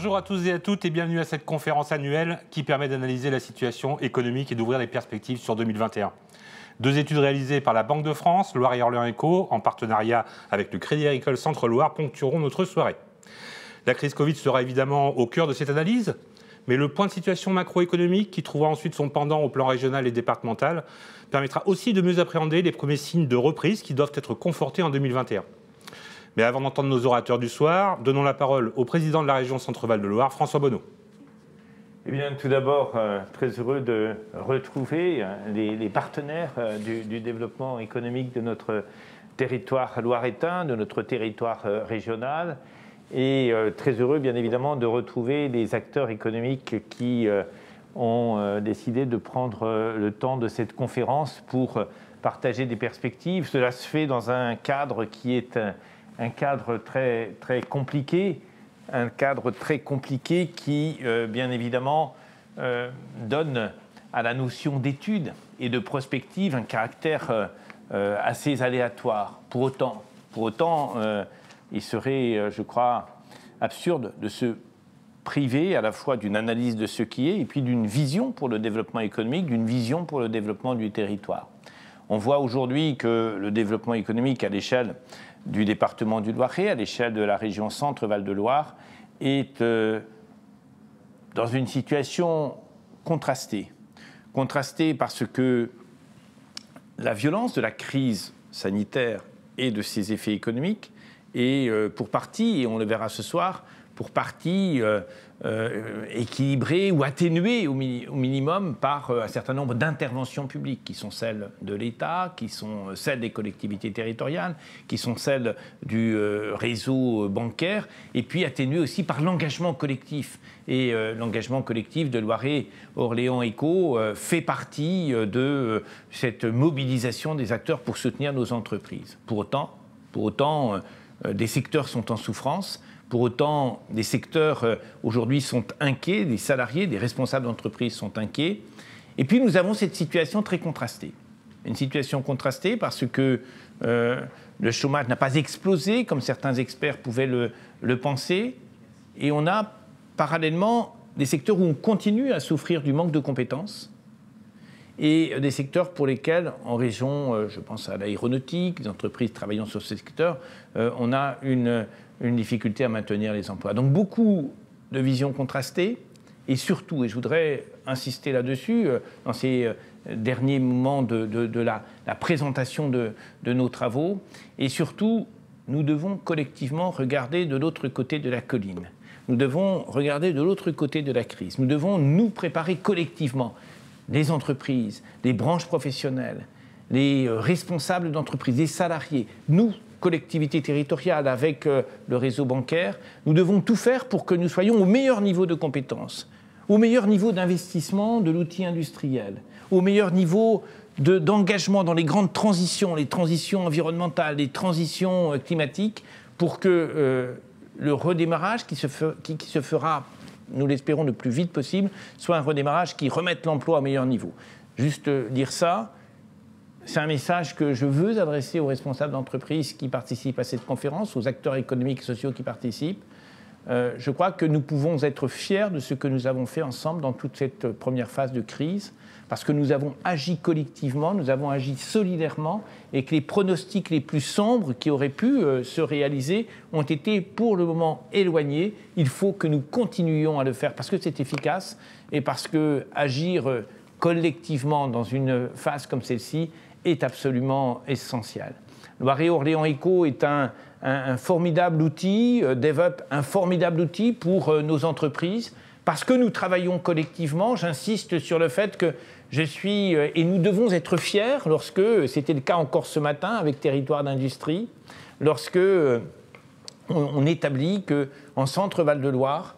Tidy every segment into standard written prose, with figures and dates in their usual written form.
Bonjour à tous et à toutes et bienvenue à cette conférence annuelle qui permet d'analyser la situation économique et d'ouvrir les perspectives sur 2021. Deux études réalisées par la Banque de France, Loire et Orléans Éco, en partenariat avec le Crédit Agricole Centre-Loire, ponctueront notre soirée. La crise Covid sera évidemment au cœur de cette analyse, mais le point de situation macroéconomique, qui trouvera ensuite son pendant au plan régional et départemental, permettra aussi de mieux appréhender les premiers signes de reprise qui doivent être confortés en 2021. Mais avant d'entendre nos orateurs du soir, donnons la parole au président de la région Centre-Val de Loire, François Bonneau. Eh bien, tout d'abord, très heureux de retrouver les partenaires du développement économique de notre territoire loiretain, de notre territoire régional, et très heureux, bien évidemment, de retrouver les acteurs économiques qui ont décidé de prendre le temps de cette conférence pour partager des perspectives. Cela se fait dans un cadre qui est un cadre très compliqué, qui, bien évidemment, donne à la notion d'étude et de prospective un caractère assez aléatoire. Pour autant, il serait, je crois, absurde de se priver à la fois d'une analyse de ce qui est et puis d'une vision pour le développement économique, d'une vision pour le développement du territoire. On voit aujourd'hui que le développement économique à l'échelle du département du Loiret, à l'échelle de la région Centre-Val de Loire, est dans une situation contrastée. Contrastée parce que la violence de la crise sanitaire et de ses effets économiques est pour partie, et on le verra ce soir, pour partie équilibrée ou atténuée au minimum par un certain nombre d'interventions publiques qui sont celles de l'État, qui sont celles des collectivités territoriales, qui sont celles du réseau bancaire, et puis atténuée aussi par l'engagement collectif. Et l'engagement collectif de Loiret Orléans Éco fait partie de cette mobilisation des acteurs pour soutenir nos entreprises. Pour autant, des secteurs sont en souffrance. Pour autant, des secteurs aujourd'hui sont inquiets, des salariés, des responsables d'entreprise sont inquiets. Et puis nous avons cette situation très contrastée. Une situation contrastée parce que le chômage n'a pas explosé comme certains experts pouvaient le penser. Et on a parallèlement des secteurs où on continue à souffrir du manque de compétences et des secteurs pour lesquels, en région, je pense à l'aéronautique, les entreprises travaillant sur ce secteur, on a une difficulté à maintenir les emplois. Donc beaucoup de visions contrastées et surtout, et je voudrais insister là-dessus, dans ces derniers moments de la présentation de nos travaux, et surtout, nous devons collectivement regarder de l'autre côté de la colline. Nous devons regarder de l'autre côté de la crise. Nous devons nous préparer collectivement, les entreprises, les branches professionnelles, les responsables d'entreprises, les salariés, nous, collectivités territoriales avec le réseau bancaire, nous devons tout faire pour que nous soyons au meilleur niveau de compétences, au meilleur niveau d'investissement de l'outil industriel, au meilleur niveau d'engagement dans les grandes transitions, les transitions environnementales, les transitions climatiques, pour que le redémarrage qui se fera, nous l'espérons le plus vite possible, soit un redémarrage qui remette l'emploi au meilleur niveau. Juste dire ça, c'est un message que je veux adresser aux responsables d'entreprises qui participent à cette conférence, aux acteurs économiques et sociaux qui participent. Je crois que nous pouvons être fiers de ce que nous avons fait ensemble dans toute cette première phase de crise, parce que nous avons agi collectivement, nous avons agi solidairement, et que les pronostics les plus sombres qui auraient pu se réaliser ont été pour le moment éloignés. Il faut que nous continuions à le faire, parce que c'est efficace, et parce que agir collectivement dans une phase comme celle-ci est absolument essentiel. Loire Orléans Éco est un formidable outil, DevUp, un formidable outil pour nos entreprises, parce que nous travaillons collectivement. J'insiste sur le fait que et nous devons être fiers lorsque, c'était le cas encore ce matin avec Territoire d'Industrie, lorsque on établit qu'en Centre-Val de Loire,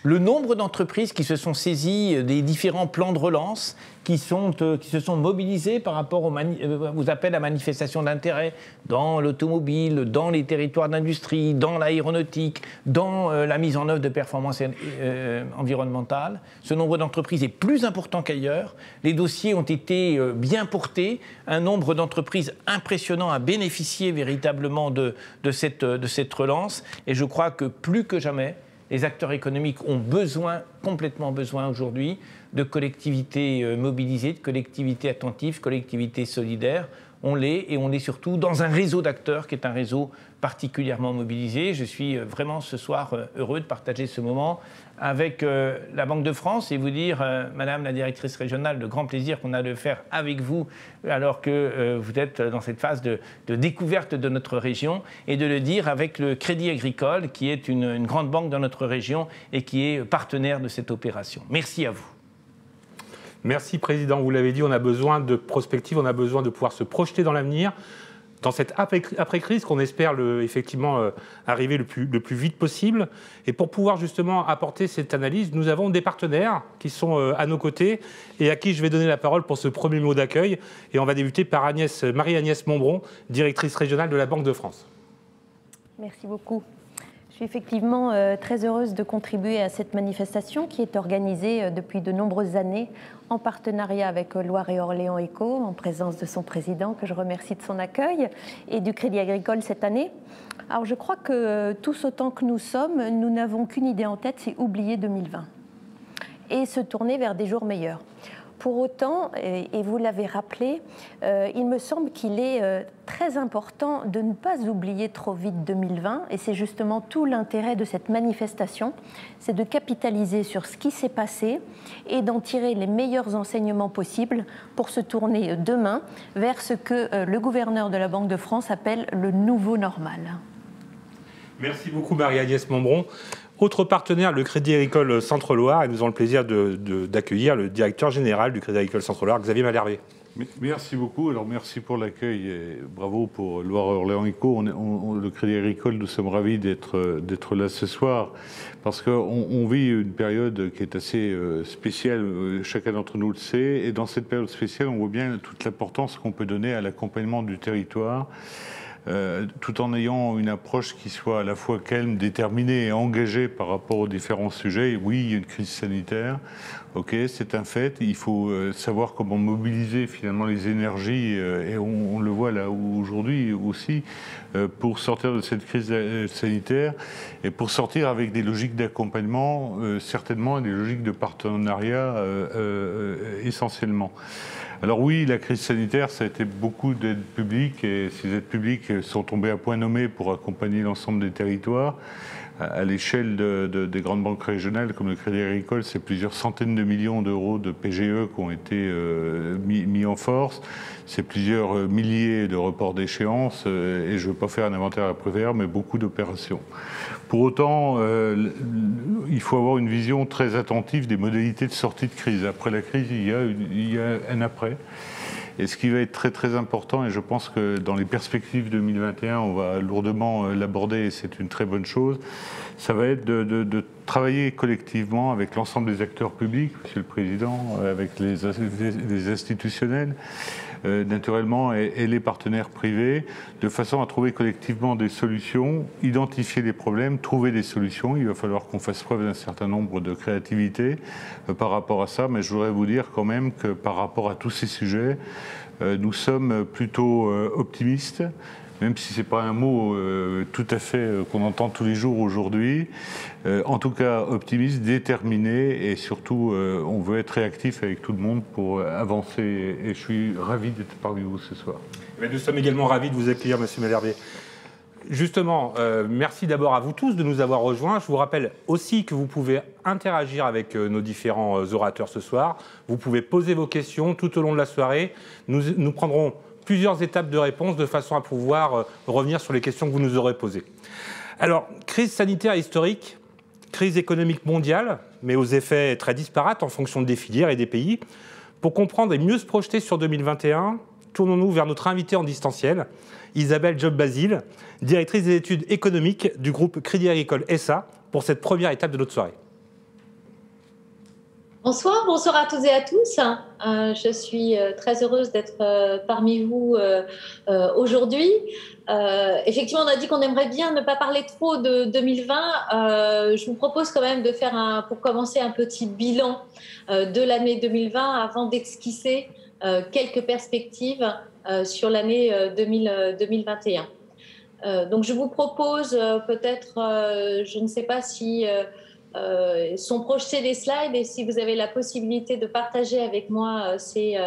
le nombre d'entreprises qui se sont saisies des différents plans de relance, qui se sont mobilisées par rapport aux appels à manifestation d'intérêt dans l'automobile, dans les territoires d'industrie, dans l'aéronautique, dans la mise en œuvre de performances environnementales. Ce nombre d'entreprises est plus important qu'ailleurs. Les dossiers ont été bien portés. Un nombre d'entreprises impressionnant a bénéficié véritablement de cette relance. Et je crois que plus que jamais, Les acteurs économiques ont besoin, complètement besoin aujourd'hui, de collectivités mobilisées, de collectivités attentives, collectivités solidaires. On l'est, et on est surtout dans un réseau d'acteurs qui est un réseau particulièrement mobilisé. Je suis vraiment ce soir heureux de partager ce moment avec la Banque de France et vous dire, Madame la directrice régionale, le grand plaisir qu'on a de faire avec vous alors que vous êtes dans cette phase de découverte de notre région, et de le dire avec le Crédit Agricole, qui est une grande banque dans notre région et qui est partenaire de cette opération. Merci à vous. Merci, Président. Vous l'avez dit, on a besoin de prospective, on a besoin de pouvoir se projeter dans l'avenir, dans cette après-crise qu'on espère effectivement arriver le plus vite possible. Et pour pouvoir justement apporter cette analyse, nous avons des partenaires qui sont à nos côtés et à qui je vais donner la parole pour ce premier mot d'accueil. Et on va débuter par Marie-Agnès Montbron, directrice régionale de la Banque de France. Merci beaucoup. Je suis effectivement très heureuse de contribuer à cette manifestation qui est organisée depuis de nombreuses années en partenariat avec Loire et Orléans Éco, en présence de son président, que je remercie de son accueil, et du Crédit Agricole cette année. Alors je crois que tous autant que nous sommes, nous n'avons qu'une idée en tête, c'est oublier 2020 et se tourner vers des jours meilleurs. Pour autant, et vous l'avez rappelé, il me semble qu'il est très important de ne pas oublier trop vite 2020, et c'est justement tout l'intérêt de cette manifestation, c'est de capitaliser sur ce qui s'est passé et d'en tirer les meilleurs enseignements possibles pour se tourner demain vers ce que le gouverneur de la Banque de France appelle le nouveau normal. Merci beaucoup Marie-Agnès Montbron. Autre partenaire, le Crédit Agricole Centre-Loire, et nous avons le plaisir d'accueillir le directeur général du Crédit Agricole Centre-Loire, Xavier Malhervé. Merci beaucoup. Alors merci pour l'accueil et bravo pour Loire-Orléans Éco. Le Crédit Agricole, nous sommes ravis d'être là ce soir parce qu'on vit une période qui est assez spéciale. Chacun d'entre nous le sait. Et dans cette période spéciale, on voit bien toute l'importance qu'on peut donner à l'accompagnement du territoire. Tout en ayant une approche qui soit à la fois calme, déterminée et engagée par rapport aux différents sujets. Oui, il y a une crise sanitaire, ok, c'est un fait. Il faut savoir comment mobiliser finalement les énergies, et on le voit là aujourd'hui aussi, pour sortir de cette crise sanitaire et pour sortir avec des logiques d'accompagnement, certainement, et des logiques de partenariat essentiellement. Alors oui, la crise sanitaire, ça a été beaucoup d'aides publiques, et ces aides publiques sont tombées à point nommé pour accompagner l'ensemble des territoires. À l'échelle des grandes banques régionales comme le Crédit Agricole, c'est plusieurs centaines de millions d'euros de PGE qui ont été mis en force. C'est plusieurs milliers de reports d'échéance, et je ne veux pas faire un inventaire à prévoir, mais beaucoup d'opérations. Pour autant, il faut avoir une vision très attentive des modalités de sortie de crise. Après la crise, il y a un après. Et ce qui va être très très important, et je pense que dans les perspectives 2021, on va lourdement l'aborder, et c'est une très bonne chose, ça va être de travailler collectivement avec l'ensemble des acteurs publics, Monsieur le Président, avec les institutionnels, naturellement, et les partenaires privés, de façon à trouver collectivement des solutions, identifier les problèmes, trouver des solutions. Il va falloir qu'on fasse preuve d'un certain nombre de créativité par rapport à ça, mais je voudrais vous dire quand même que par rapport à tous ces sujets, nous sommes plutôt optimistes, même si ce n'est pas un mot tout à fait qu'on entend tous les jours aujourd'hui. En tout cas, optimiste, déterminé, et surtout, on veut être réactif avec tout le monde pour avancer. Et je suis ravi d'être parmi vous ce soir. Mais nous sommes également ravis de vous accueillir, Monsieur Malhervé. Justement, merci d'abord à vous tous de nous avoir rejoints. Je vous rappelle aussi que vous pouvez interagir avec nos différents orateurs ce soir. Vous pouvez poser vos questions tout au long de la soirée. Nous prendrons plusieurs étapes de réponse de façon à pouvoir revenir sur les questions que vous nous aurez posées. Alors, crise sanitaire historique, crise économique mondiale, mais aux effets très disparates en fonction des filières et des pays. Pour comprendre et mieux se projeter sur 2021, tournons-nous vers notre invitée en distanciel, Isabelle Job-Basile, directrice des études économiques du groupe Crédit Agricole SA, pour cette première étape de notre soirée. Bonsoir, bonsoir à toutes et à tous. Je suis très heureuse d'être parmi vous aujourd'hui. Effectivement, on a dit qu'on aimerait bien ne pas parler trop de 2020. Je vous propose quand même de faire, pour commencer, un petit bilan de l'année 2020 avant d'esquisser quelques perspectives sur l'année 2021. Donc je vous propose peut-être, je ne sais pas si sont projetés les slides, et si vous avez la possibilité de partager avec moi ces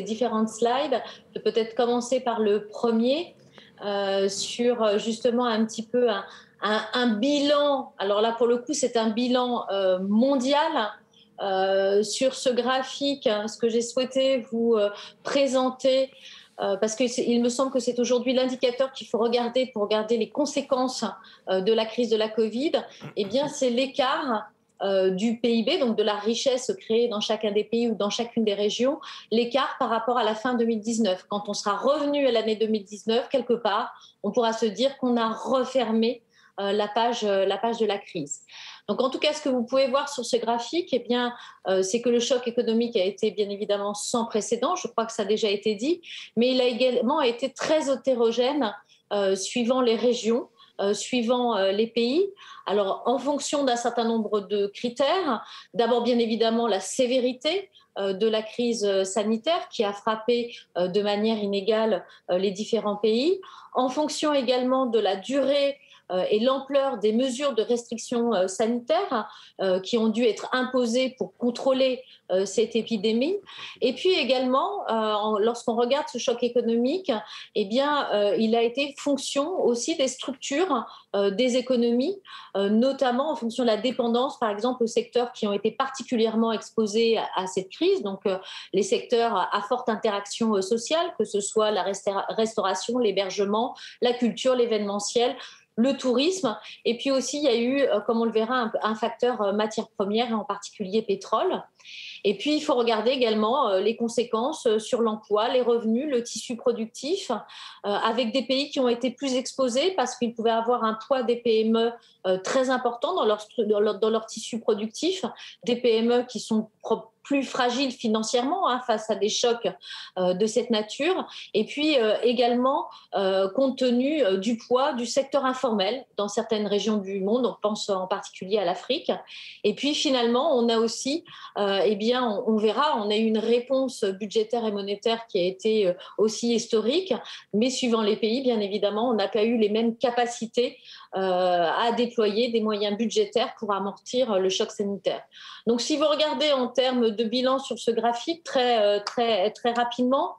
différentes slides, je peux peut-être commencer par le premier sur justement un petit peu un bilan. Alors là, pour le coup, c'est un bilan mondial. Sur ce graphique, hein, ce que j'ai souhaité vous présenter, parce qu'il me semble que c'est aujourd'hui l'indicateur qu'il faut regarder pour regarder les conséquences de la crise de la Covid, eh bien, c'est l'écart du PIB, donc de la richesse créée dans chacun des pays ou dans chacune des régions, l'écart par rapport à la fin 2019. Quand on sera revenu à l'année 2019, quelque part, on pourra se dire qu'on a refermé la page de la crise. Donc, en tout cas, ce que vous pouvez voir sur ce graphique, eh bien, c'est que le choc économique a été bien évidemment sans précédent. Je crois que ça a déjà été dit, mais il a également été très hétérogène suivant les régions, suivant les pays. Alors, en fonction d'un certain nombre de critères, d'abord, bien évidemment, la sévérité de la crise sanitaire qui a frappé de manière inégale les différents pays, en fonction également de la durée et l'ampleur des mesures de restriction sanitaires qui ont dû être imposées pour contrôler cette épidémie. Et puis également, lorsqu'on regarde ce choc économique, eh bien, il a été fonction aussi des structures des économies, notamment en fonction de la dépendance, par exemple, aux secteurs qui ont été particulièrement exposés à cette crise, donc les secteurs à forte interaction sociale, que ce soit la restauration, l'hébergement, la culture, l'événementiel, le tourisme, et puis aussi il y a eu, comme on le verra, un facteur matières premières, et en particulier pétrole. Et puis il faut regarder également les conséquences sur l'emploi, les revenus, le tissu productif, avec des pays qui ont été plus exposés parce qu'ils pouvaient avoir un poids des PME très important dans leur tissu productif, des PME qui sont plus fragiles financièrement face à des chocs de cette nature, et puis également compte tenu du poids du secteur informel dans certaines régions du monde, on pense en particulier à l'Afrique. Et puis finalement, on a aussi, eh bien, on verra, on a eu une réponse budgétaire et monétaire qui a été aussi historique, mais suivant les pays, bien évidemment, on n'a pas eu les mêmes capacités à déployer des moyens budgétaires pour amortir le choc sanitaire. Donc, si vous regardez en termes de bilan sur ce graphique très rapidement,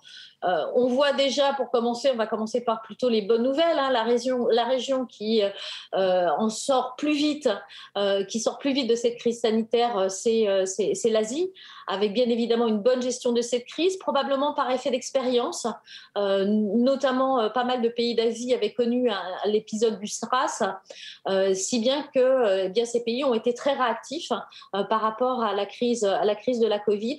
on voit déjà, pour commencer, on va commencer par plutôt les bonnes nouvelles, hein, la région qui en sort plus vite, qui sort plus vite de cette crise sanitaire, c'est l'Asie, avec bien évidemment une bonne gestion de cette crise, probablement par effet d'expérience, notamment pas mal de pays d'Asie avaient connu l'épisode du SRAS, si bien que bien ces pays ont été très réactifs par rapport à la crise de la Covid,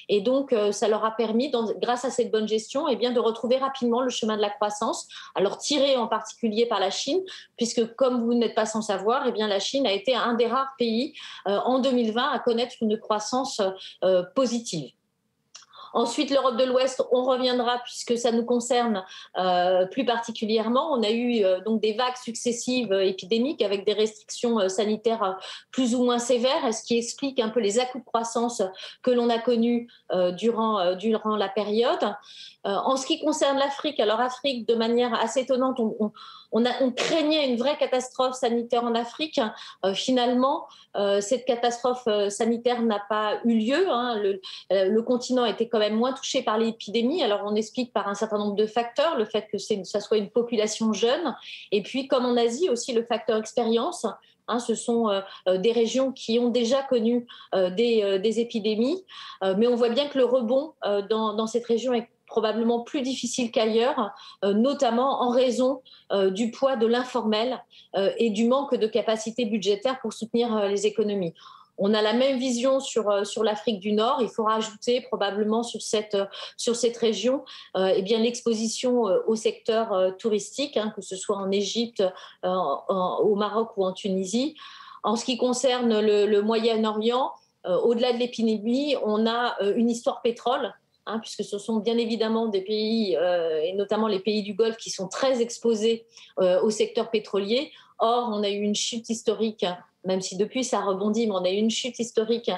et donc ça leur a permis, grâce à cette bonne gestion, eh bien, de retrouver rapidement le chemin de la croissance, alors tiré en particulier par la Chine, puisque comme vous n'êtes pas sans savoir, eh bien, la Chine a été un des rares pays en 2020 à connaître une croissance positive. Ensuite, l'Europe de l'Ouest, on reviendra puisque ça nous concerne plus particulièrement. On a eu donc des vagues successives épidémiques avec des restrictions sanitaires plus ou moins sévères, ce qui explique un peu les à-coups de croissance que l'on a connus durant la période. En ce qui concerne l'Afrique, alors Afrique, de manière assez étonnante, on craignait une vraie catastrophe sanitaire en Afrique. Finalement, cette catastrophe sanitaire n'a pas eu lieu. Hein. Le continent était quand même moins touché par l'épidémie. Alors, on explique par un certain nombre de facteurs, le fait que ça soit une population jeune. Et puis, comme en Asie, aussi le facteur expérience. Hein, ce sont des régions qui ont déjà connu des épidémies. Mais on voit bien que le rebond dans cette région est probablement plus difficile qu'ailleurs, notamment en raison du poids de l'informel et du manque de capacité budgétaire pour soutenir les économies. On a la même vision sur l'Afrique du Nord. Il faut rajouter probablement sur cette région eh bien, l'exposition au secteur touristique, hein, que ce soit en Égypte, au Maroc ou en Tunisie. En ce qui concerne le Moyen-Orient, au-delà de l'épidémie, on a une histoire pétrole. Hein, puisque ce sont bien évidemment des pays, et notamment les pays du Golfe, qui sont très exposés au secteur pétrolier. Or, on a eu une chute historique, même si depuis ça rebondit, mais on a eu une chute historique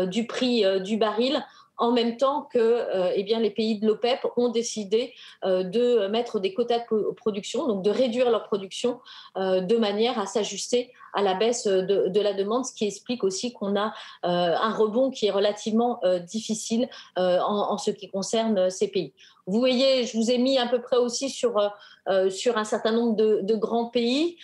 du prix du baril. en même temps que les pays de l'OPEP ont décidé de mettre des quotas de production, donc de réduire leur production de manière à s'ajuster à la baisse de la demande, ce qui explique aussi qu'on a un rebond qui est relativement difficile en ce qui concerne ces pays. Vous voyez, je vous ai mis à peu près aussi sur un certain nombre de grands pays.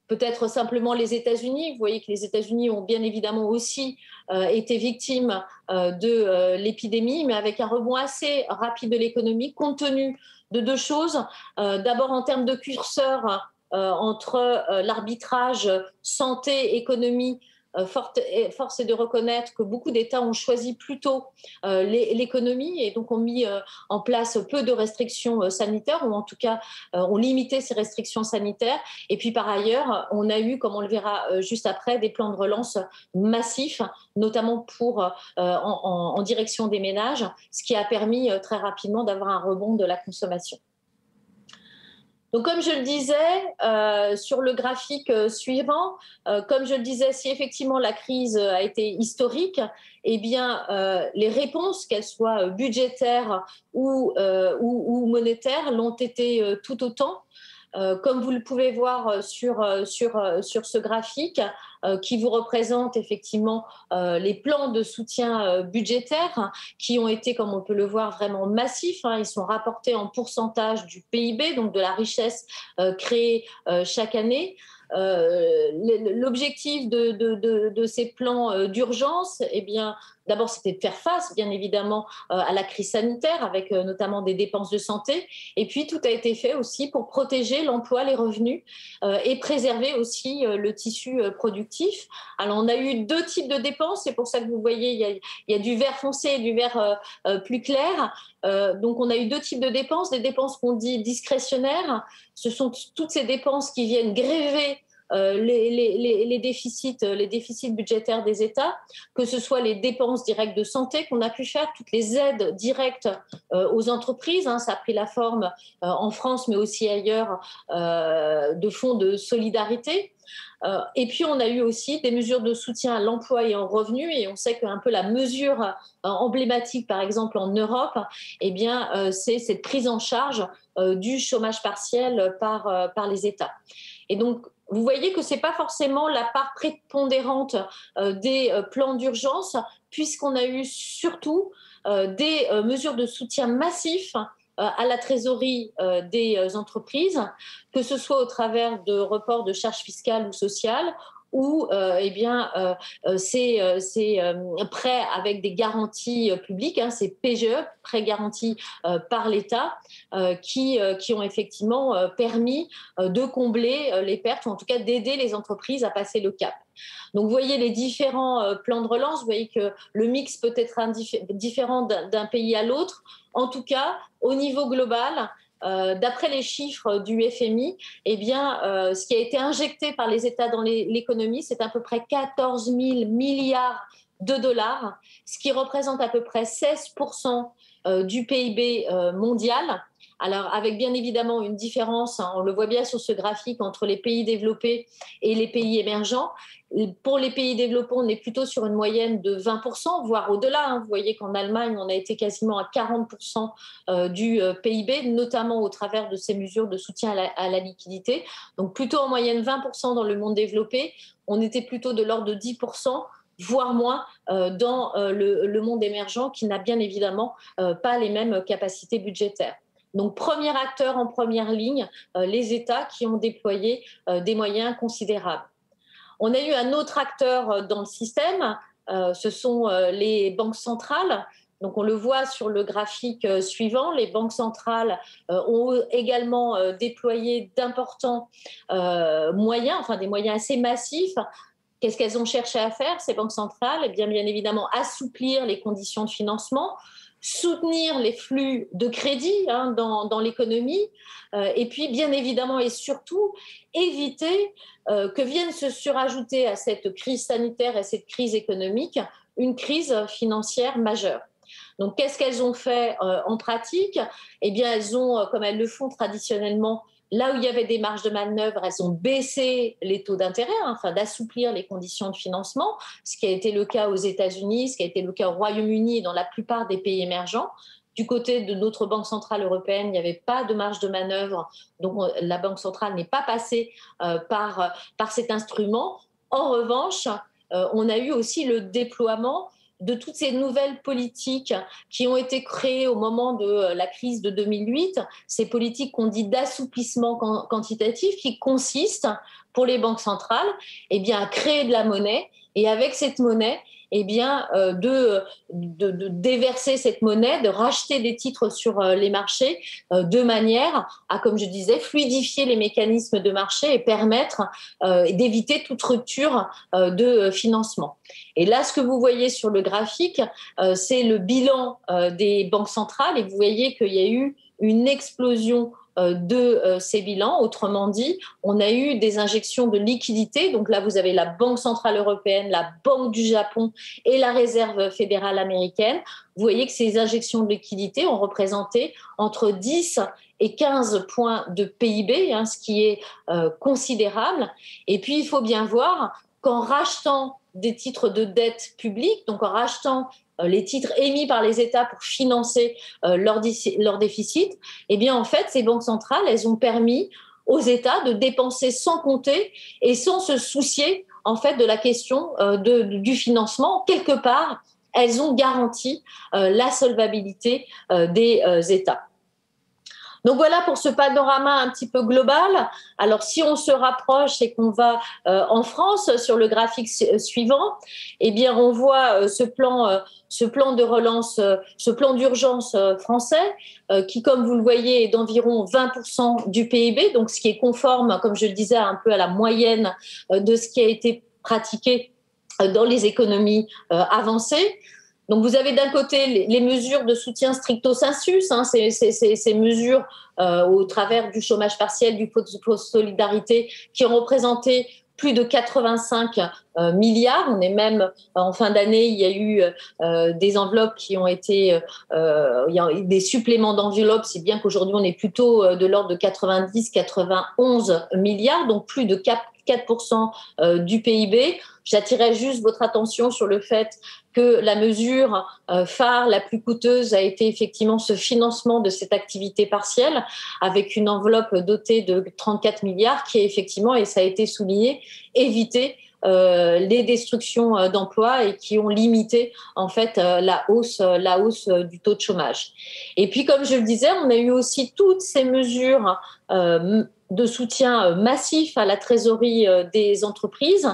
Peut-être simplement les États-Unis. Vous voyez que les États-Unis ont bien évidemment aussi été victimes de l'épidémie, mais avec un rebond assez rapide de l'économie, compte tenu de deux choses. D'abord, en termes de curseur entre l'arbitrage santé-économie, force est de reconnaître que beaucoup d'États ont choisi plutôt l'économie et donc ont mis en place peu de restrictions sanitaires, ou en tout cas ont limité ces restrictions sanitaires. Et puis par ailleurs, on a eu, comme on le verra juste après, des plans de relance massifs, notamment en direction des ménages, ce qui a permis très rapidement d'avoir un rebond de la consommation. Donc, comme je le disais sur le graphique suivant, comme je le disais, si effectivement la crise a été historique, eh bien, les réponses, qu'elles soient budgétaires ou monétaires, l'ont été tout autant. Comme vous le pouvez voir sur ce graphique, qui vous représente effectivement les plans de soutien budgétaire qui ont été, comme on peut le voir, vraiment massifs. Ils sont rapportés en pourcentage du PIB, donc de la richesse créée chaque année. L'objectif de ces plans d'urgence, eh bien, d'abord, c'était de faire face, bien évidemment, à la crise sanitaire, avec notamment des dépenses de santé. Et puis, tout a été fait aussi pour protéger l'emploi, les revenus et préserver aussi le tissu productif. Alors, on a eu deux types de dépenses. C'est pour ça que vous voyez, il y a du vert foncé et du vert plus clair. Donc, on a eu deux types de dépenses. Des dépenses qu'on dit discrétionnaires. Ce sont toutes ces dépenses qui viennent gréver les déficits budgétaires des États, que ce soit les dépenses directes de santé qu'on a pu faire, toutes les aides directes aux entreprises. Ça a pris la forme en France, mais aussi ailleurs, de fonds de solidarité. Et puis, on a eu aussi des mesures de soutien à l'emploi et aux revenus. Et on sait qu'un peu la mesure emblématique, par exemple en Europe, eh bien, c'est cette prise en charge du chômage partiel par les États. Et donc, vous voyez que ce n'est pas forcément la part prépondérante des plans d'urgence, puisqu'on a eu surtout des mesures de soutien massif à la trésorerie des entreprises, que ce soit au travers de reports de charges fiscales ou sociales, ou ces prêts avec des garanties publiques, ces PGE, prêts garantis par l'État, qui ont effectivement permis de combler les pertes, ou en tout cas d'aider les entreprises à passer le cap. Donc, vous voyez les différents plans de relance, vous voyez que le mix peut être différent d'un pays à l'autre. En tout cas, au niveau global, d'après les chiffres du FMI, eh bien, ce qui a été injecté par les États dans l'économie, c'est à peu près 14 000 milliards de dollars, ce qui représente à peu près 16% du PIB mondial. Alors, avec bien évidemment une différence, on le voit bien sur ce graphique, entre les pays développés et les pays émergents. Pour les pays développés, on est plutôt sur une moyenne de 20%, voire au-delà. Vous voyez qu'en Allemagne, on a été quasiment à 40% du PIB, notamment au travers de ces mesures de soutien à la liquidité. Donc, plutôt en moyenne 20% dans le monde développé. On était plutôt de l'ordre de 10%, voire moins dans le monde émergent, qui n'a bien évidemment pas les mêmes capacités budgétaires. Donc, premier acteur en première ligne, les États qui ont déployé des moyens considérables. On a eu un autre acteur dans le système, ce sont les banques centrales. Donc, on le voit sur le graphique suivant, les banques centrales ont également déployé d'importants moyens, enfin des moyens assez massifs. Qu'est-ce qu'elles ont cherché à faire, ces banques centrales ? Eh bien évidemment, assouplir les conditions de financement, soutenir les flux de crédit dans l'économie, et puis bien évidemment et surtout éviter que vienne se surajouter à cette crise sanitaire et cette crise économique une crise financière majeure. Donc, qu'est-ce qu'elles ont fait en pratique ? Eh bien, elles ont, comme elles le font traditionnellement, là où il y avait des marges de manœuvre, elles ont baissé les taux d'intérêt, afin d'assouplir les conditions de financement, ce qui a été le cas aux États-Unis, ce qui a été le cas au Royaume-Uni et dans la plupart des pays émergents. Du côté de notre Banque centrale européenne, il n'y avait pas de marge de manœuvre, donc la Banque centrale n'est pas passée par cet instrument. En revanche, on a eu aussi le déploiement de toutes ces nouvelles politiques qui ont été créées au moment de la crise de 2008, ces politiques qu'on dit d'assouplissement quantitatif qui consistent pour les banques centrales à créer de la monnaie et avec cette monnaie de déverser cette monnaie, de racheter des titres sur les marchés de manière à, comme je disais, fluidifier les mécanismes de marché et permettre d'éviter toute rupture de financement. Et là, ce que vous voyez sur le graphique, c'est le bilan des banques centrales et vous voyez qu'il y a eu une explosion de ces bilans. Autrement dit, on a eu des injections de liquidités. Donc là, vous avez la Banque centrale européenne, la Banque du Japon et la Réserve fédérale américaine. Vous voyez que ces injections de liquidités ont représenté entre 10 et 15 points de PIB, ce qui est considérable. Et puis, il faut bien voir qu'en rachetant des titres de dette publique, donc en rachetant les titres émis par les États pour financer leur déficit, en fait, ces banques centrales, elles ont permis aux États de dépenser sans compter et sans se soucier en fait de la question du financement. Quelque part, elles ont garanti la solvabilité des États. Donc voilà pour ce panorama un petit peu global. Alors si on se rapproche et qu'on va en France sur le graphique suivant, on voit ce plan de relance, ce plan d'urgence français qui, comme vous le voyez, est d'environ 20% du PIB, donc ce qui est conforme, comme je le disais, un peu à la moyenne de ce qui a été pratiqué dans les économies avancées. Donc, vous avez d'un côté les mesures de soutien stricto sensu, ces mesures au travers du chômage partiel, du fonds de solidarité, qui ont représenté plus de 85 milliards. On est même, en fin d'année, il y a eu des enveloppes qui ont été, il y a des suppléments d'enveloppes, si bien qu'aujourd'hui, on est plutôt de l'ordre de 90-91 milliards, donc plus de 4% du PIB. J'attirais juste votre attention sur le fait que la mesure phare, la plus coûteuse, a été effectivement ce financement de cette activité partielle avec une enveloppe dotée de 34 milliards qui est effectivement, et ça a été souligné, évité les destructions d'emplois et qui ont limité en fait la hausse du taux de chômage. Et puis, comme je le disais, on a eu aussi toutes ces mesures de soutien massif à la trésorerie des entreprises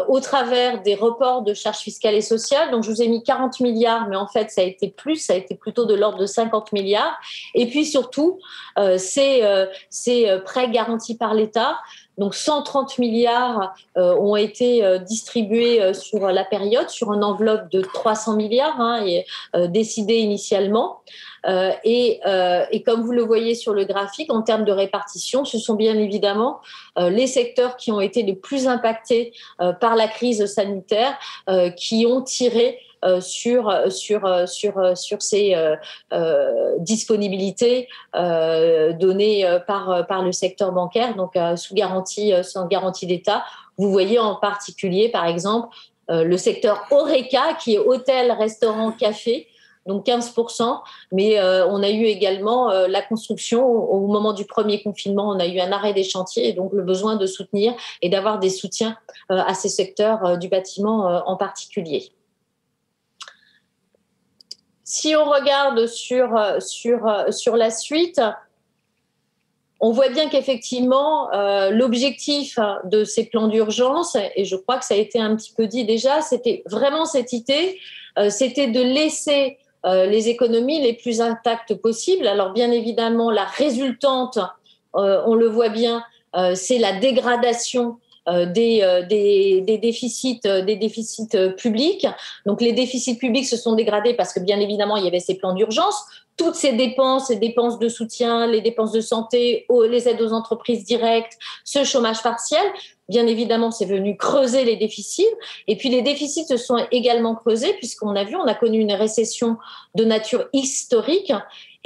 au travers des reports de charges fiscales et sociales. Donc, je vous ai mis 40 milliards, mais en fait, ça a été plutôt de l'ordre de 50 milliards. Et puis, surtout, ces prêts garantis par l'État. Donc, 130 milliards ont été distribués sur la période, sur une enveloppe de 300 milliards décidée initialement. Et comme vous le voyez sur le graphique, en termes de répartition, ce sont bien évidemment les secteurs qui ont été les plus impactés par la crise sanitaire qui ont tiré sur ces disponibilités données par le secteur bancaire, donc sans garantie d'État. Vous voyez en particulier, par exemple, le secteur HoReCa, qui est hôtel, restaurant, café, donc 15%, mais on a eu également la construction. Au moment du premier confinement, on a eu un arrêt des chantiers et donc le besoin de soutenir et d'avoir des soutiens à ces secteurs du bâtiment en particulier. Si on regarde sur la suite, on voit bien qu'effectivement, l'objectif de ces plans d'urgence, et je crois que ça a été un petit peu dit déjà, c'était vraiment cette idée, c'était de laisser les économies les plus intactes possibles. Alors bien évidemment, la résultante, on le voit bien, c'est la dégradation des déficits publics. Donc les déficits publics se sont dégradés parce que bien évidemment, il y avait ces plans d'urgence. Toutes ces dépenses, les dépenses de soutien, les dépenses de santé, les aides aux entreprises directes, ce chômage partiel, bien évidemment, c'est venu creuser les déficits. Et puis, les déficits se sont également creusés puisqu'on a vu, on a connu une récession de nature historique.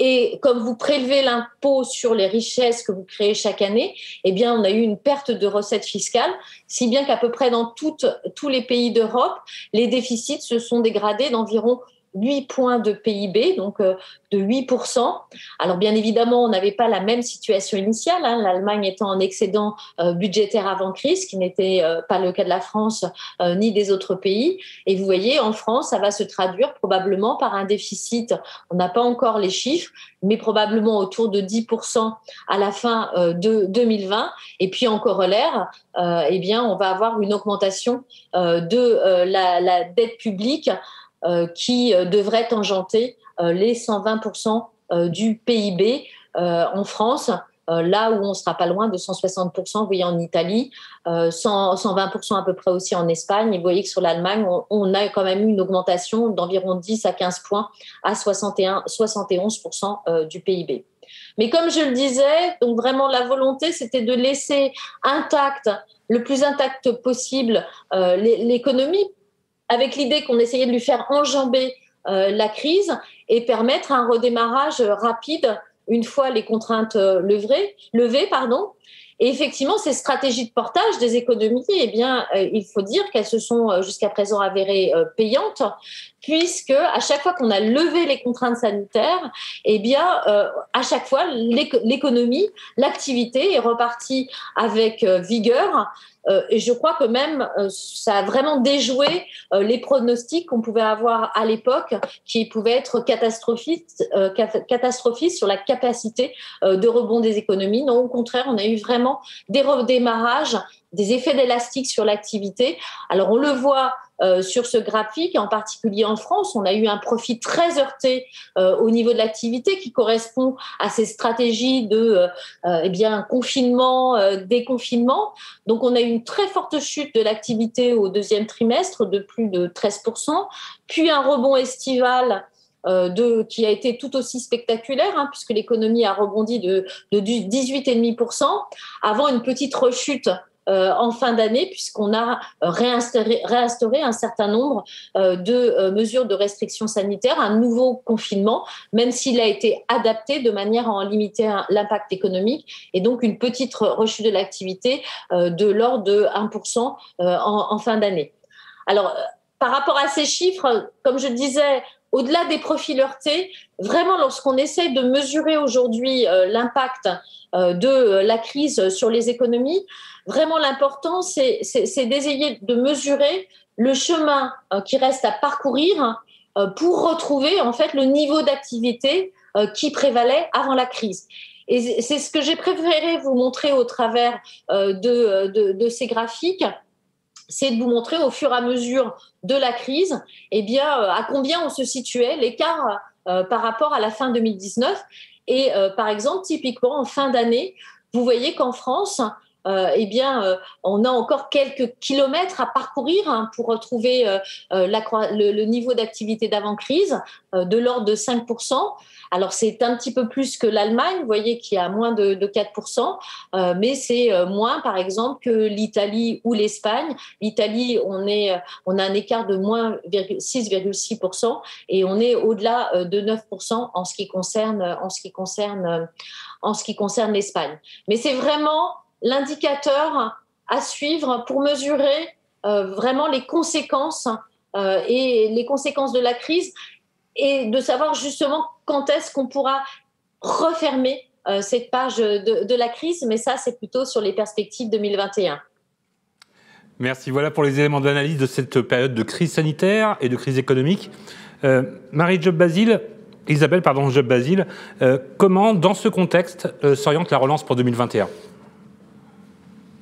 Et comme vous prélevez l'impôt sur les richesses que vous créez chaque année, eh bien, on a eu une perte de recettes fiscales, si bien qu'à peu près dans tous les pays d'Europe, les déficits se sont dégradés d'environ 8 points de PIB, donc de 8%. Alors bien évidemment, on n'avait pas la même situation initiale, hein, l'Allemagne étant en excédent budgétaire avant crise, qui n'était pas le cas de la France ni des autres pays. Et vous voyez, en France, ça va se traduire probablement par un déficit, on n'a pas encore les chiffres, mais probablement autour de 10% à la fin de 2020. Et puis en corollaire, eh bien, on va avoir une augmentation de la dette publique qui devrait tangenter les 120% du PIB en France, là où on ne sera pas loin de 160%, vous voyez, en Italie, 120% à peu près aussi en Espagne. Et vous voyez que sur l'Allemagne, on a quand même eu une augmentation d'environ 10 à 15 points à 71% du PIB. Mais comme je le disais, donc vraiment la volonté, c'était de laisser intact, le plus intact possible, l'économie, avec l'idée qu'on essayait de lui faire enjamber la crise et permettre un redémarrage rapide une fois les contraintes levées. Et effectivement, ces stratégies de portage des économies, eh bien, il faut dire qu'elles se sont jusqu'à présent avérées payantes, puisque à chaque fois qu'on a levé les contraintes sanitaires, eh bien, à chaque fois, l'économie, l'activité est repartie avec vigueur. Et je crois que même ça a vraiment déjoué les pronostics qu'on pouvait avoir à l'époque, qui pouvaient être catastrophistes sur la capacité de rebond des économies. Non, au contraire, on a eu vraiment des redémarrages, des effets d'élastique sur l'activité. Alors on le voit sur ce graphique, en particulier en France, on a eu un profit très heurté au niveau de l'activité qui correspond à ces stratégies de confinement, déconfinement. Donc on a eu une très forte chute de l'activité au deuxième trimestre de plus de 13%, puis un rebond estival qui a été tout aussi spectaculaire, hein, puisque l'économie a rebondi de 18,5%, avant une petite rechute en fin d'année, puisqu'on a réinstauré un certain nombre de mesures de restriction sanitaire, un nouveau confinement, même s'il a été adapté de manière à en limiter l'impact économique, et donc une petite rechute de l'activité de l'ordre de 1% en fin d'année. Alors, par rapport à ces chiffres, comme je disais, au-delà des profils heurtés, vraiment lorsqu'on essaie de mesurer aujourd'hui l'impact de la crise sur les économies, vraiment l'important c'est d'essayer de mesurer le chemin qui reste à parcourir pour retrouver en fait le niveau d'activité qui prévalait avant la crise. Et c'est ce que j'ai préféré vous montrer au travers de ces graphiques. C'est de vous montrer au fur et à mesure de la crise, eh bien, à combien on se situait, l'écart par rapport à la fin 2019. Et par exemple, typiquement, en fin d'année, vous voyez qu'en France, on a encore quelques kilomètres à parcourir pour retrouver le niveau d'activité d'avant-crise de l'ordre de 5%. Alors, c'est un petit peu plus que l'Allemagne, vous voyez, qui a moins de 4%, mais c'est moins, par exemple, que l'Italie ou l'Espagne. L'Italie, on a un écart de moins 6,6% et on est au-delà de 9% en ce qui concerne l'Espagne. Mais c'est vraiment l'indicateur à suivre pour mesurer vraiment les conséquences et les conséquences de la crise et de savoir justement quand est-ce qu'on pourra refermer cette page de la crise. Mais ça, c'est plutôt sur les perspectives 2021. Merci. Voilà pour les éléments d'analyse de cette période de crise sanitaire et de crise économique. Isabelle Job-Basile, comment, dans ce contexte, s'oriente la relance pour 2021 ?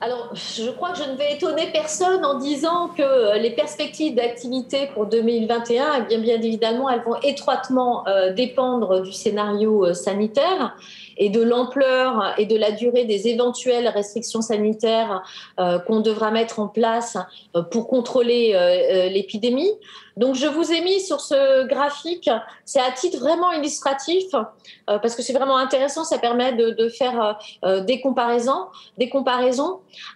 Alors, je crois que je ne vais étonner personne en disant que les perspectives d'activité pour 2021, eh bien évidemment, elles vont étroitement dépendre du scénario sanitaire. et de l'ampleur et de la durée des éventuelles restrictions sanitaires qu'on devra mettre en place pour contrôler l'épidémie. Donc, je vous ai mis sur ce graphique, c'est à titre vraiment illustratif, parce que c'est vraiment intéressant, ça permet de faire des comparaisons.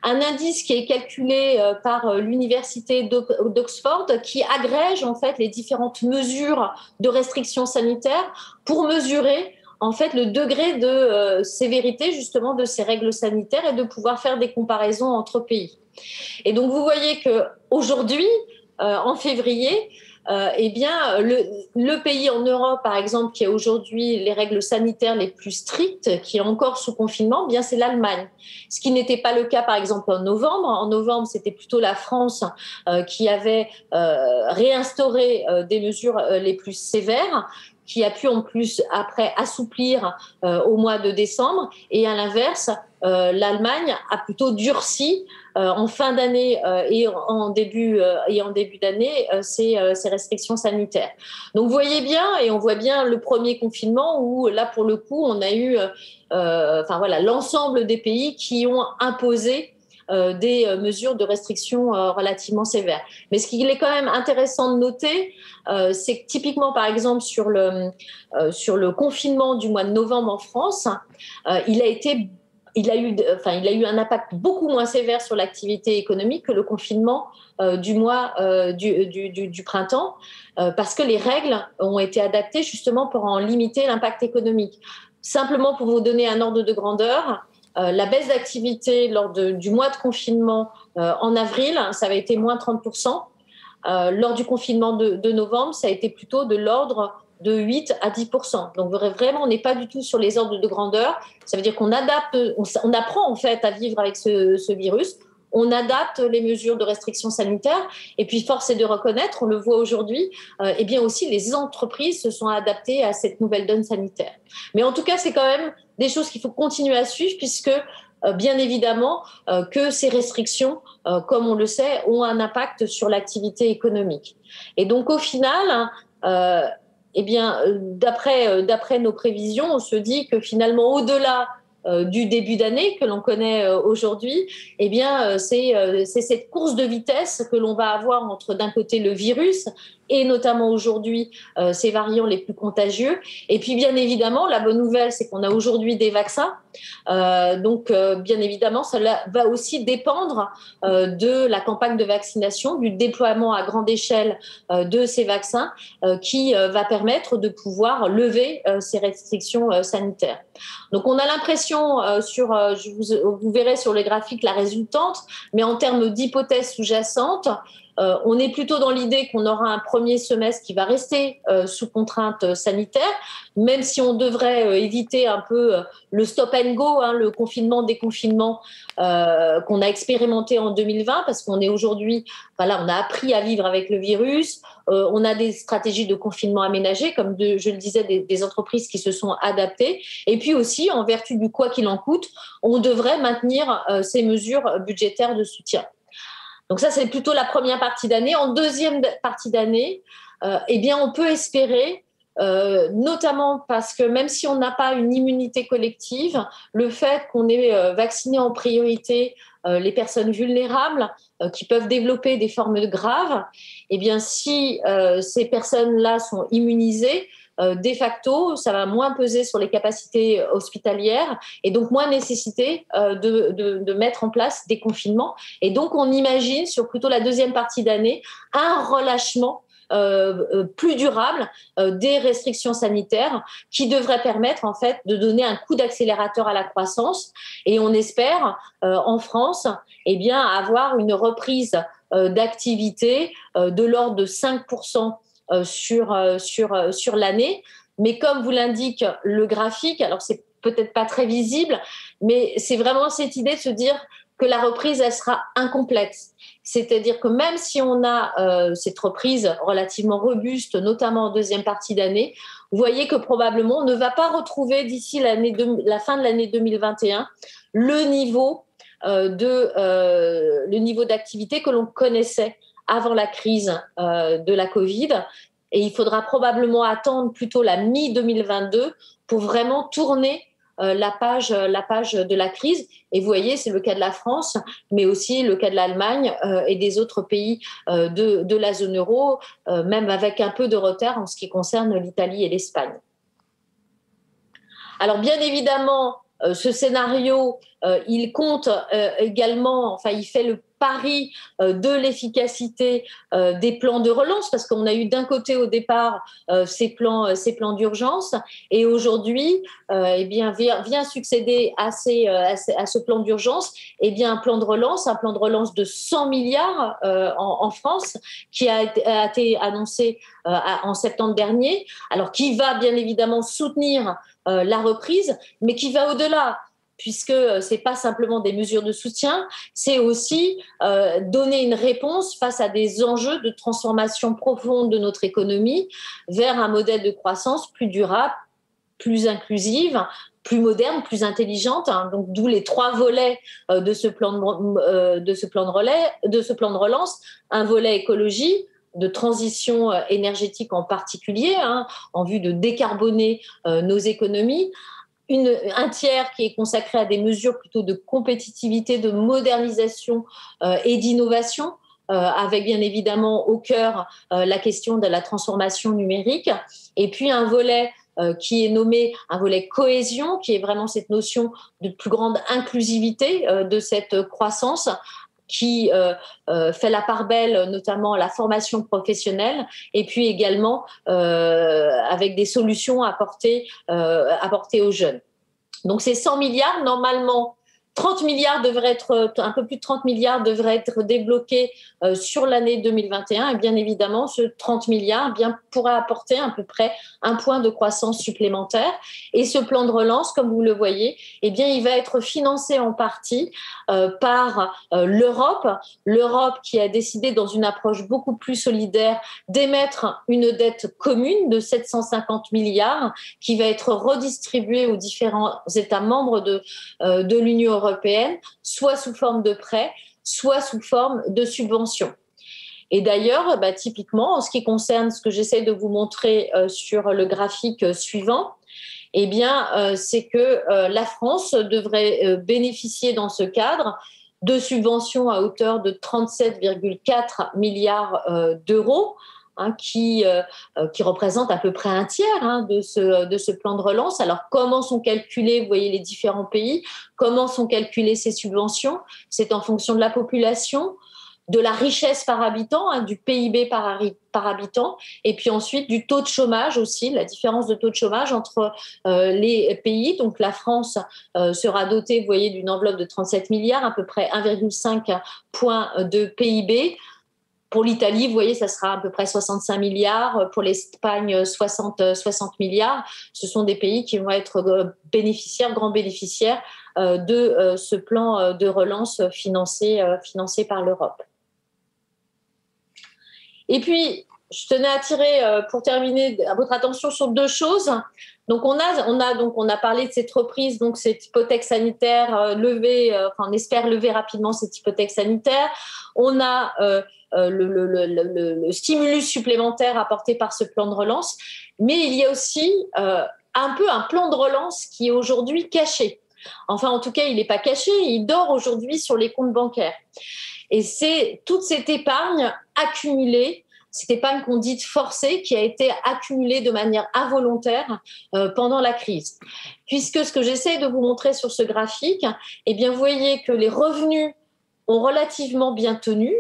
Un indice qui est calculé par l'université d'Oxford, qui agrège en fait les différentes mesures de restrictions sanitaires pour mesurer en fait le degré de sévérité justement de ces règles sanitaires et de pouvoir faire des comparaisons entre pays. Et donc, vous voyez qu'aujourd'hui, en février, eh bien, le pays en Europe, par exemple, qui a aujourd'hui les règles sanitaires les plus strictes, qui est encore sous confinement, eh bien, c'est l'Allemagne. Ce qui n'était pas le cas, par exemple, en novembre. En novembre, c'était plutôt la France qui avait réinstauré des mesures les plus sévères, qui a pu en plus après assouplir au mois de décembre. Et à l'inverse, l'Allemagne a plutôt durci en fin d'année et en début d'année ces restrictions sanitaires. Donc vous voyez bien, et on voit bien le premier confinement où là pour le coup on a eu l'ensemble des pays qui ont imposé des mesures de restriction relativement sévères. Mais ce qu'il est quand même intéressant de noter, c'est que typiquement, par exemple, sur le confinement du mois de novembre en France, il a eu un impact beaucoup moins sévère sur l'activité économique que le confinement du mois du printemps, parce que les règles ont été adaptées justement pour en limiter l'impact économique. Simplement pour vous donner un ordre de grandeur, la baisse d'activité lors du mois de confinement en avril, ça avait été moins 30%. Lors du confinement de novembre, ça a été plutôt de l'ordre de 8 à 10%. Donc vraiment, on n'est pas du tout sur les ordres de grandeur. Ça veut dire qu'on adapte, on apprend en fait à vivre avec ce virus. On adapte les mesures de restriction sanitaire. Et puis, force est de reconnaître, on le voit aujourd'hui, eh bien aussi, les entreprises se sont adaptées à cette nouvelle donne sanitaire. Mais en tout cas, c'est quand même des choses qu'il faut continuer à suivre puisque, bien évidemment, que ces restrictions, comme on le sait, ont un impact sur l'activité économique. Et donc, au final, eh bien, d'après nos prévisions, on se dit que finalement, au-delà du début d'année que l'on connaît aujourd'hui, eh bien, c'est cette course de vitesse que l'on va avoir entre d'un côté le virus et notamment aujourd'hui ces variants les plus contagieux. Et puis bien évidemment, la bonne nouvelle, c'est qu'on a aujourd'hui des vaccins. Donc bien évidemment, cela va aussi dépendre de la campagne de vaccination, du déploiement à grande échelle de ces vaccins qui va permettre de pouvoir lever ces restrictions sanitaires. Donc on a l'impression, vous verrez sur les graphiques la résultante, mais en termes d'hypothèses sous-jacentes, on est plutôt dans l'idée qu'on aura un premier semestre qui va rester sous contrainte sanitaire, même si on devrait éviter un peu le stop and go, le confinement-déconfinement qu'on a expérimenté en 2020, parce qu'on est aujourd'hui, on a appris à vivre avec le virus, on a des stratégies de confinement aménagées, comme je le disais, des entreprises qui se sont adaptées, et puis aussi, en vertu du quoi qu'il en coûte, on devrait maintenir ces mesures budgétaires de soutien. Donc ça, c'est plutôt la première partie d'année. En deuxième partie d'année, eh bien, on peut espérer, notamment parce que même si on n'a pas une immunité collective, le fait qu'on ait vacciné en priorité les personnes vulnérables qui peuvent développer des formes graves, eh bien, si ces personnes-là sont immunisées, de facto, ça va moins peser sur les capacités hospitalières et donc moins nécessité de mettre en place des confinements. Et donc, on imagine, sur plutôt la deuxième partie d'année, un relâchement plus durable des restrictions sanitaires qui devrait permettre en fait de donner un coup d'accélérateur à la croissance. Et on espère en France bien, avoir une reprise d'activité de l'ordre de 5% sur l'année. Mais comme vous l'indique le graphique, alors c'est peut-être pas très visible, mais c'est vraiment cette idée de se dire que la reprise, elle sera incomplète. C'est-à-dire que même si on a cette reprise relativement robuste, notamment en deuxième partie d'année, vous voyez que probablement on ne va pas retrouver d'ici la fin de l'année 2021 le niveau d'activité que l'on connaissait avant la crise de la Covid. Et il faudra probablement attendre plutôt la mi-2022 pour vraiment tourner la page de la crise. Et vous voyez, c'est le cas de la France, mais aussi le cas de l'Allemagne et des autres pays de la zone euro, même avec un peu de retard en ce qui concerne l'Italie et l'Espagne. Alors bien évidemment, ce scénario, il compte également, enfin il fait le pari de l'efficacité des plans de relance, parce qu'on a eu d'un côté au départ ces plans d'urgence, et aujourd'hui, eh bien vient succéder à ce plan d'urgence, eh bien un plan de relance de 100 milliards en France, qui a été annoncé en septembre dernier, alors qui va bien évidemment soutenir la reprise, mais qui va au-delà, puisque ce n'est pas simplement des mesures de soutien, c'est aussi donner une réponse face à des enjeux de transformation profonde de notre économie vers un modèle de croissance plus durable, plus inclusive, plus moderne, plus intelligente. Donc, d'où les 3 volets de ce plan de relance. Un volet écologie, de transition énergétique en particulier, en vue de décarboner nos économies. Un tiers qui est consacré à des mesures plutôt de compétitivité, de modernisation et d'innovation, avec bien évidemment au cœur la question de la transformation numérique. Et puis un volet qui est nommé un volet cohésion, qui est vraiment cette notion de plus grande inclusivité de cette croissance, qui fait la part belle notamment à la formation professionnelle, et puis également avec des solutions apportées aux jeunes. Donc ces 100 milliards, normalement, 30 milliards devraient être, un peu plus de 30 milliards devraient être débloqués sur l'année 2021. Et bien évidemment, ce 30 milliards pourra apporter à peu près 1 point de croissance supplémentaire. Et ce plan de relance, comme vous le voyez, eh bien, il va être financé en partie par l'Europe. L'Europe qui a décidé, dans une approche beaucoup plus solidaire, d'émettre une dette commune de 750 milliards qui va être redistribuée aux différents États membres de l'Union européenne, soit sous forme de prêts, soit sous forme de subventions. Et d'ailleurs, typiquement, en ce qui concerne ce que j'essaie de vous montrer sur le graphique suivant, eh bien, c'est que la France devrait bénéficier dans ce cadre de subventions à hauteur de 37,4 milliards d'euros, qui représente à peu près un tiers de ce plan de relance. Alors, comment sont calculés, vous voyez, les différents pays, comment sont calculées ces subventions? C'est en fonction de la population, de la richesse par habitant, du PIB par habitant, et puis ensuite du taux de chômage aussi, la différence de taux de chômage entre les pays. Donc la France sera dotée, vous voyez, d'une enveloppe de 37 milliards, à peu près 1,5 point de PIB. Pour l'Italie, vous voyez, ça sera à peu près 65 milliards. Pour l'Espagne, 60 milliards. Ce sont des pays qui vont être grands bénéficiaires de ce plan de relance financé par l'Europe. Et puis, je tenais à attirer, pour terminer, votre attention sur 2 choses. Donc, on a parlé de cette reprise, donc cette hypothèque sanitaire levée, on espère lever rapidement cette hypothèque sanitaire. On a le stimulus supplémentaire apporté par ce plan de relance, mais il y a aussi un peu un plan de relance qui est aujourd'hui caché. Enfin, en tout cas, il n'est pas caché, il dort aujourd'hui sur les comptes bancaires. Et c'est toute cette épargne accumulée, cette épargne qu'on dit forcée, qui a été accumulée de manière involontaire pendant la crise. Puisque ce que j'essaie de vous montrer sur ce graphique, eh bien, vous voyez que les revenus ont relativement bien tenu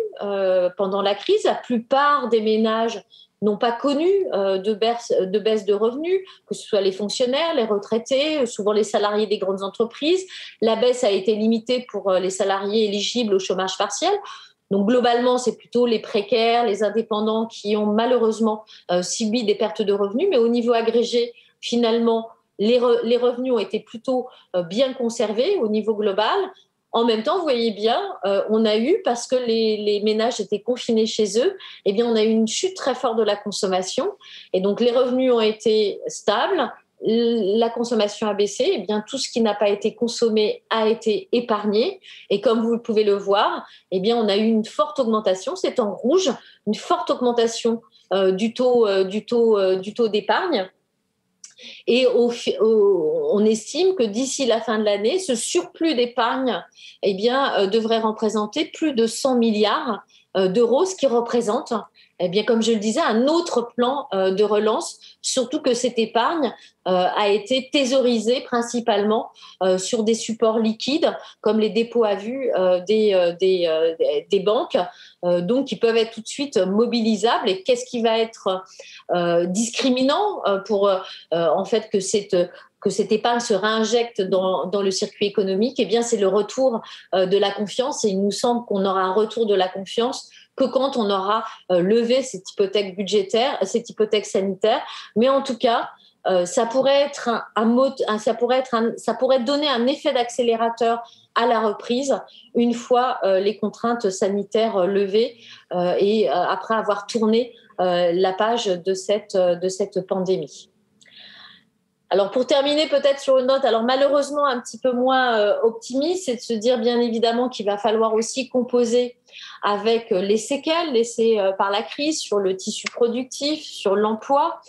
pendant la crise. La plupart des ménages n'ont pas connu de baisse de revenus, que ce soit les fonctionnaires, les retraités, souvent les salariés des grandes entreprises. La baisse a été limitée pour les salariés éligibles au chômage partiel. Donc globalement, c'est plutôt les précaires, les indépendants qui ont malheureusement subi des pertes de revenus. Mais au niveau agrégé, finalement, les revenus ont été plutôt bien conservés au niveau global. En même temps, vous voyez bien, on a eu, parce que les ménages étaient confinés chez eux, eh bien, on a eu une chute très forte de la consommation. Et donc, les revenus ont été stables, la consommation a baissé, eh bien, tout ce qui n'a pas été consommé a été épargné. Et comme vous pouvez le voir, eh bien, on a eu une forte augmentation, c'est en rouge, une forte augmentation du taux d'épargne. Et on estime que d'ici la fin de l'année, ce surplus d'épargne devrait représenter plus de 100 milliards d'euros, ce qui représente, comme je le disais, un autre plan de relance, surtout que cette épargne a été thésaurisée principalement sur des supports liquides, comme les dépôts à vue des banques, donc qui peuvent être tout de suite mobilisables. Et qu'est-ce qui va être discriminant pour en fait que cette épargne se réinjecte dans le circuit économique? C'est le retour de la confiance. Et il nous semble qu'on aura un retour de la confiance que quand on aura levé cette hypothèque budgétaire, cette hypothèque sanitaire. Mais en tout cas, ça pourrait donner un effet d'accélérateur à la reprise une fois les contraintes sanitaires levées et après avoir tourné la page de cette pandémie. Alors pour terminer peut-être sur une note, alors malheureusement un petit peu moins optimiste, c'est de se dire bien évidemment qu'il va falloir aussi composer avec les séquelles laissées par la crise sur le tissu productif, sur l'emploi.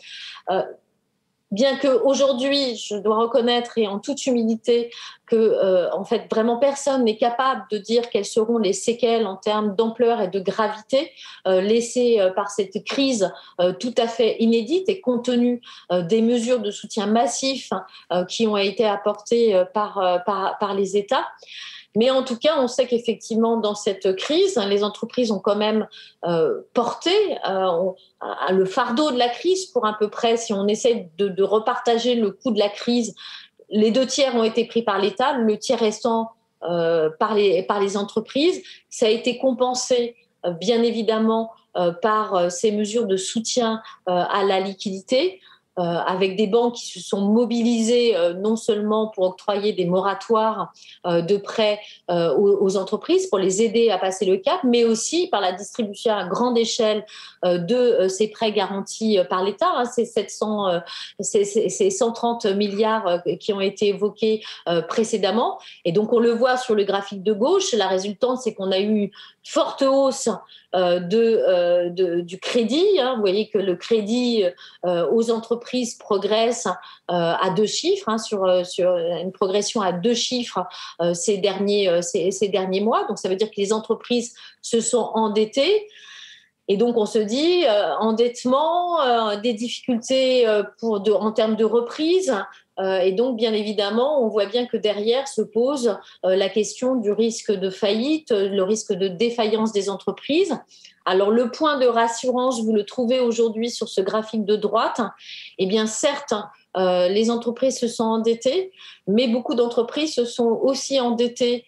Bien qu'aujourd'hui, je dois reconnaître et en toute humilité que en fait vraiment personne n'est capable de dire quelles seront les séquelles en termes d'ampleur et de gravité laissées par cette crise tout à fait inédite et compte tenu des mesures de soutien massif qui ont été apportées par les États. Mais en tout cas, on sait qu'effectivement, dans cette crise, les entreprises ont quand même porté le fardeau de la crise pour à peu près, si on essaie de repartager le coût de la crise, les 2/3 ont été pris par l'État, le tiers restant par les entreprises. Ça a été compensé, bien évidemment, par ces mesures de soutien à la liquidité, avec des banques qui se sont mobilisées non seulement pour octroyer des moratoires de prêts aux entreprises pour les aider à passer le cap, mais aussi par la distribution à grande échelle de ces prêts garantis par l'État. Ces 130 milliards qui ont été évoqués précédemment. Et donc on le voit sur le graphique de gauche, la résultante c'est qu'on a eu forte hausse du crédit. Vous voyez que le crédit aux entreprises progresse à 2 chiffres, sur une progression à 2 chiffres ces derniers mois. Donc ça veut dire que les entreprises se sont endettées. Et donc, on se dit endettement, des difficultés en termes de reprise. Et donc, bien évidemment, on voit bien que derrière se pose la question du risque de faillite, le risque de défaillance des entreprises. Alors, le point de rassurance, vous le trouvez aujourd'hui sur ce graphique de droite. Eh bien, certes, les entreprises se sont endettées, mais beaucoup d'entreprises se sont aussi endettées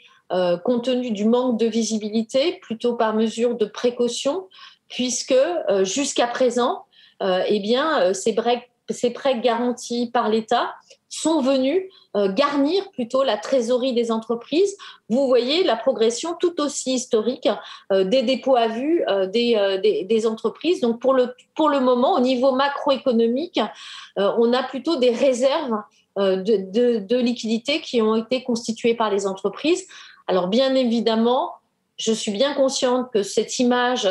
compte tenu du manque de visibilité, plutôt par mesure de précaution, puisque jusqu'à présent, ces prêts garantis par l'État sont venus garnir plutôt la trésorerie des entreprises. Vous voyez la progression tout aussi historique des dépôts à vue des entreprises. Donc pour le moment, au niveau macroéconomique, on a plutôt des réserves de liquidités qui ont été constituées par les entreprises. Alors bien évidemment, je suis bien consciente que cette image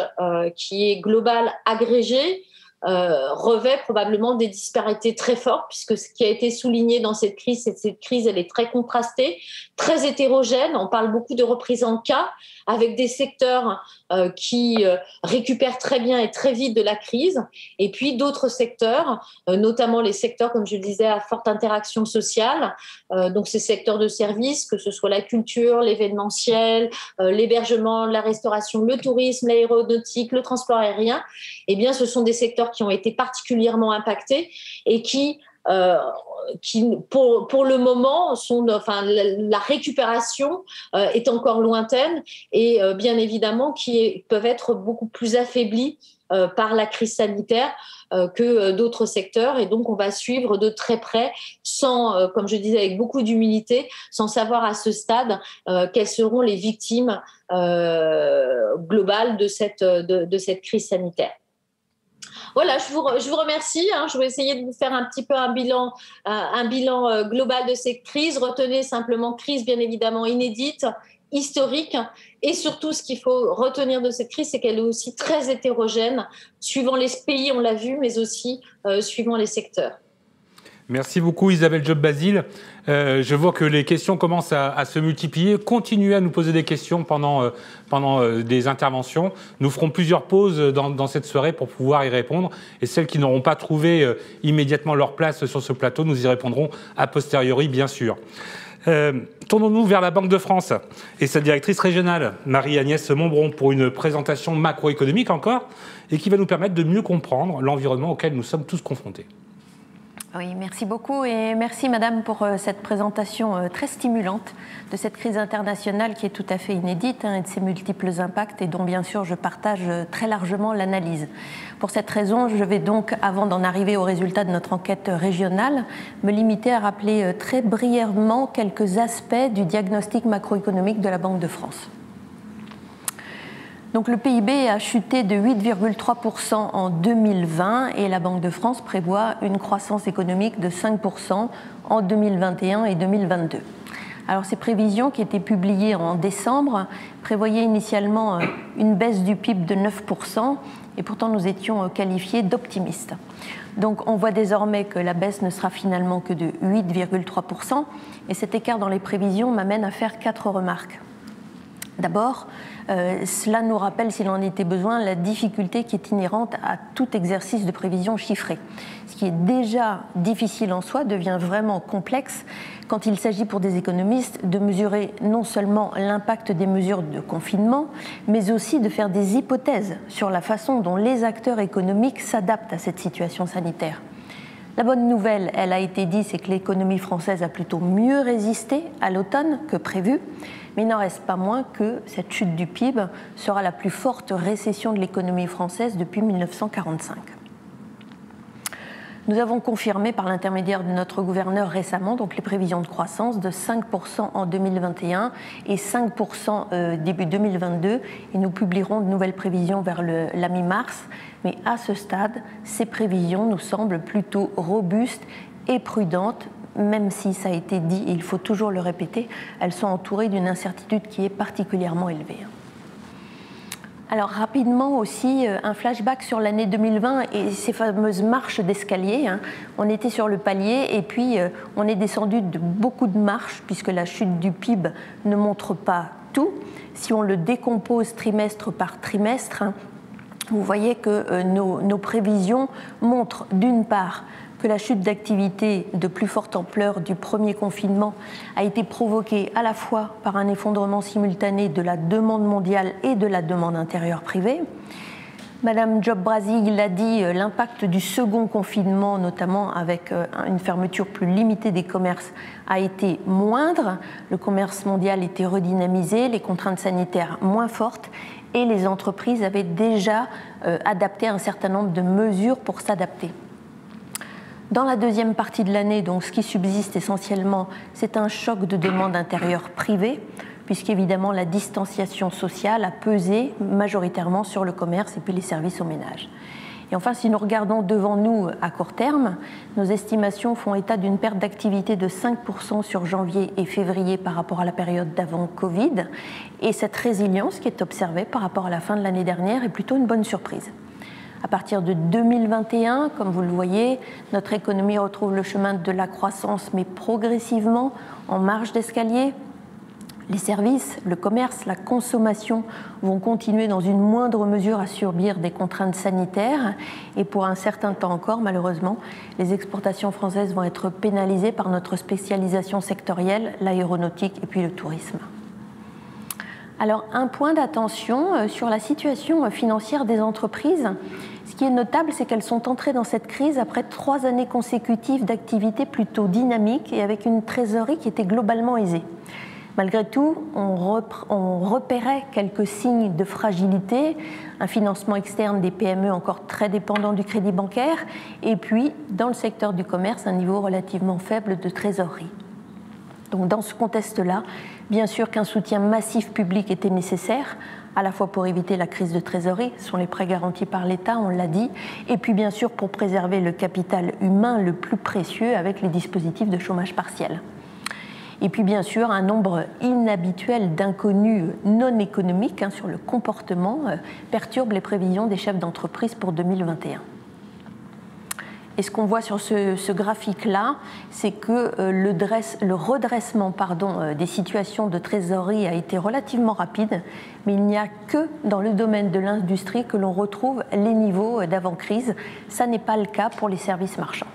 qui est globale, agrégée, revêt probablement des disparités très fortes, puisque ce qui a été souligné dans cette crise, c'est que cette crise, elle est très contrastée, très hétérogène. On parle beaucoup de reprise en cas, avec des secteurs qui récupèrent très bien et très vite de la crise, et puis d'autres secteurs, notamment les secteurs, comme je le disais, à forte interaction sociale, donc ces secteurs de services, que ce soit la culture, l'événementiel, l'hébergement, la restauration, le tourisme, l'aéronautique, le transport aérien, eh bien, ce sont des secteurs qui ont été particulièrement impactés et qui pour le moment, la récupération est encore lointaine et bien évidemment qui peuvent être beaucoup plus affaiblis par la crise sanitaire que d'autres secteurs. Et donc, on va suivre de très près, sans, comme je disais, avec beaucoup d'humilité, sans savoir à ce stade quelles seront les victimes globales de cette crise sanitaire. Voilà, je vous remercie. Je vais essayer de vous faire un petit peu un bilan global de cette crise. Retenez simplement crise, bien évidemment, inédite, historique. Et surtout, ce qu'il faut retenir de cette crise, c'est qu'elle est aussi très hétérogène, suivant les pays, on l'a vu, mais aussi suivant les secteurs. Merci beaucoup Isabelle Job-Basile. Je vois que les questions commencent à se multiplier. Continuez à nous poser des questions pendant des interventions. Nous ferons plusieurs pauses dans cette soirée pour pouvoir y répondre. Et celles qui n'auront pas trouvé immédiatement leur place sur ce plateau, nous y répondrons a posteriori, bien sûr. Tournons-nous vers la Banque de France et sa directrice régionale, Marie-Agnès Montbron, pour une présentation macroéconomique encore, et qui va nous permettre de mieux comprendre l'environnement auquel nous sommes tous confrontés. Oui, merci beaucoup et merci Madame pour cette présentation très stimulante de cette crise internationale qui est tout à fait inédite et de ses multiples impacts et dont bien sûr je partage très largement l'analyse. Pour cette raison, je vais donc, avant d'en arriver aux résultats de notre enquête régionale, me limiter à rappeler très brièvement quelques aspects du diagnostic macroéconomique de la Banque de France. Donc le PIB a chuté de 8,3% en 2020 et la Banque de France prévoit une croissance économique de 5% en 2021 et 2022. Alors ces prévisions qui étaient publiées en décembre prévoyaient initialement une baisse du PIB de 9% et pourtant nous étions qualifiés d'optimistes. Donc on voit désormais que la baisse ne sera finalement que de 8,3% et cet écart dans les prévisions m'amène à faire 4 remarques. D'abord, cela nous rappelle, s'il en était besoin, la difficulté qui est inhérente à tout exercice de prévision chiffrée. Ce qui est déjà difficile en soi devient vraiment complexe quand il s'agit pour des économistes de mesurer non seulement l'impact des mesures de confinement, mais aussi de faire des hypothèses sur la façon dont les acteurs économiques s'adaptent à cette situation sanitaire. La bonne nouvelle, elle a été dit, c'est que l'économie française a plutôt mieux résisté à l'automne que prévu, mais il n'en reste pas moins que cette chute du PIB sera la plus forte récession de l'économie française depuis 1945. Nous avons confirmé par l'intermédiaire de notre gouverneur récemment donc les prévisions de croissance de 5% en 2021 et 5% début 2022 et nous publierons de nouvelles prévisions vers la mi-mars. Mais à ce stade, ces prévisions nous semblent plutôt robustes et prudentes, même si ça a été dit et il faut toujours le répéter, elles sont entourées d'une incertitude qui est particulièrement élevée. Alors rapidement aussi, un flashback sur l'année 2020 et ces fameuses marches d'escalier. On était sur le palier et puis on est descendu de beaucoup de marches puisque la chute du PIB ne montre pas tout. Si on le décompose trimestre par trimestre, vous voyez que nos prévisions montrent d'une part que la chute d'activité de plus forte ampleur du premier confinement a été provoquée à la fois par un effondrement simultané de la demande mondiale et de la demande intérieure privée. Madame Job-Basile l'a dit, l'impact du second confinement, notamment avec une fermeture plus limitée des commerces, a été moindre. Le commerce mondial était redynamisé, les contraintes sanitaires moins fortes et les entreprises avaient déjà adapté un certain nombre de mesures pour s'adapter. Dans la deuxième partie de l'année, donc, ce qui subsiste essentiellement, c'est un choc de demande intérieure privée, puisqu'évidemment la distanciation sociale a pesé majoritairement sur le commerce et puis les services aux ménages. Et enfin, si nous regardons devant nous à court terme, nos estimations font état d'une perte d'activité de 5% sur janvier et février par rapport à la période d'avant Covid. Et cette résilience qui est observée par rapport à la fin de l'année dernière est plutôt une bonne surprise. À partir de 2021, comme vous le voyez, notre économie retrouve le chemin de la croissance, mais progressivement en marge d'escalier. Les services, le commerce, la consommation vont continuer dans une moindre mesure à subir des contraintes sanitaires. Et pour un certain temps encore, malheureusement, les exportations françaises vont être pénalisées par notre spécialisation sectorielle, l'aéronautique et puis le tourisme. Alors, un point d'attention sur la situation financière des entreprises. Ce qui est notable, c'est qu'elles sont entrées dans cette crise après 3 années consécutives d'activité plutôt dynamique et avec une trésorerie qui était globalement aisée. Malgré tout, on repérait quelques signes de fragilité, un financement externe des PME encore très dépendant du crédit bancaire, et puis, dans le secteur du commerce, un niveau relativement faible de trésorerie. Donc, dans ce contexte-là, bien sûr qu'un soutien massif public était nécessaire, à la fois pour éviter la crise de trésorerie, ce sont les prêts garantis par l'État, on l'a dit, et puis bien sûr pour préserver le capital humain le plus précieux avec les dispositifs de chômage partiel. Et puis bien sûr un nombre inhabituel d'inconnus non économiques sur le comportement perturbe les prévisions des chefs d'entreprise pour 2021. Et ce qu'on voit sur ce graphique-là, c'est que le redressement des situations de trésorerie a été relativement rapide, mais il n'y a que dans le domaine de l'industrie que l'on retrouve les niveaux d'avant-crise. Ça n'est pas le cas pour les services marchands.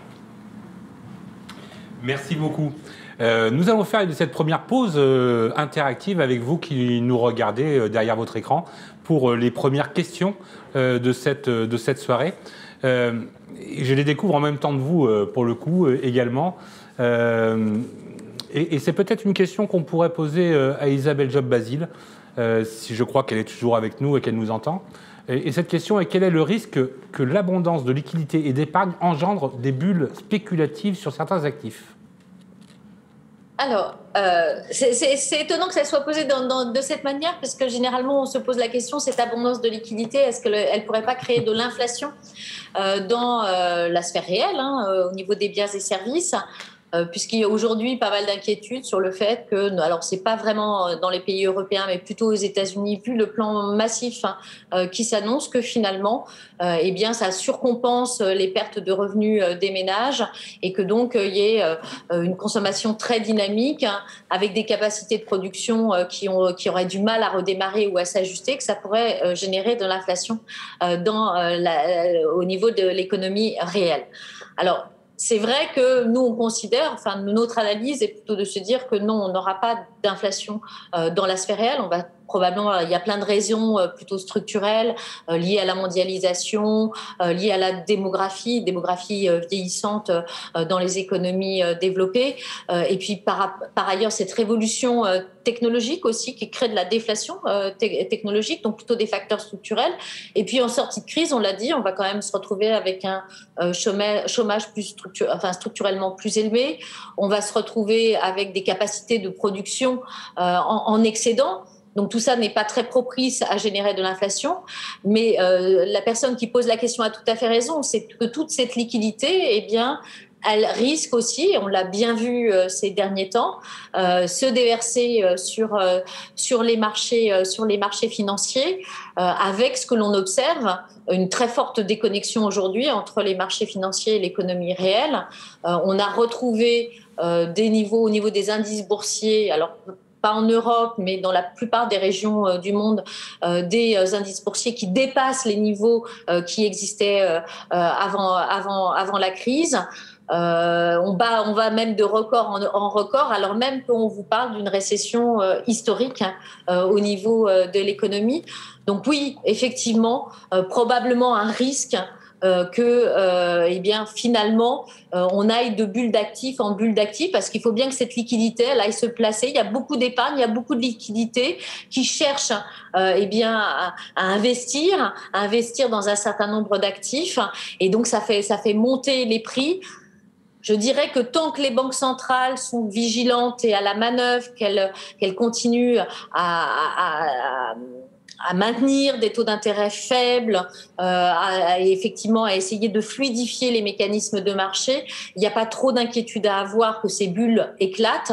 Merci beaucoup. Nous allons faire cette première pause interactive avec vous qui nous regardez derrière votre écran pour les premières questions de cette soirée. Je les découvre en même temps de vous, pour le coup, également. Et c'est peut-être une question qu'on pourrait poser à Isabelle Job-Basile, si je crois qu'elle est toujours avec nous et qu'elle nous entend. Et cette question est: quel est le risque que l'abondance de liquidités et d'épargne engendre des bulles spéculatives sur certains actifs ? Alors, c'est étonnant que ça soit posé de cette manière, parce que généralement, on se pose la question, cette abondance de liquidités, est-ce qu'elle ne pourrait pas créer de l'inflation dans la sphère réelle, au niveau des biens et services, puisqu'il y a aujourd'hui pas mal d'inquiétudes sur le fait que, alors c'est pas vraiment dans les pays européens, mais plutôt aux États-Unis, vu le plan massif qui s'annonce, que finalement, eh bien, ça surcompense les pertes de revenus des ménages, et que donc il y ait une consommation très dynamique, avec des capacités de production qui auraient du mal à redémarrer ou à s'ajuster, que ça pourrait générer de l'inflation au niveau de l'économie réelle. Alors, c'est vrai que nous, on considère, enfin, notre analyse est plutôt de se dire que non, on n'aura pas d'inflation dans la sphère réelle. On va probablement, il y a plein de raisons plutôt structurelles liées à la mondialisation, liées à la démographie vieillissante dans les économies développées. Et puis, par ailleurs, cette révolution technologique aussi qui crée de la déflation technologique, donc plutôt des facteurs structurels. Et puis, en sortie de crise, on l'a dit, on va quand même se retrouver avec un chômage structurellement plus élevé. On va se retrouver avec des capacités de production en excédent. Donc tout ça n'est pas très propice à générer de l'inflation, mais la personne qui pose la question a tout à fait raison, c'est que toute cette liquidité, eh bien, elle risque aussi, on l'a bien vu ces derniers temps, se déverser sur les marchés financiers, avec ce que l'on observe, une très forte déconnexion aujourd'hui entre les marchés financiers et l'économie réelle. On a retrouvé des niveaux au niveau des indices boursiers, alors pas en Europe, mais dans la plupart des régions du monde, des indices boursiers qui dépassent les niveaux qui existaient avant la crise. On va même de record en record, alors même qu'on vous parle d'une récession historique au niveau de l'économie. Donc oui, effectivement, probablement un risque eh bien, finalement, on aille de bulle d'actifs en bulle d'actifs, parce qu'il faut bien que cette liquidité, elle aille se placer. Il y a beaucoup d'épargne, il y a beaucoup de liquidités qui cherchent eh bien, à investir dans un certain nombre d'actifs. Et donc, ça fait monter les prix. Je dirais que tant que les banques centrales sont vigilantes et à la manœuvre, qu'elles continuent à maintenir des taux d'intérêt faibles, effectivement à essayer de fluidifier les mécanismes de marché, il n'y a pas trop d'inquiétude à avoir que ces bulles éclatent,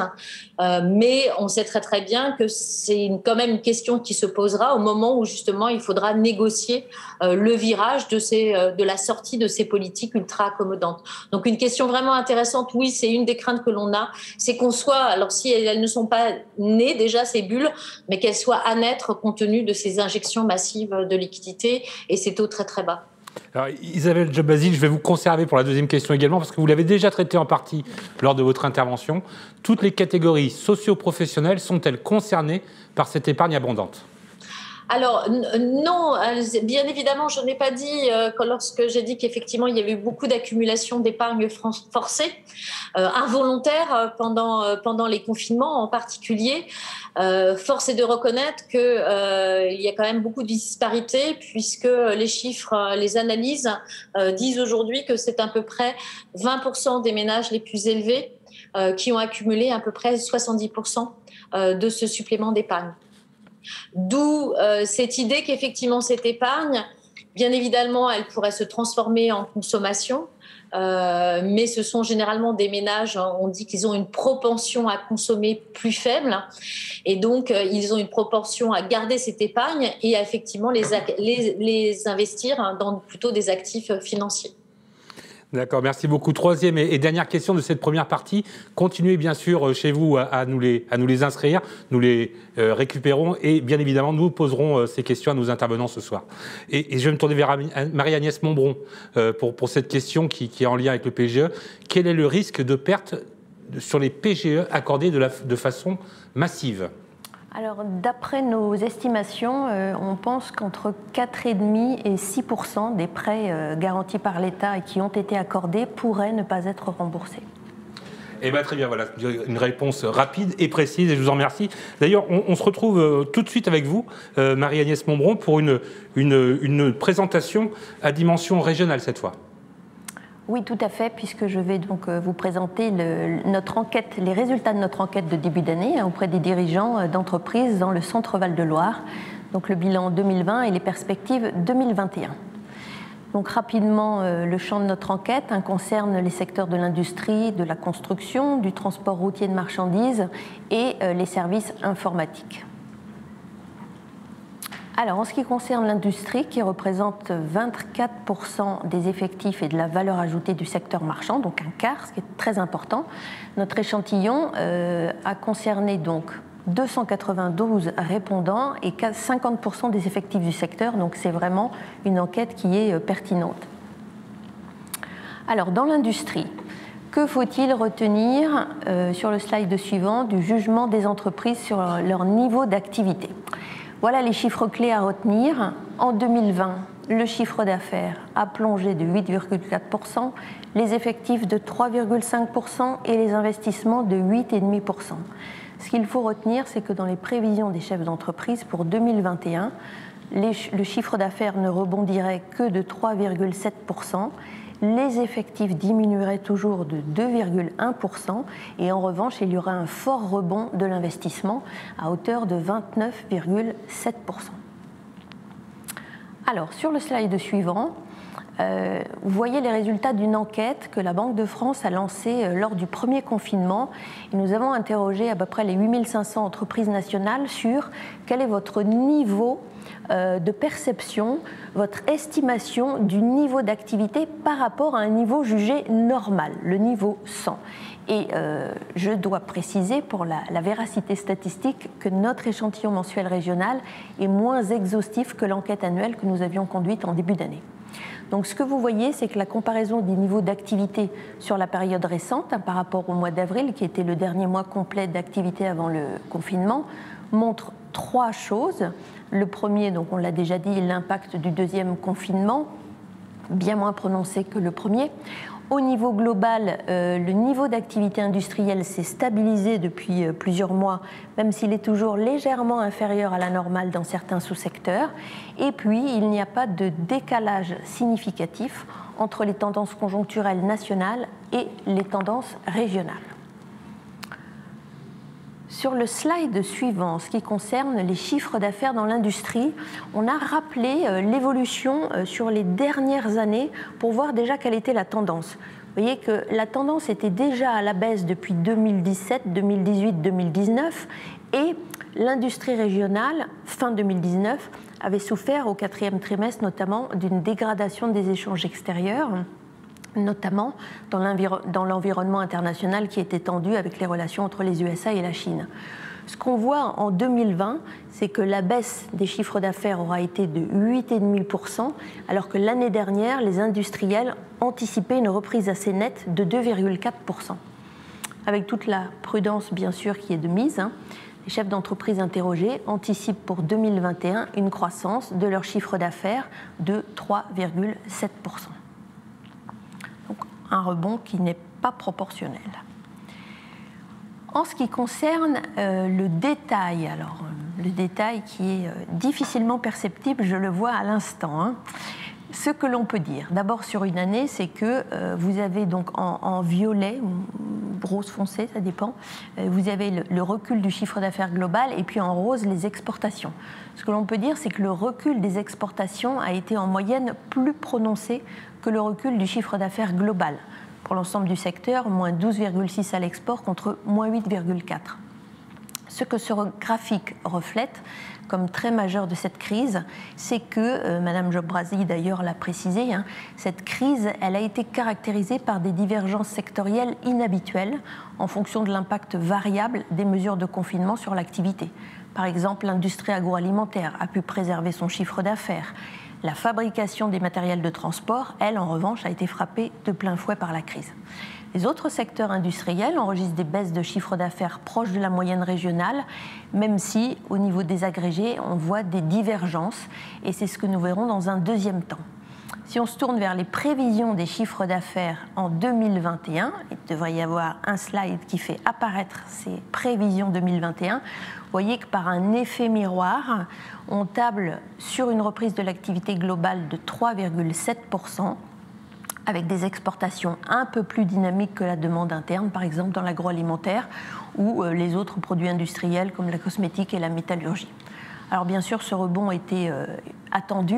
mais on sait très très bien que c'est quand même une question qui se posera au moment où justement il faudra négocier le virage de la sortie de ces politiques ultra accommodantes. Donc une question vraiment intéressante, oui, c'est une des craintes que l'on a, c'est qu'on soit, alors si elles ne sont pas nées déjà ces bulles, mais qu'elles soient à naître compte tenu de ces injections massives de liquidités et ces taux très très bas. Alors, Isabelle Job-Basile, je vais vous conserver pour la deuxième question également, parce que vous l'avez déjà traité en partie lors de votre intervention. Toutes les catégories socio-professionnelles sont-elles concernées par cette épargne abondante ? Alors non, bien évidemment, je n'ai pas dit lorsque j'ai dit qu'effectivement il y avait eu beaucoup d'accumulation d'épargne forcée, involontaire pendant les confinements en particulier. Force est de reconnaître que il y a quand même beaucoup de disparités, puisque les chiffres, les analyses disent aujourd'hui que c'est à peu près 20% des ménages les plus élevés qui ont accumulé à peu près 70% de ce supplément d'épargne. D'où cette idée qu'effectivement cette épargne, bien évidemment, elle pourrait se transformer en consommation, mais ce sont généralement des ménages, on dit qu'ils ont une propension à consommer plus faible, et donc ils ont une propension à garder cette épargne et à effectivement les investir dans plutôt des actifs financiers. D'accord, merci beaucoup. Troisième et dernière question de cette première partie. Continuez bien sûr chez vous à nous les inscrire, nous les récupérons et bien évidemment nous poserons ces questions à nos intervenants ce soir. Et je vais me tourner vers Marie-Agnès Montbron pour cette question qui est en lien avec le PGE. Quel est le risque de perte sur les PGE accordés de façon massive ? Alors, d'après nos estimations, on pense qu'entre 4,5 et 6% des prêts garantis par l'État et qui ont été accordés pourraient ne pas être remboursés. Eh bien, très bien, voilà, une réponse rapide et précise, et je vous en remercie. D'ailleurs, on se retrouve tout de suite avec vous, Marie-Agnès Montbron, pour une présentation à dimension régionale cette fois. Oui, tout à fait, puisque je vais donc vous présenter notre enquête, les résultats de notre enquête de début d'année auprès des dirigeants d'entreprises dans le Centre Val-de-Loire, donc le bilan 2020 et les perspectives 2021. Donc rapidement, le champ de notre enquête concerne les secteurs de l'industrie, de la construction, du transport routier de marchandises et les services informatiques. Alors, en ce qui concerne l'industrie, qui représente 24% des effectifs et de la valeur ajoutée du secteur marchand, donc un quart, ce qui est très important, notre échantillon a concerné donc 292 répondants et 50% des effectifs du secteur, donc c'est vraiment une enquête qui est pertinente. Alors, dans l'industrie, que faut-il retenir sur le slide suivant du jugement des entreprises sur leur niveau d'activité ? Voilà les chiffres clés à retenir. En 2020, le chiffre d'affaires a plongé de 8,4%, les effectifs de 3,5% et les investissements de 8,5%. Ce qu'il faut retenir, c'est que dans les prévisions des chefs d'entreprise pour 2021, le chiffre d'affaires ne rebondirait que de 3,7%. Les effectifs diminueraient toujours de 2,1% et en revanche, il y aura un fort rebond de l'investissement à hauteur de 29,7%. Alors, sur le slide suivant, vous voyez les résultats d'une enquête que la Banque de France a lancée lors du premier confinement. Et nous avons interrogé à peu près les 8500 entreprises nationales sur quel est votre niveau de perception, votre estimation du niveau d'activité par rapport à un niveau jugé normal, le niveau 100. Et je dois préciser pour la véracité statistique que notre échantillon mensuel régional est moins exhaustif que l'enquête annuelle que nous avions conduite en début d'année. Donc ce que vous voyez, c'est que la comparaison des niveaux d'activité sur la période récente par rapport au mois d'avril, qui était le dernier mois complet d'activité avant le confinement, montre trois choses. Le premier, donc on l'a déjà dit, l'impact du deuxième confinement, bien moins prononcé que le premier. Au niveau global, le niveau d'activité industrielle s'est stabilisé depuis plusieurs mois, même s'il est toujours légèrement inférieur à la normale dans certains sous-secteurs. Et puis, il n'y a pas de décalage significatif entre les tendances conjoncturelles nationales et les tendances régionales. Sur le slide suivant, ce qui concerne les chiffres d'affaires dans l'industrie, on a rappelé l'évolution sur les dernières années pour voir déjà quelle était la tendance. Vous voyez que la tendance était déjà à la baisse depuis 2017, 2018, 2019 et l'industrie régionale, fin 2019, avait souffert au quatrième trimestre notamment d'une dégradation des échanges extérieurs, notamment dans l'environnement international qui était tendu avec les relations entre les USA et la Chine. Ce qu'on voit en 2020, c'est que la baisse des chiffres d'affaires aura été de 8,5%, alors que l'année dernière, les industriels anticipaient une reprise assez nette de 2,4%. Avec toute la prudence, bien sûr, qui est de mise, les chefs d'entreprise interrogés anticipent pour 2021 une croissance de leur chiffre d'affaires de 3,7%. Donc un rebond qui n'est pas proportionnel. En ce qui concerne le détail, alors le détail qui est difficilement perceptible, je le vois à l'instant. Ce que l'on peut dire, d'abord sur une année, c'est que vous avez donc en violet, ou rose foncé, ça dépend, vous avez le recul du chiffre d'affaires global et puis en rose les exportations. Ce que l'on peut dire, c'est que le recul des exportations a été en moyenne plus prononcé que le recul du chiffre d'affaires global. Pour l'ensemble du secteur, moins 12,6 à l'export contre moins 8,4. Ce que ce graphique reflète comme trait majeur de cette crise, c'est que, Madame Jobrasi d'ailleurs l'a précisé, cette crise elle a été caractérisée par des divergences sectorielles inhabituelles en fonction de l'impact variable des mesures de confinement sur l'activité. Par exemple, l'industrie agroalimentaire a pu préserver son chiffre d'affaires. La fabrication des matériels de transport, elle, en revanche, a été frappée de plein fouet par la crise. Les autres secteurs industriels enregistrent des baisses de chiffre d'affaires proches de la moyenne régionale, même si, au niveau des agrégés, on voit des divergences, et c'est ce que nous verrons dans un deuxième temps. Si on se tourne vers les prévisions des chiffres d'affaires en 2021, il devrait y avoir un slide qui fait apparaître ces prévisions 2021, vous voyez que par un effet miroir, on table sur une reprise de l'activité globale de 3,7%, avec des exportations un peu plus dynamiques que la demande interne, par exemple dans l'agroalimentaire ou les autres produits industriels comme la cosmétique et la métallurgie. Alors bien sûr, ce rebond était attendu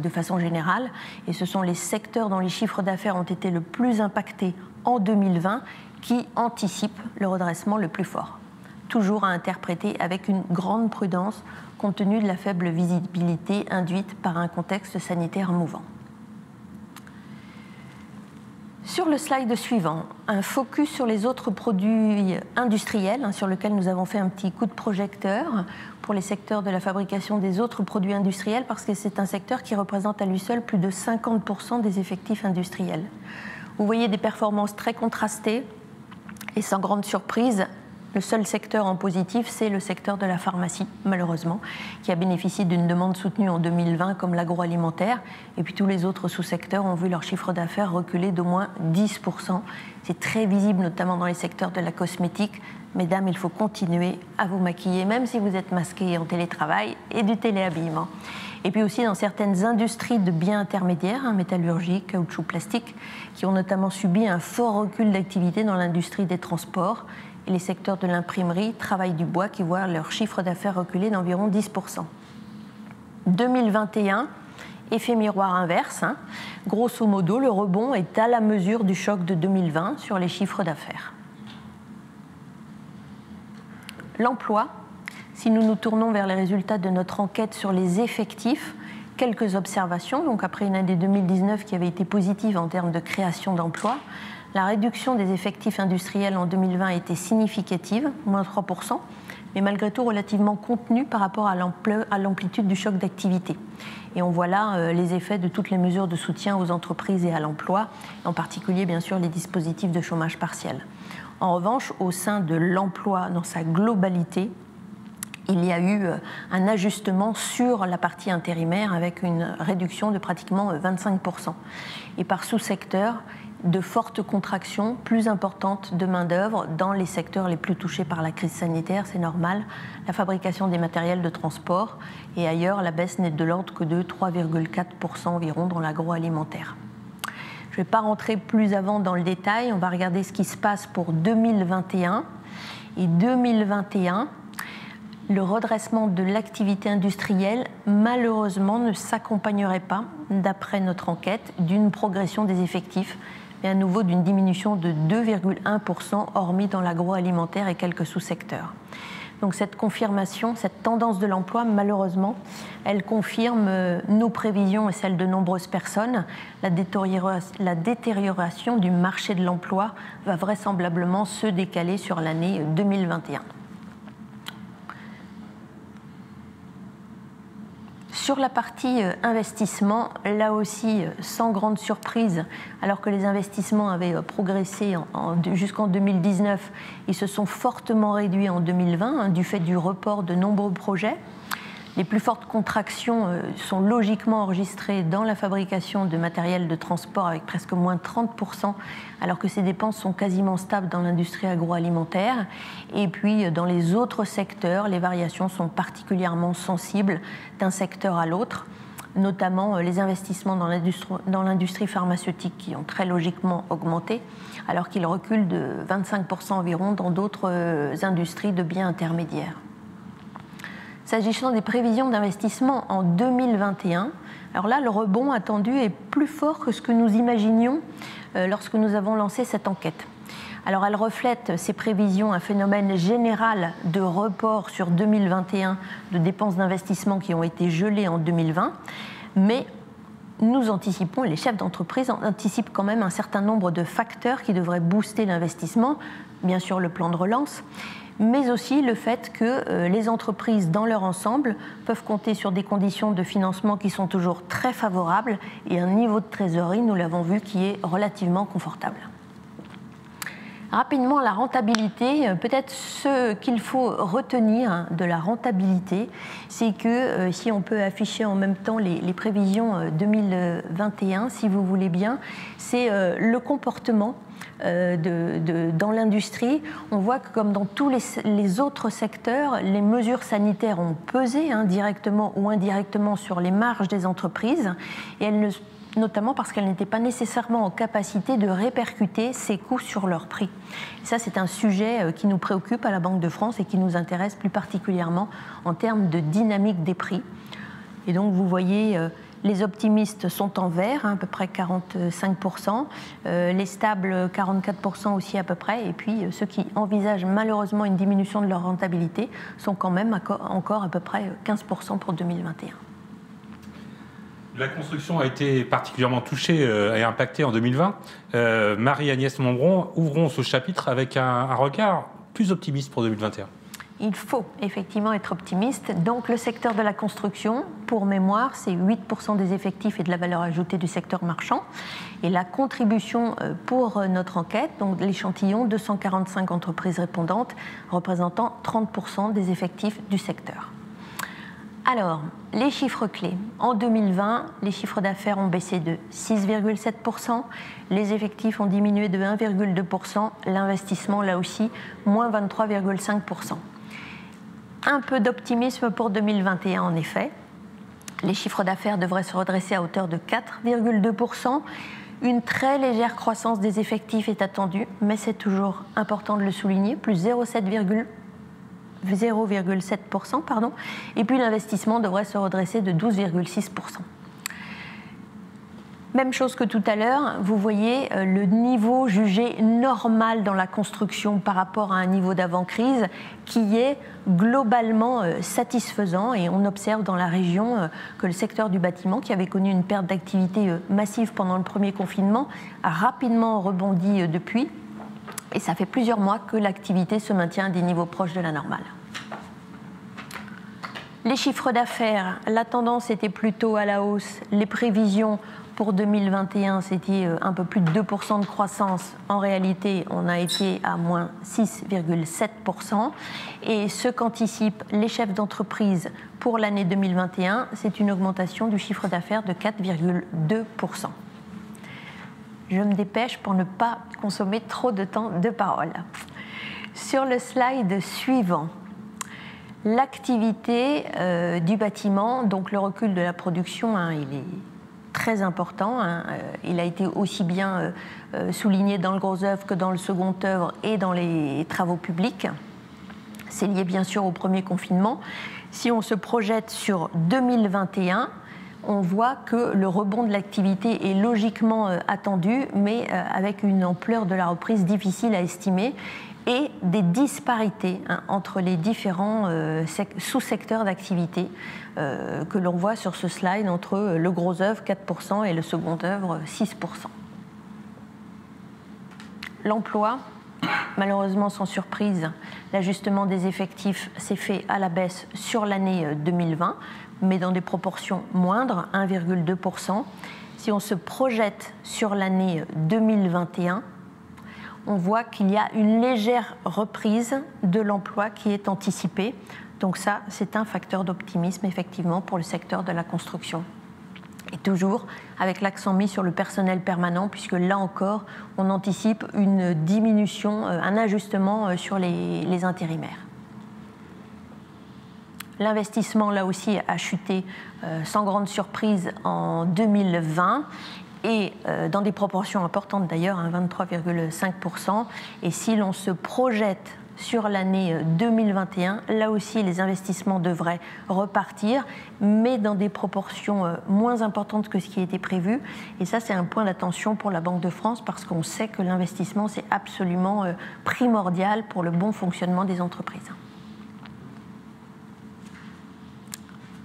de façon générale, et ce sont les secteurs dont les chiffres d'affaires ont été le plus impactés en 2020 qui anticipent le redressement le plus fort. Toujours à interpréter avec une grande prudence compte tenu de la faible visibilité induite par un contexte sanitaire mouvant. Sur le slide suivant, un focus sur les autres produits industriels, sur lequel nous avons fait un petit coup de projecteur pour les secteurs de la fabrication des autres produits industriels, parce que c'est un secteur qui représente à lui seul plus de 50% des effectifs industriels. Vous voyez des performances très contrastées, et sans grande surprise, le seul secteur en positif, c'est le secteur de la pharmacie, malheureusement, qui a bénéficié d'une demande soutenue en 2020 comme l'agroalimentaire. Et puis tous les autres sous-secteurs ont vu leur chiffre d'affaires reculer d'au moins 10%. C'est très visible, notamment dans les secteurs de la cosmétique. Mesdames, il faut continuer à vous maquiller, même si vous êtes masquées en télétravail et du téléhabillement. Et puis aussi dans certaines industries de biens intermédiaires, métallurgie, caoutchouc, plastique, qui ont notamment subi un fort recul d'activité dans l'industrie des transports, et les secteurs de l'imprimerie, travail du bois, qui voient leur chiffre d'affaires reculer d'environ 10%. 2021, effet miroir inverse. Grosso modo, le rebond est à la mesure du choc de 2020 sur les chiffres d'affaires. L'emploi, si nous nous tournons vers les résultats de notre enquête sur les effectifs, quelques observations. Donc après une année 2019 qui avait été positive en termes de création d'emplois, la réduction des effectifs industriels en 2020 a été significative, moins 3%, mais malgré tout relativement contenue par rapport à l'amplitude du choc d'activité. Et on voit là les effets de toutes les mesures de soutien aux entreprises et à l'emploi, en particulier bien sûr les dispositifs de chômage partiel. En revanche, au sein de l'emploi dans sa globalité, il y a eu un ajustement sur la partie intérimaire avec une réduction de pratiquement 25%. Et par sous-secteur, de fortes contractions plus importantes de main-d'œuvre dans les secteurs les plus touchés par la crise sanitaire, c'est normal. La fabrication des matériels de transport, et ailleurs, la baisse n'est de l'ordre que de 3,4% environ dans l'agroalimentaire. Je ne vais pas rentrer plus avant dans le détail, on va regarder ce qui se passe pour 2021. Et 2021, le redressement de l'activité industrielle, malheureusement, ne s'accompagnerait pas, d'après notre enquête, d'une progression des effectifs, mais à nouveau d'une diminution de 2,1%, hormis dans l'agroalimentaire et quelques sous-secteurs. Donc cette confirmation, cette tendance de l'emploi, malheureusement, elle confirme nos prévisions et celles de nombreuses personnes. La détérioration du marché de l'emploi va vraisemblablement se décaler sur l'année 2021. Sur la partie investissement, là aussi, sans grande surprise, alors que les investissements avaient progressé jusqu'en 2019, ils se sont fortement réduits en 2020 du fait du report de nombreux projets. Les plus fortes contractions sont logiquement enregistrées dans la fabrication de matériel de transport avec presque moins 30%, alors que ces dépenses sont quasiment stables dans l'industrie agroalimentaire. Et puis dans les autres secteurs, les variations sont particulièrement sensibles d'un secteur à l'autre, notamment les investissements dans l'industrie pharmaceutique qui ont très logiquement augmenté, alors qu'ils reculent de 25% environ dans d'autres industries de biens intermédiaires. S'agissant des prévisions d'investissement en 2021, alors là, le rebond attendu est plus fort que ce que nous imaginions lorsque nous avons lancé cette enquête. Alors, elle reflète ces prévisions un phénomène général de report sur 2021 de dépenses d'investissement qui ont été gelées en 2020, mais nous anticipons, et les chefs d'entreprise anticipent quand même un certain nombre de facteurs qui devraient booster l'investissement, bien sûr le plan de relance, mais aussi le fait que les entreprises dans leur ensemble peuvent compter sur des conditions de financement qui sont toujours très favorables et un niveau de trésorerie, nous l'avons vu, qui est relativement confortable. Rapidement, la rentabilité, peut-être ce qu'il faut retenir de la rentabilité, c'est que si on peut afficher en même temps les prévisions 2021, si vous voulez bien, c'est le comportement dans l'industrie. On voit que comme dans tous les autres secteurs, les mesures sanitaires ont pesé directement ou indirectement sur les marges des entreprises et notamment parce qu'elles n'étaient pas nécessairement en capacité de répercuter ces coûts sur leurs prix. Et ça, c'est un sujet qui nous préoccupe à la Banque de France et qui nous intéresse plus particulièrement en termes de dynamique des prix. Et donc, vous voyez, les optimistes sont en vert, à peu près 45%, les stables 44% aussi à peu près, et puis ceux qui envisagent malheureusement une diminution de leur rentabilité sont quand même encore à peu près 15% pour 2021. La construction a été particulièrement touchée et impactée en 2020. Marie-Agnès Montbron, ouvrons ce chapitre avec un regard plus optimiste pour 2021. Il faut effectivement être optimiste. Donc le secteur de la construction, pour mémoire, c'est 8% des effectifs et de la valeur ajoutée du secteur marchand. Et la contribution pour notre enquête, donc l'échantillon, 245 entreprises répondantes, représentant 30% des effectifs du secteur. Alors, les chiffres clés. En 2020, les chiffres d'affaires ont baissé de 6,7%, les effectifs ont diminué de 1,2%, l'investissement, là aussi, moins 23,5%. Un peu d'optimisme pour 2021, en effet. Les chiffres d'affaires devraient se redresser à hauteur de 4,2%. Une très légère croissance des effectifs est attendue, mais c'est toujours important de le souligner, plus 0,7%, et puis l'investissement devrait se redresser de 12,6%. Même chose que tout à l'heure, vous voyez le niveau jugé normal dans la construction par rapport à un niveau d'avant-crise qui est globalement satisfaisant, et on observe dans la région que le secteur du bâtiment, qui avait connu une perte d'activité massive pendant le premier confinement, a rapidement rebondi depuis. Et ça fait plusieurs mois que l'activité se maintient à des niveaux proches de la normale. Les chiffres d'affaires, la tendance était plutôt à la hausse. Les prévisions pour 2021, c'était un peu plus de 2% de croissance. En réalité, on a été à moins 6,7%. Et ce qu'anticipent les chefs d'entreprise pour l'année 2021, c'est une augmentation du chiffre d'affaires de 4,2%. Je me dépêche pour ne pas consommer trop de temps de parole. Sur le slide suivant, l'activité du bâtiment, donc le recul de la production, il est très important. Il a été aussi bien souligné dans le gros œuvre que dans le second œuvre et dans les travaux publics. C'est lié bien sûr au premier confinement. Si on se projette sur 2021, on voit que le rebond de l'activité est logiquement attendu, mais avec une ampleur de la reprise difficile à estimer et des disparités entre les différents sous-secteurs d'activité que l'on voit sur ce slide entre le gros œuvre 4% et le second œuvre 6%. L'emploi, malheureusement sans surprise, l'ajustement des effectifs s'est fait à la baisse sur l'année 2020, mais dans des proportions moindres, 1,2%. Si on se projette sur l'année 2021, on voit qu'il y a une légère reprise de l'emploi qui est anticipée. Donc ça, c'est un facteur d'optimisme, effectivement, pour le secteur de la construction. Et toujours avec l'accent mis sur le personnel permanent, puisque là encore, on anticipe une diminution, un ajustement sur les intérimaires. L'investissement, là aussi, a chuté sans grande surprise en 2020 et dans des proportions importantes d'ailleurs, 23,5%. Et si l'on se projette sur l'année 2021. Là aussi, les investissements devraient repartir, mais dans des proportions moins importantes que ce qui était prévu. Et ça, c'est un point d'attention pour la Banque de France, parce qu'on sait que l'investissement, c'est absolument primordial pour le bon fonctionnement des entreprises.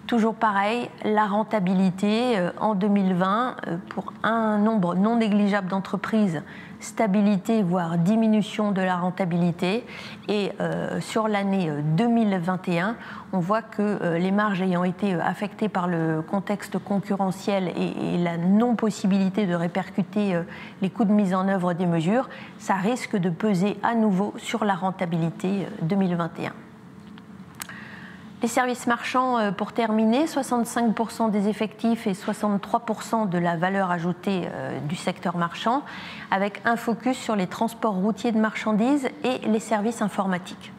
Toujours pareil, la rentabilité en 2020, pour un nombre non négligeable d'entreprises, stabilité voire diminution de la rentabilité. Et sur l'année 2021, on voit que les marges ayant été affectées par le contexte concurrentiel et la non-possibilité de répercuter les coûts de mise en œuvre des mesures, ça risque de peser à nouveau sur la rentabilité 2021. Les services marchands, pour terminer, 65% des effectifs et 63% de la valeur ajoutée du secteur marchand, avec un focus sur les transports routiers de marchandises et les services informatiques.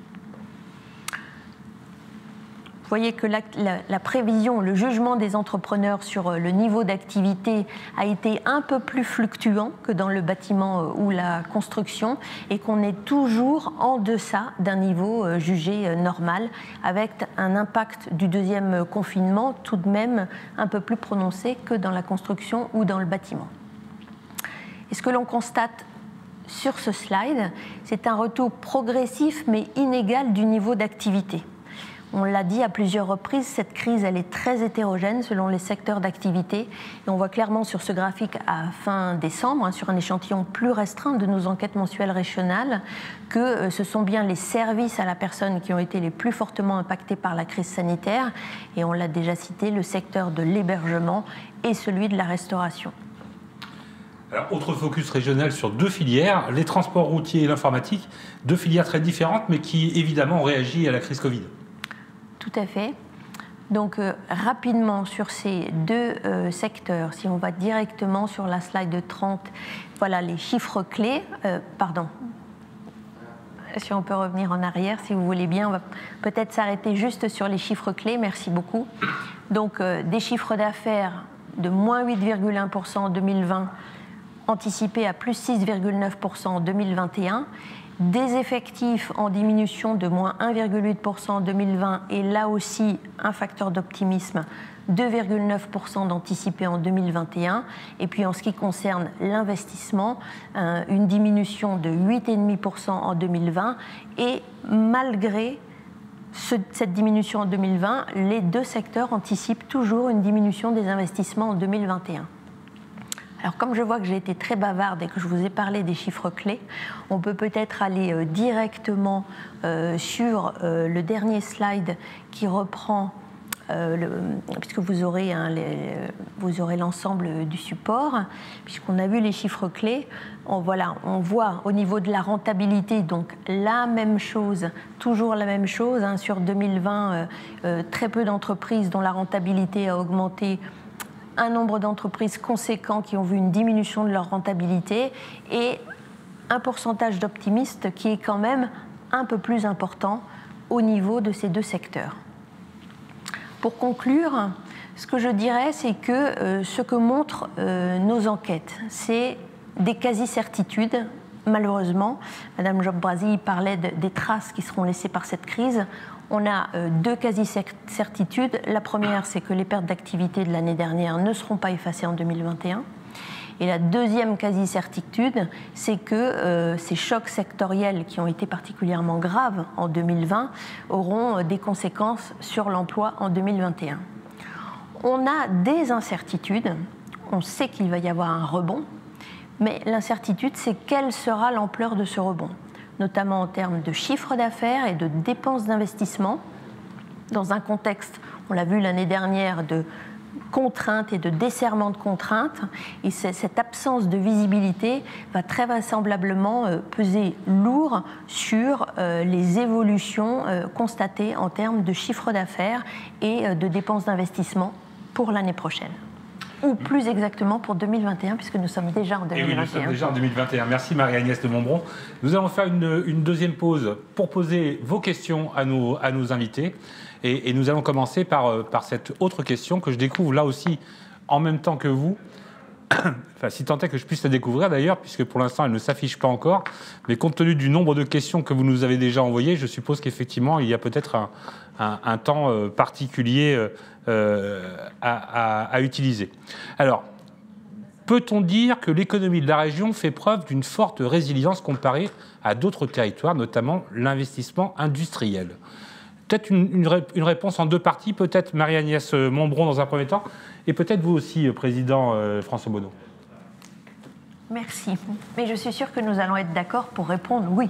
Vous voyez que la prévision, le jugement des entrepreneurs sur le niveau d'activité a été un peu plus fluctuant que dans le bâtiment ou la construction, et qu'on est toujours en deçà d'un niveau jugé normal, avec un impact du deuxième confinement tout de même un peu plus prononcé que dans la construction ou dans le bâtiment. Et ce que l'on constate sur ce slide, c'est un retour progressif mais inégal du niveau d'activité. On l'a dit à plusieurs reprises, cette crise, elle est très hétérogène selon les secteurs d'activité. Et on voit clairement sur ce graphique à fin décembre, sur un échantillon plus restreint de nos enquêtes mensuelles régionales, que ce sont bien les services à la personne qui ont été les plus fortement impactés par la crise sanitaire. Et on l'a déjà cité, le secteur de l'hébergement et celui de la restauration. Alors, autre focus régional sur deux filières, les transports routiers et l'informatique, deux filières très différentes, mais qui évidemment ont réagi à la crise Covid. Tout à fait. Donc rapidement sur ces deux secteurs, si on va directement sur la slide 30, voilà les chiffres clés. Pardon. Si on peut revenir en arrière, si vous voulez bien, on va peut-être s'arrêter juste sur les chiffres clés. Merci beaucoup. Donc des chiffres d'affaires de moins 8,1% en 2020, anticipés à plus 6,9% en 2021. Des effectifs en diminution de moins 1,8% en 2020 et là aussi un facteur d'optimisme, 2,9% d'anticipé en 2021. Et puis en ce qui concerne l'investissement, une diminution de 8,5% en 2020. Et malgré cette diminution en 2020, les deux secteurs anticipent toujours une diminution des investissements en 2021. Alors comme je vois que j'ai été très bavarde et que je vous ai parlé des chiffres clés, on peut peut-être aller directement sur le dernier slide qui reprend, puisque vous aurez l'ensemble du support, puisqu'on a vu les chiffres clés. On voit au niveau de la rentabilité, donc la même chose, toujours la même chose. Sur 2020, très peu d'entreprises dont la rentabilité a augmenté, un nombre d'entreprises conséquents qui ont vu une diminution de leur rentabilité et un pourcentage d'optimistes qui est quand même un peu plus important au niveau de ces deux secteurs. Pour conclure, ce que je dirais, c'est que ce que montrent nos enquêtes, c'est des quasi-certitudes. Malheureusement, Madame Job-Brasi parlait des traces qui seront laissées par cette crise. On a deux quasi-certitudes. La première, c'est que les pertes d'activité de l'année dernière ne seront pas effacées en 2021. Et la deuxième quasi-certitude, c'est que ces chocs sectoriels qui ont été particulièrement graves en 2020 auront des conséquences sur l'emploi en 2021. On a des incertitudes. On sait qu'il va y avoir un rebond. Mais l'incertitude, c'est quelle sera l'ampleur de ce rebond, notamment en termes de chiffre d'affaires et de dépenses d'investissement, dans un contexte, on l'a vu l'année dernière, de contraintes et de desserrement de contraintes. Et cette absence de visibilité va très vraisemblablement peser lourd sur les évolutions constatées en termes de chiffre d'affaires et de dépenses d'investissement pour l'année prochaine. Ou plus exactement pour 2021, puisque nous sommes déjà en 2021. Et oui, nous sommes déjà en 2021. Merci Marie-Agnès de Montbron. Nous allons faire une deuxième pause pour poser vos questions à nos invités. Et nous allons commencer par cette autre question que je découvre là aussi en même temps que vous. enfin, si tant est que je puisse la découvrir d'ailleurs, puisque pour l'instant elle ne s'affiche pas encore, mais compte tenu du nombre de questions que vous nous avez déjà envoyées, je suppose qu'effectivement il y a peut-être un temps particulier à utiliser. Alors, peut-on dire que l'économie de la région fait preuve d'une forte résilience comparée à d'autres territoires, notamment l'investissement industriel? Peut-être une réponse en deux parties, peut-être Marie-Agnès Montbron dans un premier temps, et peut-être vous aussi, Président François Bonneau. Merci. Mais je suis sûre que nous allons être d'accord pour répondre oui.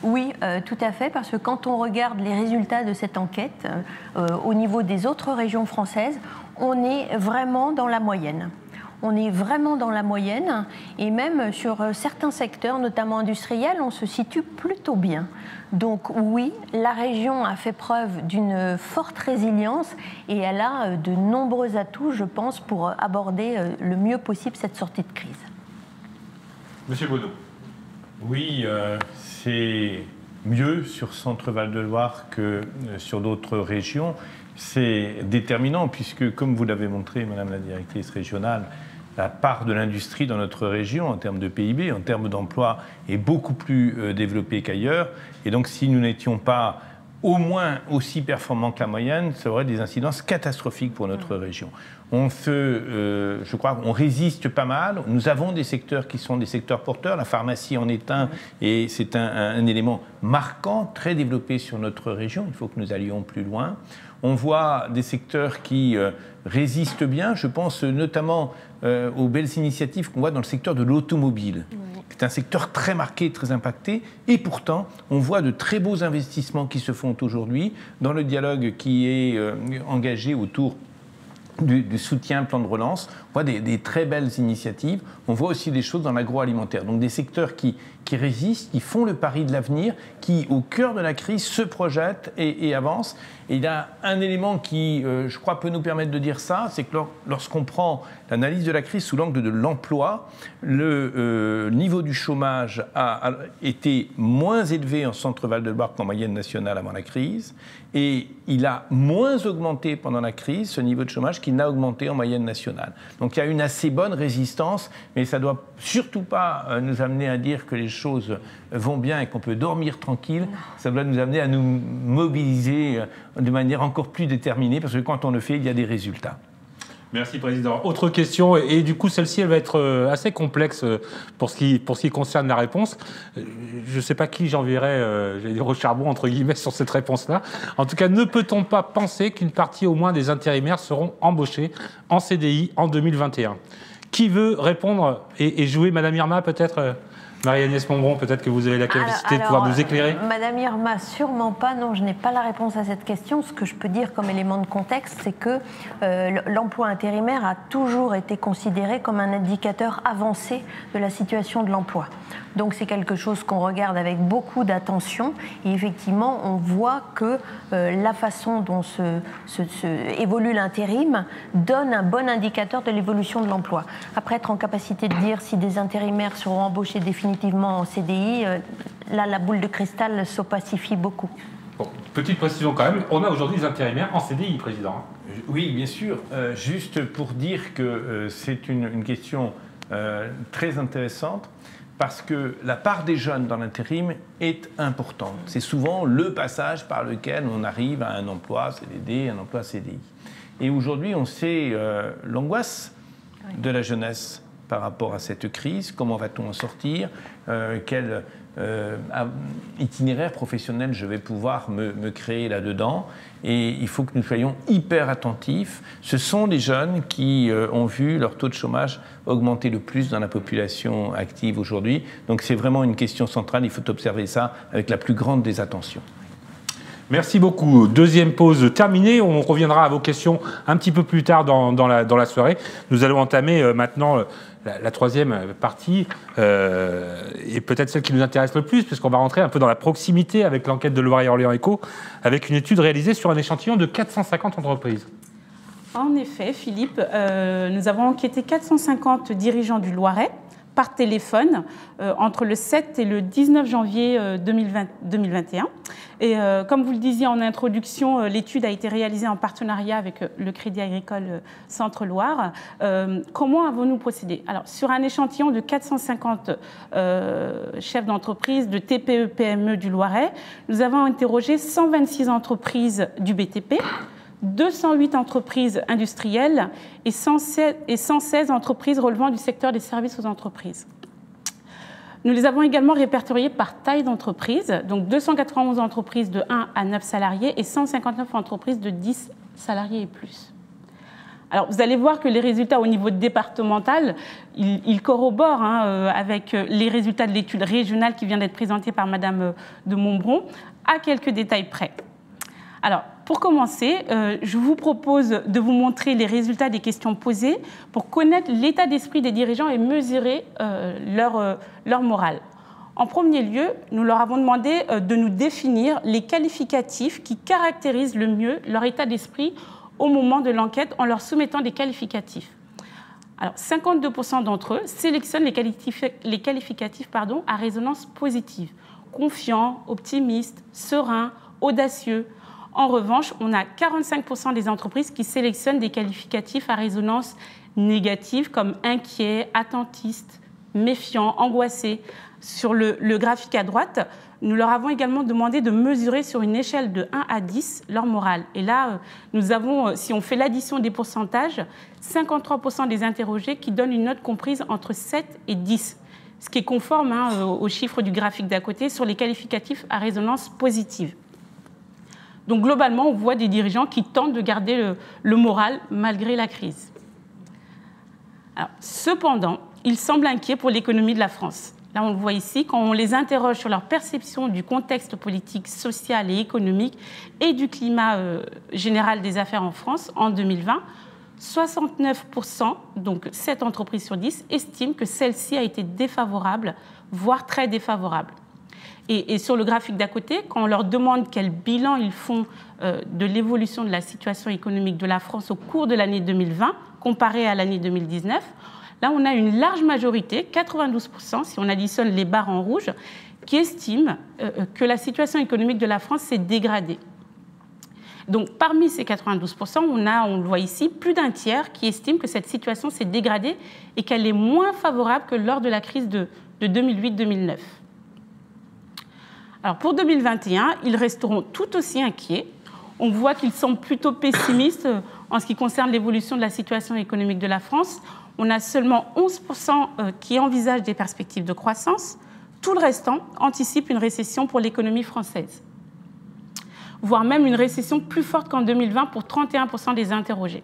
Oui, tout à fait, parce que quand on regarde les résultats de cette enquête, au niveau des autres régions françaises, on est vraiment dans la moyenne. On est vraiment dans la moyenne et même sur certains secteurs, notamment industriels, on se situe plutôt bien. Donc oui, la région a fait preuve d'une forte résilience et elle a de nombreux atouts, je pense, pour aborder le mieux possible cette sortie de crise. Monsieur Bonneau. Oui, c'est mieux sur Centre-Val de Loire que sur d'autres régions. C'est déterminant puisque, comme vous l'avez montré, Madame la directrice régionale, la part de l'industrie dans notre région, en termes de PIB, en termes d'emploi, est beaucoup plus développée qu'ailleurs. Et donc, si nous n'étions pas au moins aussi performants que la moyenne, ça aurait des incidences catastrophiques pour notre région. Je crois qu'on résiste pas mal. Nous avons des secteurs qui sont des secteurs porteurs. La pharmacie en est un, et c'est un élément marquant, très développé sur notre région. Il faut que nous allions plus loin. On voit des secteurs qui résistent bien. Je pense notamment aux belles initiatives qu'on voit dans le secteur de l'automobile. C'est un secteur très marqué, très impacté. Et pourtant, on voit de très beaux investissements qui se font aujourd'hui dans le dialogue qui est engagé autour du soutien plan de relance. On voit des très belles initiatives. On voit aussi des choses dans l'agroalimentaire. Donc des secteurs qui résistent, qui font le pari de l'avenir, qui, au cœur de la crise, se projettent et avancent. Et il y a un élément qui, je crois, peut nous permettre de dire ça, c'est que lorsqu'on prend l'analyse de la crise sous l'angle de l'emploi, le niveau du chômage a été moins élevé en Centre-Val de Loire qu'en moyenne nationale avant la crise, et il a moins augmenté pendant la crise, ce niveau de chômage, qu'il n'a augmenté en moyenne nationale. Donc il y a une assez bonne résistance, mais ça ne doit surtout pas nous amener à dire que les choses vont bien et qu'on peut dormir tranquille. Ça doit nous amener à nous mobiliser de manière encore plus déterminée, parce que quand on le fait, il y a des résultats. Merci, Président. Autre question, et du coup, celle-ci, elle va être assez complexe pour ce qui concerne la réponse. Je ne sais pas qui j'enverrai, j'allais dire au charbon, entre guillemets, sur cette réponse-là. En tout cas, ne peut-on pas penser qu'une partie au moins des intérimaires seront embauchés en CDI en 2021 ? Qui veut répondre et jouer, Madame Irma, peut-être Marie-Agnès Montbron, peut-être que vous avez la capacité de pouvoir nous éclairer. Madame Irma, sûrement pas. Non, je n'ai pas la réponse à cette question. Ce que je peux dire comme élément de contexte, c'est que l'emploi intérimaire a toujours été considéré comme un indicateur avancé de la situation de l'emploi. Donc c'est quelque chose qu'on regarde avec beaucoup d'attention. Et effectivement, on voit que la façon dont évolue l'intérim donne un bon indicateur de l'évolution de l'emploi. Après, être en capacité de dire si des intérimaires seront embauchés définitivement en CDI, là, la boule de cristal s'opacifie beaucoup. Bon, petite précision quand même, on a aujourd'hui des intérimaires en CDI, Président. Oui, bien sûr. Juste pour dire que c'est une question très intéressante, parce que la part des jeunes dans l'intérim est importante. C'est souvent le passage par lequel on arrive à un emploi CDD, un emploi CDI. Et aujourd'hui, on sait l'angoisse de la jeunesse par rapport à cette crise. Comment va-t-on en sortir ? Quel itinéraire professionnel je vais pouvoir me créer là-dedans ? Et il faut que nous soyons hyper attentifs. Ce sont des jeunes qui ont vu leur taux de chômage augmenter le plus dans la population active aujourd'hui. Donc c'est vraiment une question centrale. Il faut observer ça avec la plus grande des attentions. Merci beaucoup. Deuxième pause terminée. On reviendra à vos questions un petit peu plus tard dans la soirée. Nous allons entamer maintenant la troisième partie, et peut-être celle qui nous intéresse le plus, puisqu'on va rentrer un peu dans la proximité avec l'enquête de Loire-et-Orléans Éco, avec une étude réalisée sur un échantillon de 450 entreprises. En effet, Philippe, nous avons enquêté 450 dirigeants du Loiret par téléphone entre le 7 et le 19 janvier 2021. Et comme vous le disiez en introduction, l'étude a été réalisée en partenariat avec le Crédit Agricole Centre-Loire. Comment avons-nous procédé? Alors, sur un échantillon de 450 chefs d'entreprise de TPE-PME du Loiret, nous avons interrogé 126 entreprises du BTP, 208 entreprises industrielles et 116 entreprises relevant du secteur des services aux entreprises. Nous les avons également répertoriées par taille d'entreprise, donc 291 entreprises de 1 à 9 salariés et 159 entreprises de 10 salariés et plus. Alors, vous allez voir que les résultats au niveau départemental, ils corroborent avec les résultats de l'étude régionale qui vient d'être présentée par Madame de Montbron, à quelques détails près. Alors, pour commencer, je vous propose de vous montrer les résultats des questions posées pour connaître l'état d'esprit des dirigeants et mesurer leur morale. En premier lieu, nous leur avons demandé de nous définir les qualificatifs qui caractérisent le mieux leur état d'esprit au moment de l'enquête en leur soumettant des qualificatifs. Alors, 52% d'entre eux sélectionnent les qualificatifs à résonance positive. Confiant, optimiste, serein, audacieux. En revanche, on a 45% des entreprises qui sélectionnent des qualificatifs à résonance négative comme inquiet, attentiste, méfiant, angoissé. Sur le graphique à droite, nous leur avons également demandé de mesurer sur une échelle de 1 à 10 leur morale. Et là, nous avons, si on fait l'addition des pourcentages, 53% des interrogés qui donnent une note comprise entre 7 et 10, ce qui est conforme aux chiffres du graphique d'à côté sur les qualificatifs à résonance positive. Donc globalement, on voit des dirigeants qui tentent de garder le moral malgré la crise. Alors, cependant, ils semblent inquiets pour l'économie de la France. Là, on le voit ici, quand on les interroge sur leur perception du contexte politique, social et économique et du climat général des affaires en France en 2020, 69%, donc 7 entreprises sur 10, estiment que celle-ci a été défavorable, voire très défavorable. Et sur le graphique d'à côté, quand on leur demande quel bilan ils font de l'évolution de la situation économique de la France au cours de l'année 2020, comparée à l'année 2019, là, on a une large majorité, 92%, si on additionne les barres en rouge, qui estiment que la situation économique de la France s'est dégradée. Donc, parmi ces 92%, on le voit ici, plus d'un tiers qui estiment que cette situation s'est dégradée et qu'elle est moins favorable que lors de la crise de 2008-2009. Alors, pour 2021, ils resteront tout aussi inquiets. On voit qu'ils semblent plutôt pessimistes en ce qui concerne l'évolution de la situation économique de la France. On a seulement 11% qui envisagent des perspectives de croissance. Tout le restant anticipe une récession pour l'économie française, voire même une récession plus forte qu'en 2020 pour 31% des interrogés.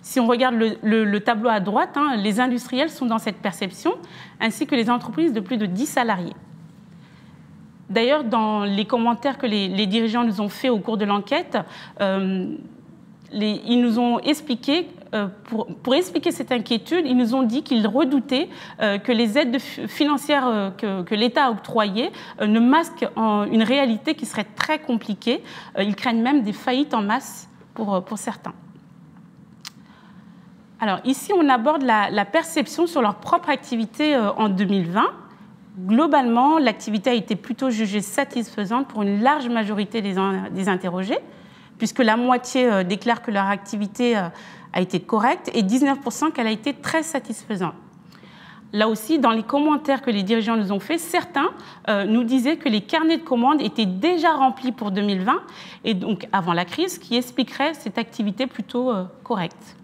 Si on regarde le tableau à droite, les industriels sont dans cette perception, ainsi que les entreprises de plus de 10 salariés. D'ailleurs, dans les commentaires que les dirigeants nous ont faits au cours de l'enquête, ils nous ont expliqué, pour expliquer cette inquiétude, ils nous ont dit qu'ils redoutaient que les aides financières que l'État a octroyées ne masquent une réalité qui serait très compliquée. Ils craignent même des faillites en masse pour certains. Alors ici, on aborde la perception sur leur propre activité en 2020. Globalement, l'activité a été plutôt jugée satisfaisante pour une large majorité des interrogés, puisque la moitié déclare que leur activité a été correcte et 19% qu'elle a été très satisfaisante. Là aussi, dans les commentaires que les dirigeants nous ont faits, certains nous disaient que les carnets de commandes étaient déjà remplis pour 2020, et donc avant la crise, ce qui expliquerait cette activité plutôt correcte.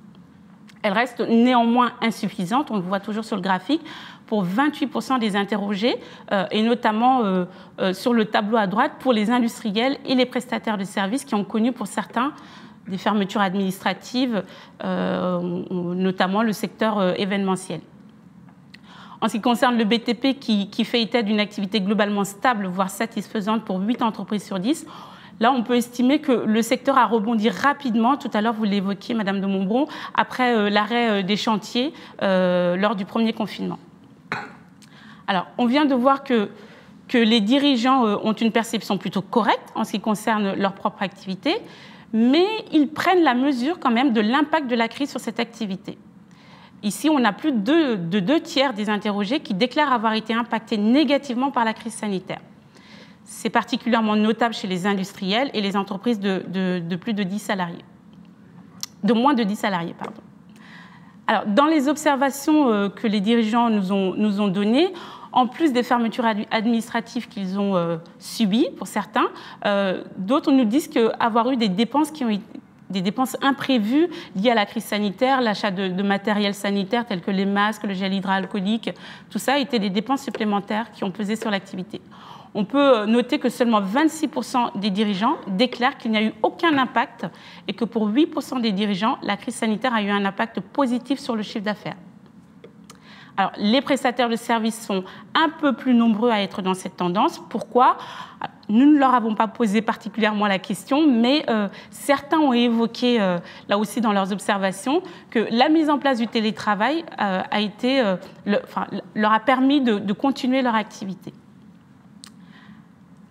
Elle reste néanmoins insuffisante, on le voit toujours sur le graphique, pour 28% des interrogés, et notamment sur le tableau à droite pour les industriels et les prestataires de services qui ont connu pour certains des fermetures administratives, notamment le secteur événementiel. En ce qui concerne le BTP qui fait état d'une activité globalement stable, voire satisfaisante pour 8 entreprises sur 10, là, on peut estimer que le secteur a rebondi rapidement. Tout à l'heure, vous l'évoquiez, Madame de Montbron, après l'arrêt des chantiers lors du premier confinement. Alors, on vient de voir que les dirigeants ont une perception plutôt correcte en ce qui concerne leur propre activité, mais ils prennent la mesure quand même de l'impact de la crise sur cette activité. Ici, on a plus de 2 tiers des interrogés qui déclarent avoir été impactés négativement par la crise sanitaire. C'est particulièrement notable chez les industriels et les entreprises de plus de 10 salariés. De moins de 10 salariés, pardon. Alors, dans les observations que les dirigeants nous ont données, en plus des fermetures administratives qu'ils ont subies pour certains, d'autres nous disent qu'avoir eu des dépenses qui ont été des dépenses imprévues liées à la crise sanitaire, l'achat de matériel sanitaire tel que les masques, le gel hydroalcoolique, tout ça étaient des dépenses supplémentaires qui ont pesé sur l'activité. On peut noter que seulement 26% des dirigeants déclarent qu'il n'y a eu aucun impact et que pour 8% des dirigeants, la crise sanitaire a eu un impact positif sur le chiffre d'affaires. Alors, les prestataires de services sont un peu plus nombreux à être dans cette tendance. Pourquoi ? Nous ne leur avons pas posé particulièrement la question, mais certains ont évoqué, là aussi dans leurs observations, que la mise en place du télétravail leur a permis de continuer leur activité.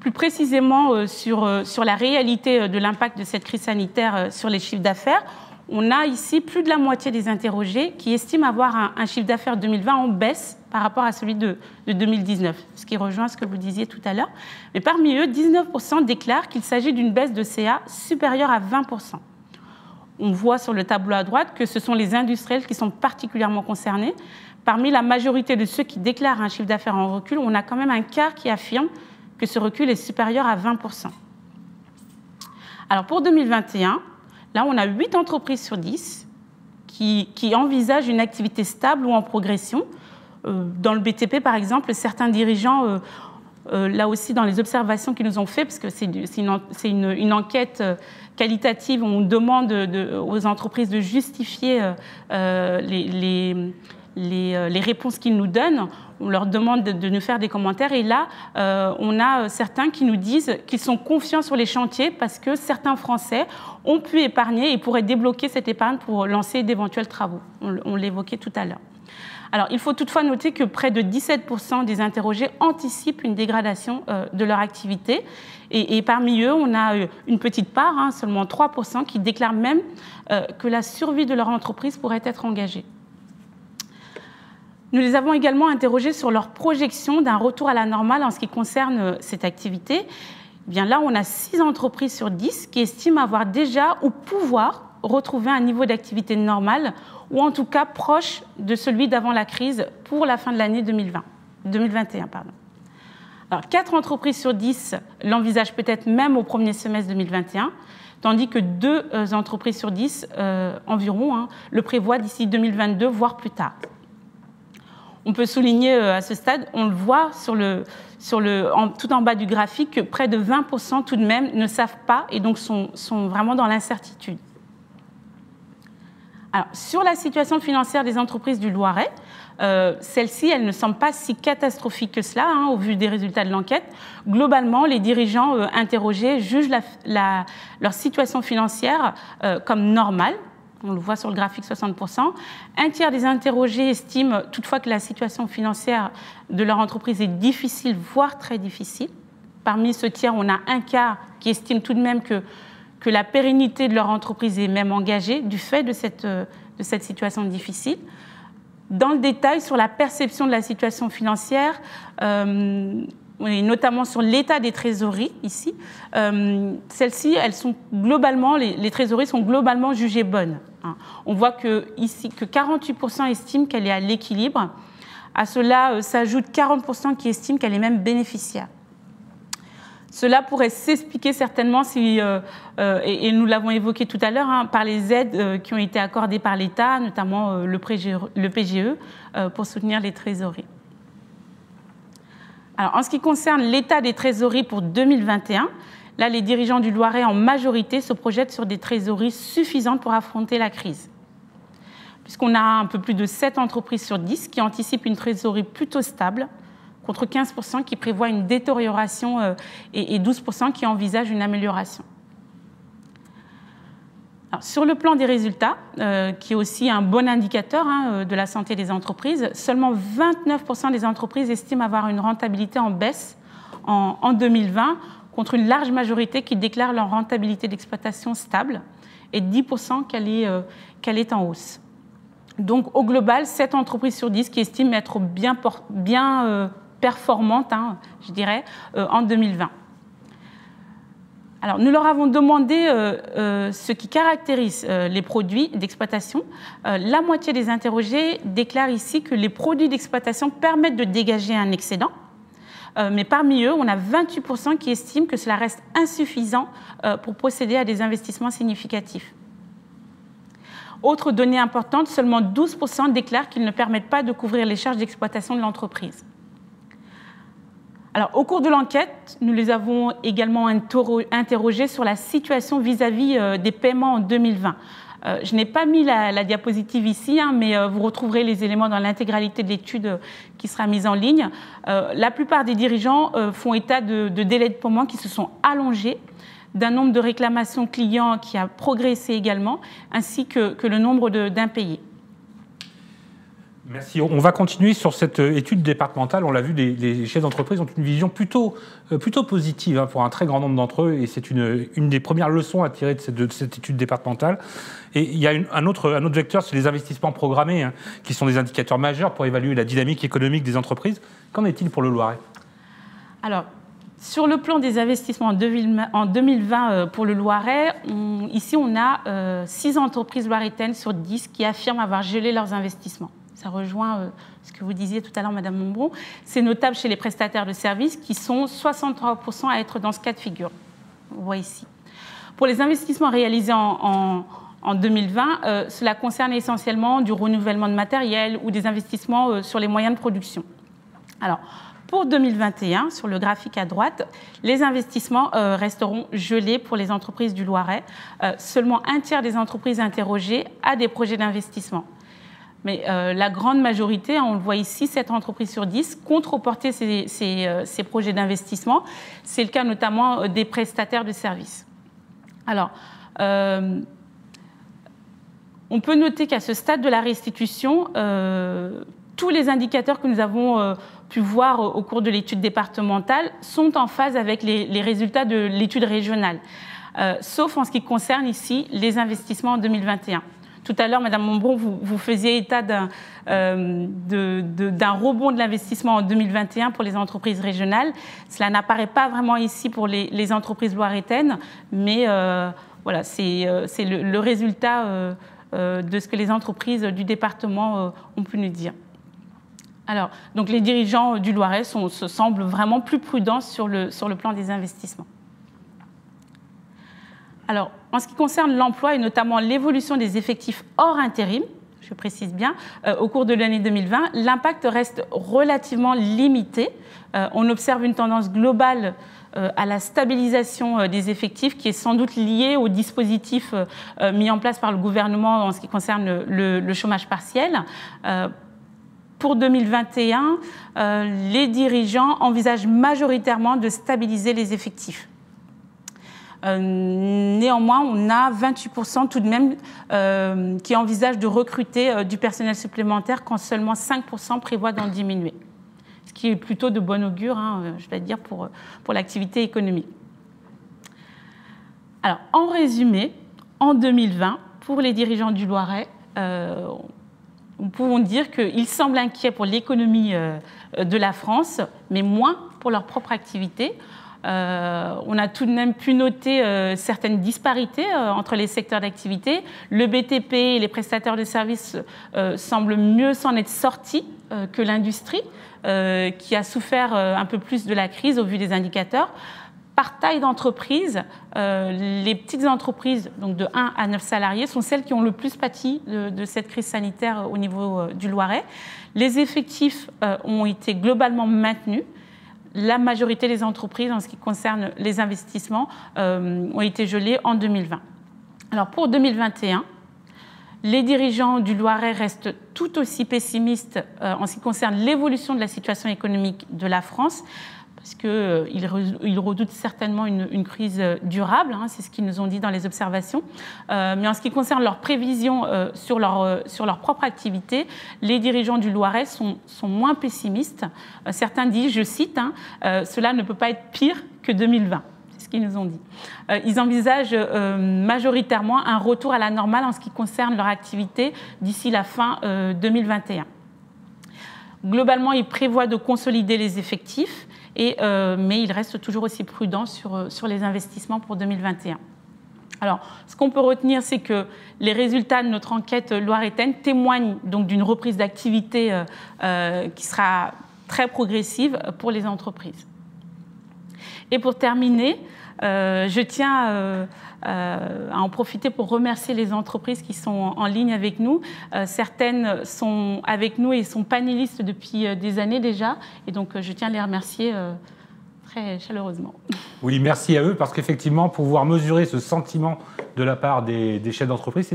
Plus précisément sur la réalité de l'impact de cette crise sanitaire sur les chiffres d'affaires, on a ici plus de la moitié des interrogés qui estiment avoir un chiffre d'affaires 2020 en baisse par rapport à celui de 2019, ce qui rejoint ce que vous disiez tout à l'heure. Mais parmi eux, 19% déclarent qu'il s'agit d'une baisse de CA supérieure à 20%. On voit sur le tableau à droite que ce sont les industriels qui sont particulièrement concernés. Parmi la majorité de ceux qui déclarent un chiffre d'affaires en recul, on a quand même un quart qui affirme que ce recul est supérieur à 20%. Alors pour 2021, là, on a 8 entreprises sur 10 qui envisagent une activité stable ou en progression. Dans le BTP, par exemple, certains dirigeants, là aussi dans les observations qu'ils nous ont faites, parce que c'est une enquête qualitative, on demande aux entreprises de justifier les réponses qu'ils nous donnent. On leur demande de nous faire des commentaires. Et là, on a certains qui nous disent qu'ils sont confiants sur les chantiers parce que certains Français ont pu épargner et pourraient débloquer cette épargne pour lancer d'éventuels travaux. On l'évoquait tout à l'heure. Alors, il faut toutefois noter que près de 17% des interrogés anticipent une dégradation de leur activité. Et parmi eux, on a une petite part, seulement 3%, qui déclarent même que la survie de leur entreprise pourrait être engagée. Nous les avons également interrogés sur leur projection d'un retour à la normale en ce qui concerne cette activité. Eh bien là, on a 6 entreprises sur 10 qui estiment avoir déjà ou pouvoir retrouver un niveau d'activité normale ou en tout cas proche de celui d'avant la crise pour la fin de l'année 2021. Alors, 4 entreprises sur 10 l'envisagent peut-être même au premier semestre 2021, tandis que 2 entreprises sur 10 environ le prévoient d'ici 2022, voire plus tard. On peut souligner à ce stade, on le voit tout en bas du graphique, que près de 20% tout de même ne savent pas et donc sont vraiment dans l'incertitude. Alors, sur la situation financière des entreprises du Loiret, celle-ci, elle ne semble pas si catastrophique que cela, au vu des résultats de l'enquête. Globalement, les dirigeants interrogés jugent leur situation financière comme normale. On le voit sur le graphique, 60%. Un tiers des interrogés estiment toutefois que la situation financière de leur entreprise est difficile, voire très difficile. Parmi ce tiers, on a un quart qui estime tout de même que la pérennité de leur entreprise est même engagée du fait de cette situation difficile. Dans le détail, sur la perception de la situation financière, et notamment sur l'état des trésoreries ici, celles-ci, elles sont globalement, les trésoreries sont globalement jugées bonnes. On voit que 48% estiment qu'elle est à l'équilibre. À cela s'ajoute 40% qui estiment qu'elle est même bénéficiaire. Cela pourrait s'expliquer certainement, et nous l'avons évoqué tout à l'heure, par les aides qui ont été accordées par l'État, notamment le PGE, pour soutenir les trésoreries. Alors, en ce qui concerne l'état des trésoreries pour 2021, là, les dirigeants du Loiret, en majorité, se projettent sur des trésoreries suffisantes pour affronter la crise. Puisqu'on a un peu plus de 7 entreprises sur 10 qui anticipent une trésorerie plutôt stable, contre 15% qui prévoient une détérioration et 12% qui envisagent une amélioration. Alors, sur le plan des résultats, qui est aussi un bon indicateur de la santé des entreprises, seulement 29% des entreprises estiment avoir une rentabilité en baisse en 2020, contre une large majorité qui déclare leur rentabilité d'exploitation stable et 10% qu'elle est en hausse. Donc, au global, 7 entreprises sur 10 qui estiment être bien performantes, hein, je dirais, en 2020. Alors, nous leur avons demandé ce qui caractérise les produits d'exploitation. La moitié des interrogés déclarent ici que les produits d'exploitation permettent de dégager un excédent. Mais parmi eux, on a 28% qui estiment que cela reste insuffisant pour procéder à des investissements significatifs. Autre donnée importante, seulement 12% déclarent qu'ils ne permettent pas de couvrir les charges d'exploitation de l'entreprise. Alors, au cours de l'enquête, nous les avons également interrogés sur la situation vis-à-vis des paiements en 2020. Je n'ai pas mis la diapositive ici, hein, mais vous retrouverez les éléments dans l'intégralité de l'étude qui sera mise en ligne. La plupart des dirigeants font état de délais de paiement qui se sont allongés, d'un nombre de réclamations clients qui a progressé également, ainsi que le nombre d'impayés. Merci. On va continuer sur cette étude départementale. On l'a vu, les chefs d'entreprise ont une vision plutôt positive, hein, pour un très grand nombre d'entre eux, et c'est une des premières leçons à tirer de cette étude départementale. Et il y a un autre vecteur, c'est les investissements programmés, hein, qui sont des indicateurs majeurs pour évaluer la dynamique économique des entreprises. Qu'en est-il pour le Loiret? Alors, sur le plan des investissements en 2020 pour le Loiret, ici on a 6 entreprises loiretaines sur 10 qui affirment avoir gelé leurs investissements. Ça rejoint ce que vous disiez tout à l'heure, Madame Montbron. C'est notable chez les prestataires de services qui sont 63% à être dans ce cas de figure. On voit ici. Pour les investissements réalisés en 2020, cela concerne essentiellement du renouvellement de matériel ou des investissements sur les moyens de production. Alors, pour 2021, sur le graphique à droite, les investissements resteront gelés pour les entreprises du Loiret. Seulement un tiers des entreprises interrogées a des projets d'investissement. Mais la grande majorité, on le voit ici, 7 entreprises sur 10 comptent reporter ces projets d'investissement. C'est le cas notamment des prestataires de services. Alors, on peut noter qu'à ce stade de la restitution, tous les indicateurs que nous avons pu voir au cours de l'étude départementale sont en phase avec les résultats de l'étude régionale, sauf en ce qui concerne ici les investissements en 2021. Tout à l'heure, Madame Montbron, vous faisiez état d'un rebond de l'investissement en 2021 pour les entreprises régionales. Cela n'apparaît pas vraiment ici pour les entreprises loiretaines, mais voilà, c'est le résultat de ce que les entreprises du département ont pu nous dire. Alors, donc les dirigeants du Loiret se semblent vraiment plus prudents sur le plan des investissements. Alors, en ce qui concerne l'emploi et notamment l'évolution des effectifs hors intérim, je précise bien, au cours de l'année 2020, l'impact reste relativement limité. On observe une tendance globale à la stabilisation des effectifs qui est sans doute liée au dispositif mis en place par le gouvernement en ce qui concerne le chômage partiel. Pour 2021, les dirigeants envisagent majoritairement de stabiliser les effectifs. Néanmoins, on a 28% tout de même qui envisagent de recruter du personnel supplémentaire quand seulement 5% prévoient d'en diminuer. Ce qui est plutôt de bon augure, hein, je vais dire, pour l'activité économique. Alors, en résumé, en 2020, pour les dirigeants du Loiret, nous pouvons dire qu'ils semblent inquiets pour l'économie de la France, mais moins pour leur propre activité. On a tout de même pu noter certaines disparités entre les secteurs d'activité. Le BTP et les prestataires de services semblent mieux s'en être sortis que l'industrie, qui a souffert un peu plus de la crise au vu des indicateurs. Par taille d'entreprise, les petites entreprises, donc de 1 à 9 salariés, sont celles qui ont le plus pâti de cette crise sanitaire au niveau du Loiret. Les effectifs ont été globalement maintenus. La majorité des entreprises, en ce qui concerne les investissements, ont été gelées en 2020. Alors pour 2021, les dirigeants du Loiret restent tout aussi pessimistes en ce qui concerne l'évolution de la situation économique de la France, parce qu'ils redoutent certainement une crise durable, hein, c'est ce qu'ils nous ont dit dans les observations. Mais en ce qui concerne leurs prévisions sur leur propre activité, les dirigeants du Loiret sont moins pessimistes. Certains disent, je cite, « Cela ne peut pas être pire que 2020 ». C'est ce qu'ils nous ont dit. Ils envisagent majoritairement un retour à la normale en ce qui concerne leur activité d'ici la fin 2021. Globalement, ils prévoient de consolider les effectifs, mais ils restent toujours aussi prudents sur les investissements pour 2021. Alors, ce qu'on peut retenir, c'est que les résultats de notre enquête loiretaine témoignent donc d'une reprise d'activité qui sera très progressive pour les entreprises. Et pour terminer, je tiens à en profiter pour remercier les entreprises qui sont en ligne avec nous. Certaines sont avec nous et sont panélistes depuis des années déjà, et donc je tiens à les remercier très chaleureusement. Oui, merci à eux, parce qu'effectivement, pouvoir mesurer ce sentiment de la part des chefs d'entreprise,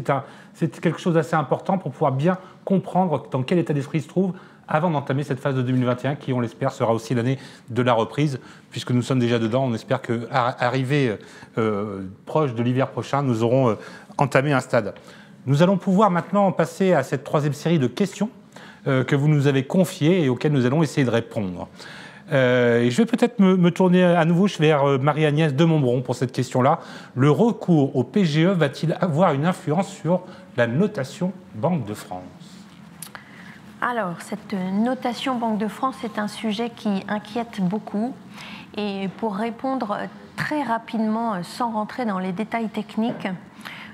c'est quelque chose d'assez important pour pouvoir bien comprendre dans quel état d'esprit ils se trouvent avant d'entamer cette phase de 2021 qui, on l'espère, sera aussi l'année de la reprise, puisque nous sommes déjà dedans. On espère qu'arrivé proche de l'hiver prochain, nous aurons entamé un stade. Nous allons pouvoir maintenant passer à cette troisième série de questions que vous nous avez confiées et auxquelles nous allons essayer de répondre. Et je vais peut-être me tourner à nouveau vers Marie-Agnès de Montbron pour cette question-là. Le recours au PGE va-t-il avoir une influence sur la notation Banque de France ? Alors, cette notation Banque de France est un sujet qui inquiète beaucoup. Et pour répondre très rapidement, sans rentrer dans les détails techniques,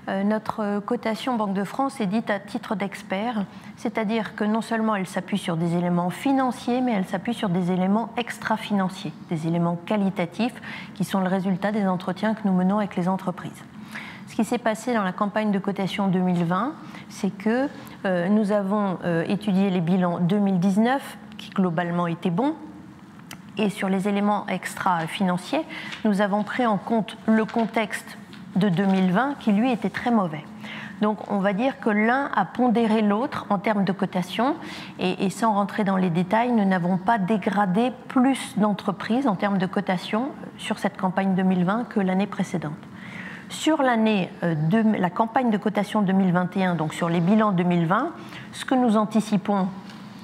notre cotation Banque de France est dite à titre d'expert, c'est-à-dire que non seulement elle s'appuie sur des éléments financiers, mais elle s'appuie sur des éléments extra-financiers, des éléments qualitatifs qui sont le résultat des entretiens que nous menons avec les entreprises. Ce qui s'est passé dans la campagne de cotation 2020, c'est que nous avons étudié les bilans 2019, qui globalement étaient bons, et sur les éléments extra-financiers, nous avons pris en compte le contexte de 2020, qui lui était très mauvais. Donc on va dire que l'un a pondéré l'autre en termes de cotation, et sans rentrer dans les détails, nous n'avons pas dégradé plus d'entreprises en termes de cotation sur cette campagne 2020 que l'année précédente. Sur la campagne de cotation 2021, donc sur les bilans 2020, ce que nous anticipons,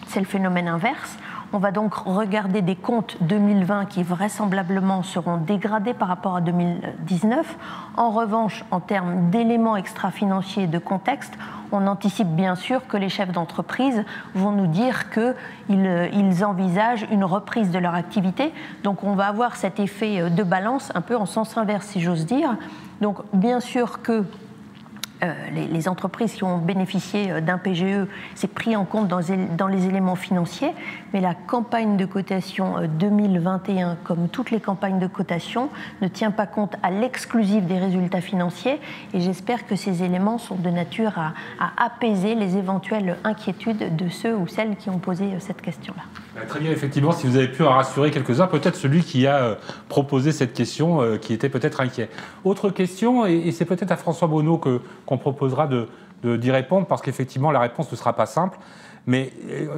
c'est le phénomène inverse. On va donc regarder des comptes 2020 qui vraisemblablement seront dégradés par rapport à 2019. En revanche, en termes d'éléments extra-financiers et de contexte, on anticipe bien sûr que les chefs d'entreprise vont nous dire qu'ils envisagent une reprise de leur activité. Donc on va avoir cet effet de balance un peu en sens inverse, si j'ose dire. Donc bien sûr que les entreprises qui ont bénéficié d'un PGE, c'est pris en compte dans les éléments financiers, mais la campagne de cotation 2021, comme toutes les campagnes de cotation, ne tient pas compte à l'exclusif des résultats financiers, et j'espère que ces éléments sont de nature à apaiser les éventuelles inquiétudes de ceux ou celles qui ont posé cette question-là. Très bien, effectivement, si vous avez pu en rassurer quelques-uns, peut-être celui qui a proposé cette question, qui était peut-être inquiet. Autre question, et c'est peut-être à François Bonneau qu'on proposera d'y répondre, parce qu'effectivement, la réponse ne sera pas simple, mais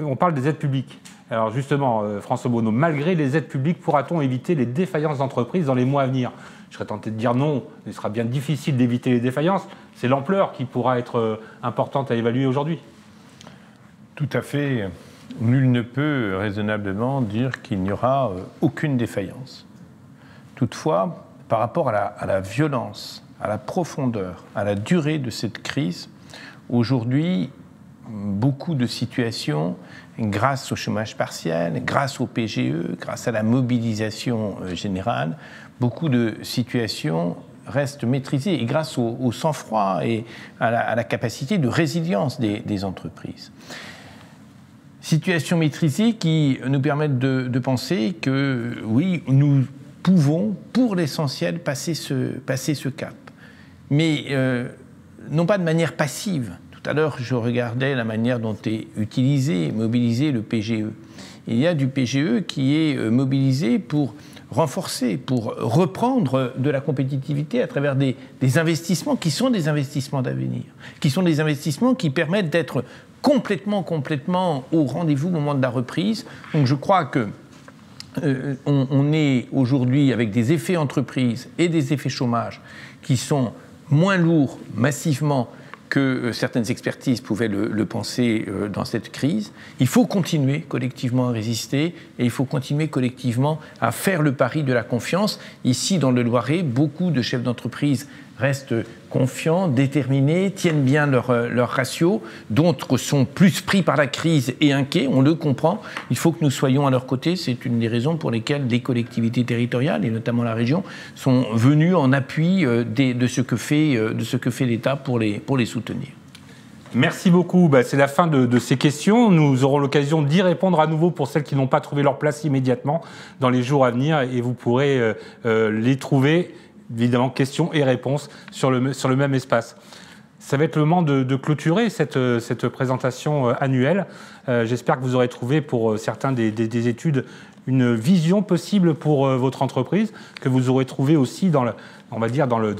on parle des aides publiques. Alors justement, François Bonneau, malgré les aides publiques, pourra-t-on éviter les défaillances d'entreprises dans les mois à venir ? Je serais tenté de dire non, il sera bien difficile d'éviter les défaillances. C'est l'ampleur qui pourra être importante à évaluer aujourd'hui. Tout à fait. Nul ne peut raisonnablement dire qu'il n'y aura aucune défaillance. Toutefois, par rapport à la violence, à la profondeur, à la durée de cette crise, aujourd'hui, beaucoup de situations, grâce au chômage partiel, grâce au PGE, grâce à la mobilisation générale, beaucoup de situations restent maîtrisées, et grâce au sang-froid et à la capacité de résilience des entreprises. Situation maîtrisée qui nous permettent de penser que, oui, nous pouvons, pour l'essentiel, passer ce cap. Mais non pas de manière passive. Tout à l'heure, je regardais la manière dont est utilisé et mobilisé le PGE. Il y a du PGE qui est mobilisé pour renforcer, pour reprendre de la compétitivité à travers des investissements qui sont des investissements d'avenir, qui sont des investissements qui permettent d'être complètement au rendez-vous au moment de la reprise. Donc je crois que on est aujourd'hui avec des effets entreprises et des effets chômage qui sont moins lourds massivement que certaines expertises pouvaient le penser dans cette crise. Il faut continuer collectivement à résister et il faut continuer collectivement à faire le pari de la confiance. Ici, dans le Loiret, beaucoup de chefs d'entreprise restent confiants, déterminés, tiennent bien leur ratio. D'autres sont plus pris par la crise et inquiets, on le comprend. Il faut que nous soyons à leur côté. C'est une des raisons pour lesquelles les collectivités territoriales, et notamment la région, sont venues en appui de ce que fait l'État pour les soutenir. Merci beaucoup. C'est la fin de ces questions. Nous aurons l'occasion d'y répondre à nouveau pour celles qui n'ont pas trouvé leur place immédiatement dans les jours à venir et vous pourrez les trouver, évidemment, questions et réponses sur le même espace. Ça va être le moment de clôturer cette présentation annuelle. J'espère que vous aurez trouvé pour certains des études une vision possible pour votre entreprise, que vous aurez trouvé aussi dans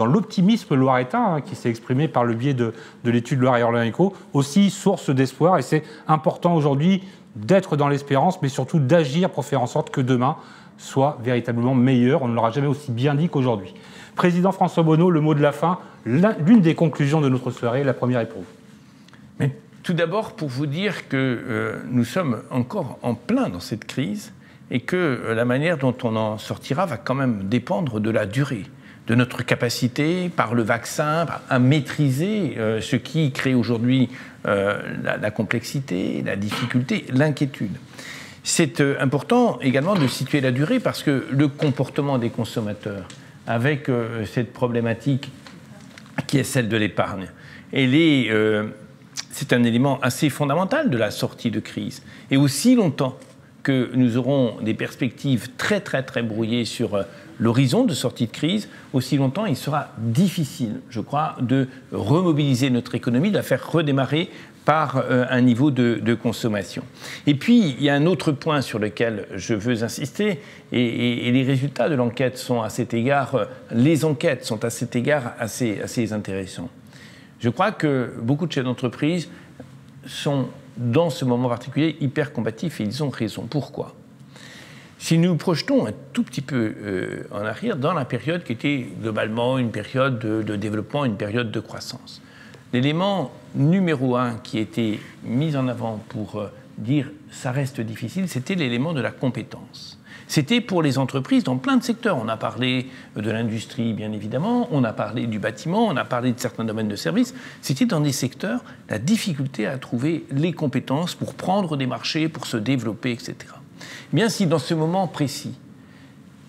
l'optimisme loiretain qui s'est exprimé par le biais de l'étude Loire-et-Orléans Éco, aussi source d'espoir. Et c'est important aujourd'hui d'être dans l'espérance, mais surtout d'agir pour faire en sorte que demain soit véritablement meilleur. On ne l'aura jamais aussi bien dit qu'aujourd'hui. Président François Bonneau, le mot de la fin, l'une des conclusions de notre soirée, la première est pour vous. Mais tout d'abord, pour vous dire que nous sommes encore en plein dans cette crise et que la manière dont on en sortira va quand même dépendre de la durée, de notre capacité, par le vaccin, à maîtriser ce qui crée aujourd'hui la complexité, la difficulté, l'inquiétude. C'est important également de situer la durée parce que le comportement des consommateurs avec cette problématique qui est celle de l'épargne, c'est un élément assez fondamental de la sortie de crise. Et aussi longtemps que nous aurons des perspectives très très très brouillées sur l'horizon de sortie de crise, aussi longtemps il sera difficile, je crois, de remobiliser notre économie, de la faire redémarrer par un niveau de consommation. Et puis, il y a un autre point sur lequel je veux insister, et les résultats de l'enquête sont à cet égard, les enquêtes sont à cet égard assez intéressants. Je crois que beaucoup de chefs d'entreprise sont, dans ce moment particulier, hyper combatifs, et ils ont raison. Pourquoi ? Si nous projetons un tout petit peu en arrière, dans la période qui était globalement une période de développement, une période de croissance, l'élément numéro un qui était mis en avant pour dire ça reste difficile, c'était l'élément de la compétence. C'était pour les entreprises dans plein de secteurs. On a parlé de l'industrie, bien évidemment, on a parlé du bâtiment, on a parlé de certains domaines de services. C'était dans des secteurs la difficulté à trouver les compétences pour prendre des marchés, pour se développer, etc. Eh bien, si dans ce moment précis,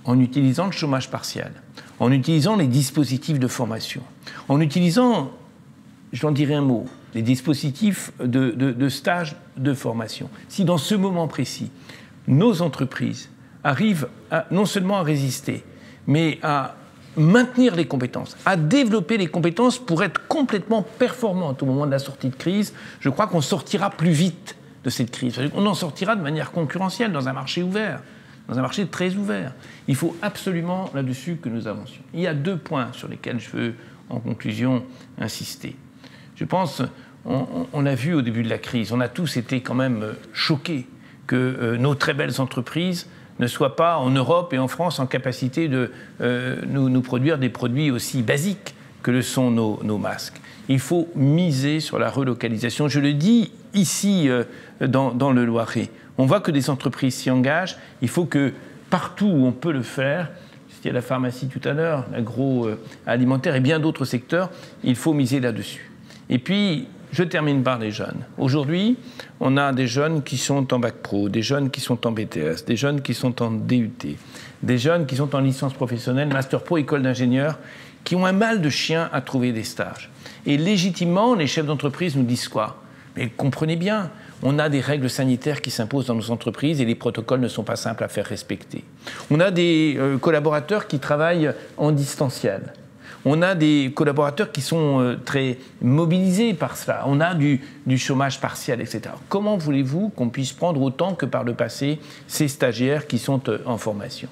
en utilisant le chômage partiel, en utilisant les dispositifs de formation, en utilisant, j'en dirai un mot, les dispositifs de stage de formation, si dans ce moment précis, nos entreprises arrivent non seulement à résister, mais à maintenir les compétences, à développer les compétences pour être complètement performantes au moment de la sortie de crise, je crois qu'on sortira plus vite de cette crise. On en sortira de manière concurrentielle dans un marché ouvert, dans un marché très ouvert. Il faut absolument là-dessus que nous avancions. Il y a 2 points sur lesquels je veux, en conclusion, insister. Je pense, on a vu au début de la crise, on a tous été quand même choqués que nos très belles entreprises ne soient pas en Europe et en France en capacité de nous produire des produits aussi basiques que le sont nos masques. Il faut miser sur la relocalisation. Je le dis ici dans le Loiret. On voit que des entreprises s'y engagent. Il faut que partout où on peut le faire, c'était la pharmacie tout à l'heure, l'agroalimentaire et bien d'autres secteurs, il faut miser là-dessus. Et puis, je termine par les jeunes. Aujourd'hui, on a des jeunes qui sont en bac pro, des jeunes qui sont en BTS, des jeunes qui sont en DUT, des jeunes qui sont en licence professionnelle, master pro, école d'ingénieur, qui ont un mal de chien à trouver des stages. Et légitimement, les chefs d'entreprise nous disent quoi ? Mais comprenez bien, on a des règles sanitaires qui s'imposent dans nos entreprises et les protocoles ne sont pas simples à faire respecter. On a des collaborateurs qui travaillent en distanciel. On a des collaborateurs qui sont très mobilisés par cela. On a du chômage partiel, etc. Comment voulez-vous qu'on puisse prendre autant que par le passé ces stagiaires qui sont en formation ?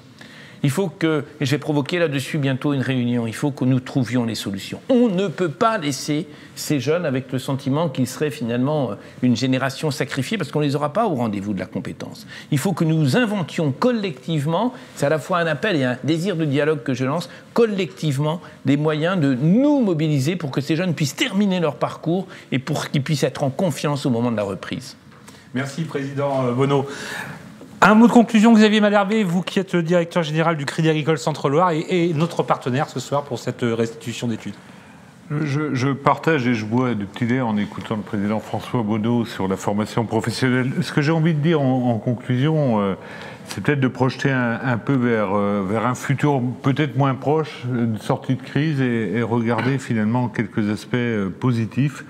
Il faut que, et je vais provoquer là-dessus bientôt une réunion, il faut que nous trouvions les solutions. On ne peut pas laisser ces jeunes avec le sentiment qu'ils seraient finalement une génération sacrifiée parce qu'on ne les aura pas au rendez-vous de la compétence. Il faut que nous inventions collectivement, c'est à la fois un appel et un désir de dialogue que je lance, collectivement des moyens de nous mobiliser pour que ces jeunes puissent terminer leur parcours et pour qu'ils puissent être en confiance au moment de la reprise. Merci, Président Bonneau. Un mot de conclusion, Xavier Malherbe, vous qui êtes directeur général du Crédit Agricole Centre-Loire et notre partenaire ce soir pour cette restitution d'études. Je partage et je bois du petit lait en écoutant le président François Bonneau sur la formation professionnelle. Ce que j'ai envie de dire en conclusion, c'est peut-être de projeter un peu vers un futur peut-être moins proche, une sortie de crise et regarder finalement quelques aspects positifs.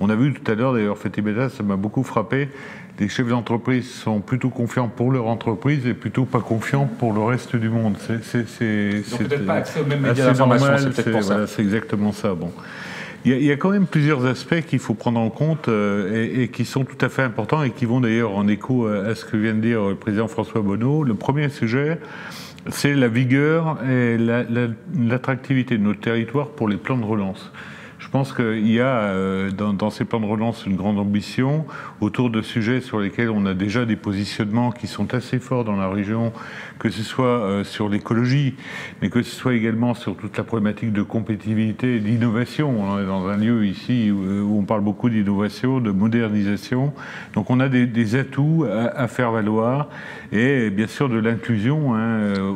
On a vu tout à l'heure, d'ailleurs, Fatih Beda, ça m'a beaucoup frappé. Les chefs d'entreprise sont plutôt confiants pour leur entreprise et plutôt pas confiants pour le reste du monde. Ils n'ont peut-être pas accès aux mêmes médias d'information, c'est peut-être pour ça. Voilà, c'est exactement ça. Bon. Il y a quand même plusieurs aspects qu'il faut prendre en compte et qui sont tout à fait importants et qui vont d'ailleurs en écho à ce que vient de dire le président François Bonneau. Le premier sujet, c'est la vigueur et l'attractivité de notre territoire pour les plans de relance. Je pense qu'il y a dans ces plans de relance une grande ambition autour de sujets sur lesquels on a déjà des positionnements qui sont assez forts dans la région, que ce soit sur l'écologie, mais que ce soit également sur toute la problématique de compétitivité et d'innovation. On est dans un lieu ici où on parle beaucoup d'innovation, de modernisation. Donc on a des atouts à faire valoir et bien sûr de l'inclusion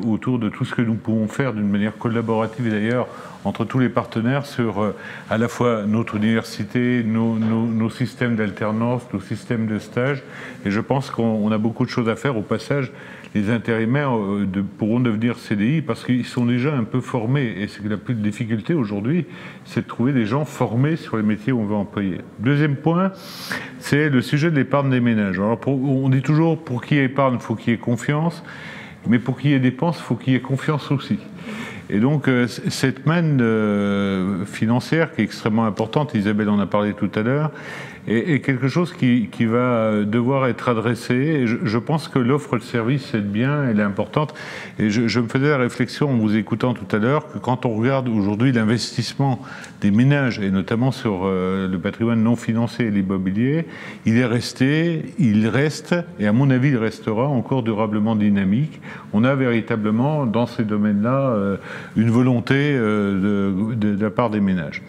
autour de tout ce que nous pouvons faire d'une manière collaborative d'ailleurs entre tous les partenaires sur à la fois notre université, nos systèmes d'alternance, nos systèmes de stage. Et je pense qu'on a beaucoup de choses à faire. Au passage, les intérimaires pourront devenir CDI parce qu'ils sont déjà un peu formés. Et c'est que la plus de difficulté aujourd'hui, c'est de trouver des gens formés sur les métiers où on va employer. Deuxième point, c'est le sujet de l'épargne des ménages. Alors on dit toujours, pour qui épargne, il faut qu'il y ait confiance. Mais pour qui y ait dépense, il faut qu'il y ait confiance aussi. Et donc, cette manne financière qui est extrêmement importante, Isabelle en a parlé tout à l'heure, est quelque chose qui va devoir être adressé. Et je pense que l'offre de service, c'est bien, elle est importante. Et je me faisais la réflexion en vous écoutant tout à l'heure que quand on regarde aujourd'hui l'investissement des ménages, et notamment sur le patrimoine non financé et l'immobilier, il reste, et à mon avis, il restera encore durablement dynamique. On a véritablement, dans ces domaines-là, une volonté de la part des ménages.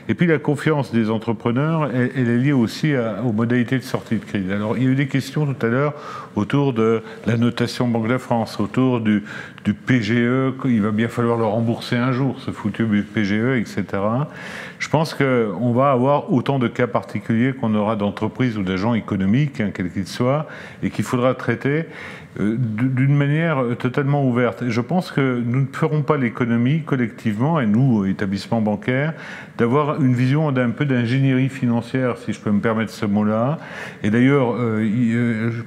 Et puis la confiance des entrepreneurs, elle est liée aussi aux modalités de sortie de crise. Alors il y a eu des questions tout à l'heure autour de la notation Banque de France, autour du PGE, il va bien falloir le rembourser un jour, ce foutu PGE, etc. Je pense qu'on va avoir autant de cas particuliers qu'on aura d'entreprises ou d'agents économiques, quels qu'ils soient, et qu'il faudra traiter d'une manière totalement ouverte. Et je pense que nous ne ferons pas l'économie collectivement, et nous, établissements bancaires, d'avoir une vision d'un peu d'ingénierie financière, si je peux me permettre ce mot-là. Et d'ailleurs,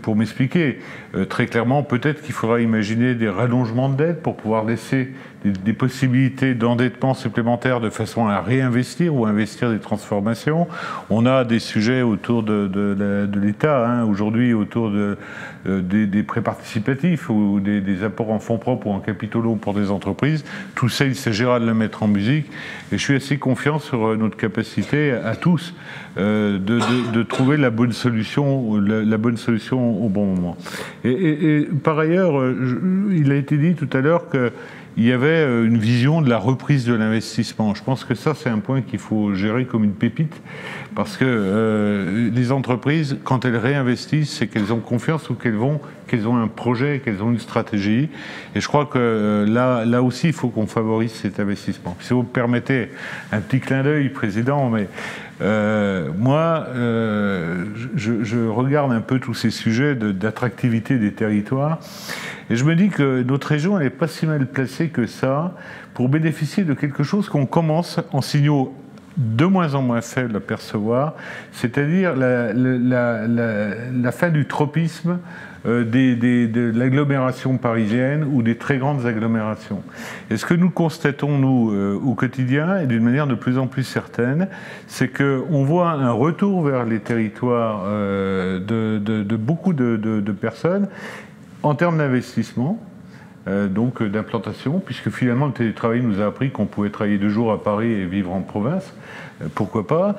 pour m'expliquer, très clairement, peut-être qu'il faudra imaginer des rallongements de dette pour pouvoir laisser des possibilités d'endettement supplémentaires de façon à réinvestir ou investir des transformations. On a des sujets autour de l'État, aujourd'hui autour des prêts participatifs ou des apports en fonds propres ou en capitaux lourds pour des entreprises. Tout ça, il s'agira de le mettre en musique. Et je suis assez confiant sur notre capacité à tous de trouver la bonne solution au bon moment. Et par ailleurs, il a été dit tout à l'heure qu'il y avait une vision de la reprise de l'investissement. Je pense que ça, c'est un point qu'il faut gérer comme une pépite, parce que les entreprises, quand elles réinvestissent, c'est qu'elles ont confiance ou qu'elles ont un projet, qu'elles ont une stratégie. Et je crois que là aussi, il faut qu'on favorise cet investissement. Si vous me permettez un petit clin d'œil, Président, mais moi, je regarde un peu tous ces sujets d'attractivité des territoires, et je me dis que notre région, elle n'est pas si mal placée que ça pour bénéficier de quelque chose qu'on commence en signaux de moins en moins faibles à percevoir, c'est-à-dire la fin du tropisme de l'agglomération parisienne ou des très grandes agglomérations. Et ce que nous constatons, nous, au quotidien, et d'une manière de plus en plus certaine, c'est qu'on voit un retour vers les territoires de beaucoup de personnes en termes d'investissement, donc d'implantation, puisque finalement le télétravail nous a appris qu'on pouvait travailler 2 jours à Paris et vivre en province, pourquoi pas,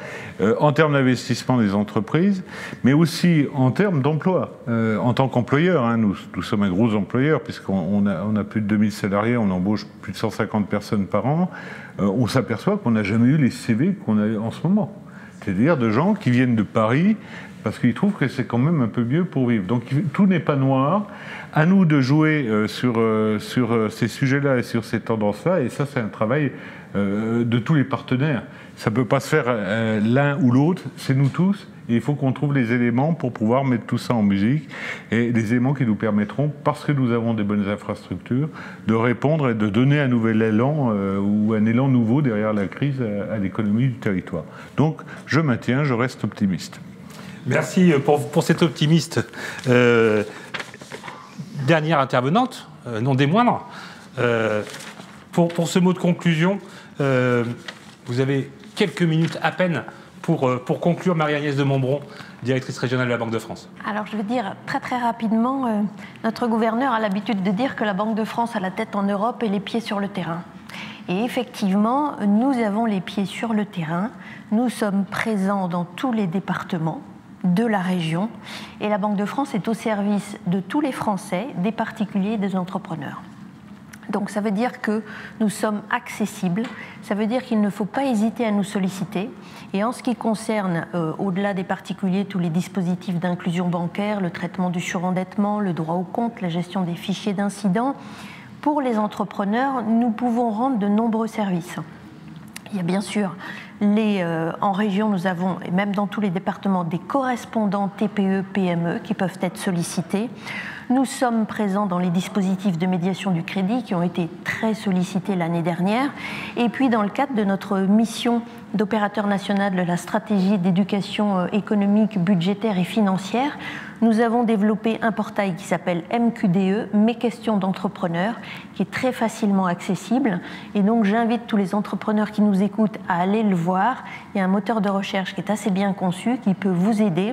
en termes d'investissement des entreprises, mais aussi en termes d'emploi. En tant qu'employeur, hein, nous sommes un gros employeur, puisqu'on a plus de 2000 salariés, on embauche plus de 150 personnes par an, on s'aperçoit qu'on n'a jamais eu les CV qu'on a en ce moment. C'est-à-dire de gens qui viennent de Paris, parce qu'ils trouvent que c'est quand même un peu mieux pour vivre. Donc tout n'est pas noir. À nous de jouer sur ces sujets-là et sur ces tendances-là, et ça c'est un travail de tous les partenaires. Ça ne peut pas se faire l'un ou l'autre, c'est nous tous, et il faut qu'on trouve les éléments pour pouvoir mettre tout ça en musique, et les éléments qui nous permettront, parce que nous avons des bonnes infrastructures, de répondre et de donner un nouvel élan ou un élan nouveau derrière la crise à l'économie du territoire. Donc je maintiens, je reste optimiste. Merci pour cet optimiste. Dernière intervenante, non des moindres. Pour ce mot de conclusion, vous avez quelques minutes à peine pour conclure. Marie-Agnès de Montbron, directrice régionale de la Banque de France. Alors je veux dire très très rapidement, notre gouverneur a l'habitude de dire que la Banque de France a la tête en Europe et les pieds sur le terrain. Et effectivement, nous avons les pieds sur le terrain, nous sommes présents dans tous les départements de la région, et la Banque de France est au service de tous les Français, des particuliers et des entrepreneurs. Donc ça veut dire que nous sommes accessibles, ça veut dire qu'il ne faut pas hésiter à nous solliciter. Et en ce qui concerne, au-delà des particuliers, tous les dispositifs d'inclusion bancaire, le traitement du surendettement, le droit au compte, la gestion des fichiers d'incidents, pour les entrepreneurs, nous pouvons rendre de nombreux services. Il y a bien sûr en région, nous avons, et même dans tous les départements, des correspondants TPE, PME qui peuvent être sollicités. Nous sommes présents dans les dispositifs de médiation du crédit qui ont été très sollicités l'année dernière. Et puis, dans le cadre de notre mission d'opérateur national de la stratégie d'éducation économique, budgétaire et financière, nous avons développé un portail qui s'appelle MQDE, Mes questions d'entrepreneurs, qui est très facilement accessible. Et donc, j'invite tous les entrepreneurs qui nous écoutent à aller le voir. Il y a un moteur de recherche qui est assez bien conçu, qui peut vous aider.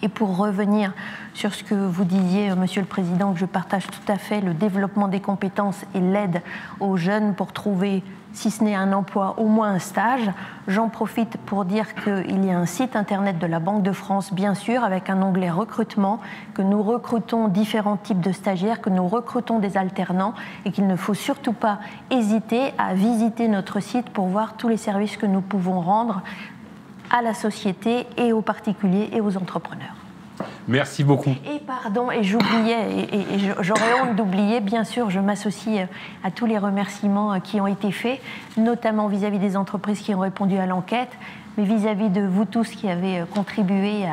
Et pour revenir sur ce que vous disiez, Monsieur le Président, que je partage tout à fait, le développement des compétences et l'aide aux jeunes pour trouver, si ce n'est un emploi, au moins un stage, j'en profite pour dire qu'il y a un site internet de la Banque de France, bien sûr, avec un onglet recrutement, que nous recrutons différents types de stagiaires, que nous recrutons des alternants et qu'il ne faut surtout pas hésiter à visiter notre site pour voir tous les services que nous pouvons rendre à la société et aux particuliers et aux entrepreneurs. Merci beaucoup. Et pardon, et j'oubliais, et j'aurais honte d'oublier, bien sûr, je m'associe à tous les remerciements qui ont été faits, notamment vis-à-vis des entreprises qui ont répondu à l'enquête, mais vis-à-vis de vous tous qui avez contribué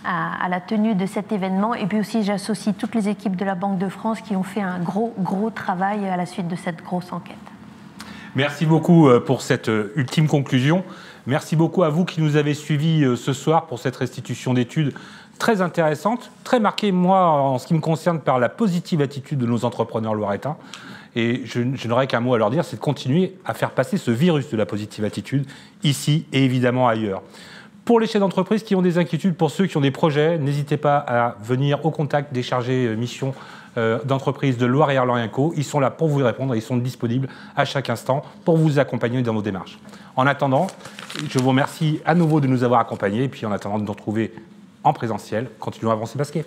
à la tenue de cet événement. Et puis aussi, j'associe toutes les équipes de la Banque de France qui ont fait un gros travail à la suite de cette grosse enquête. Merci beaucoup pour cette ultime conclusion. Merci beaucoup à vous qui nous avez suivis ce soir pour cette restitution d'études très intéressante, très marquée, moi, en ce qui me concerne, par la positive attitude de nos entrepreneurs loiretains. Et je n'aurais qu'un mot à leur dire, c'est de continuer à faire passer ce virus de la positive attitude, ici et évidemment ailleurs. Pour les chefs d'entreprise qui ont des inquiétudes, pour ceux qui ont des projets, n'hésitez pas à venir au contact des chargés mission d'entreprise de Loire et Orléans Co. Ils sont là pour vous répondre, ils sont disponibles à chaque instant pour vous accompagner dans vos démarches. En attendant, je vous remercie à nouveau de nous avoir accompagnés et puis en attendant de nous retrouver en présentiel, continuons à avancer basket.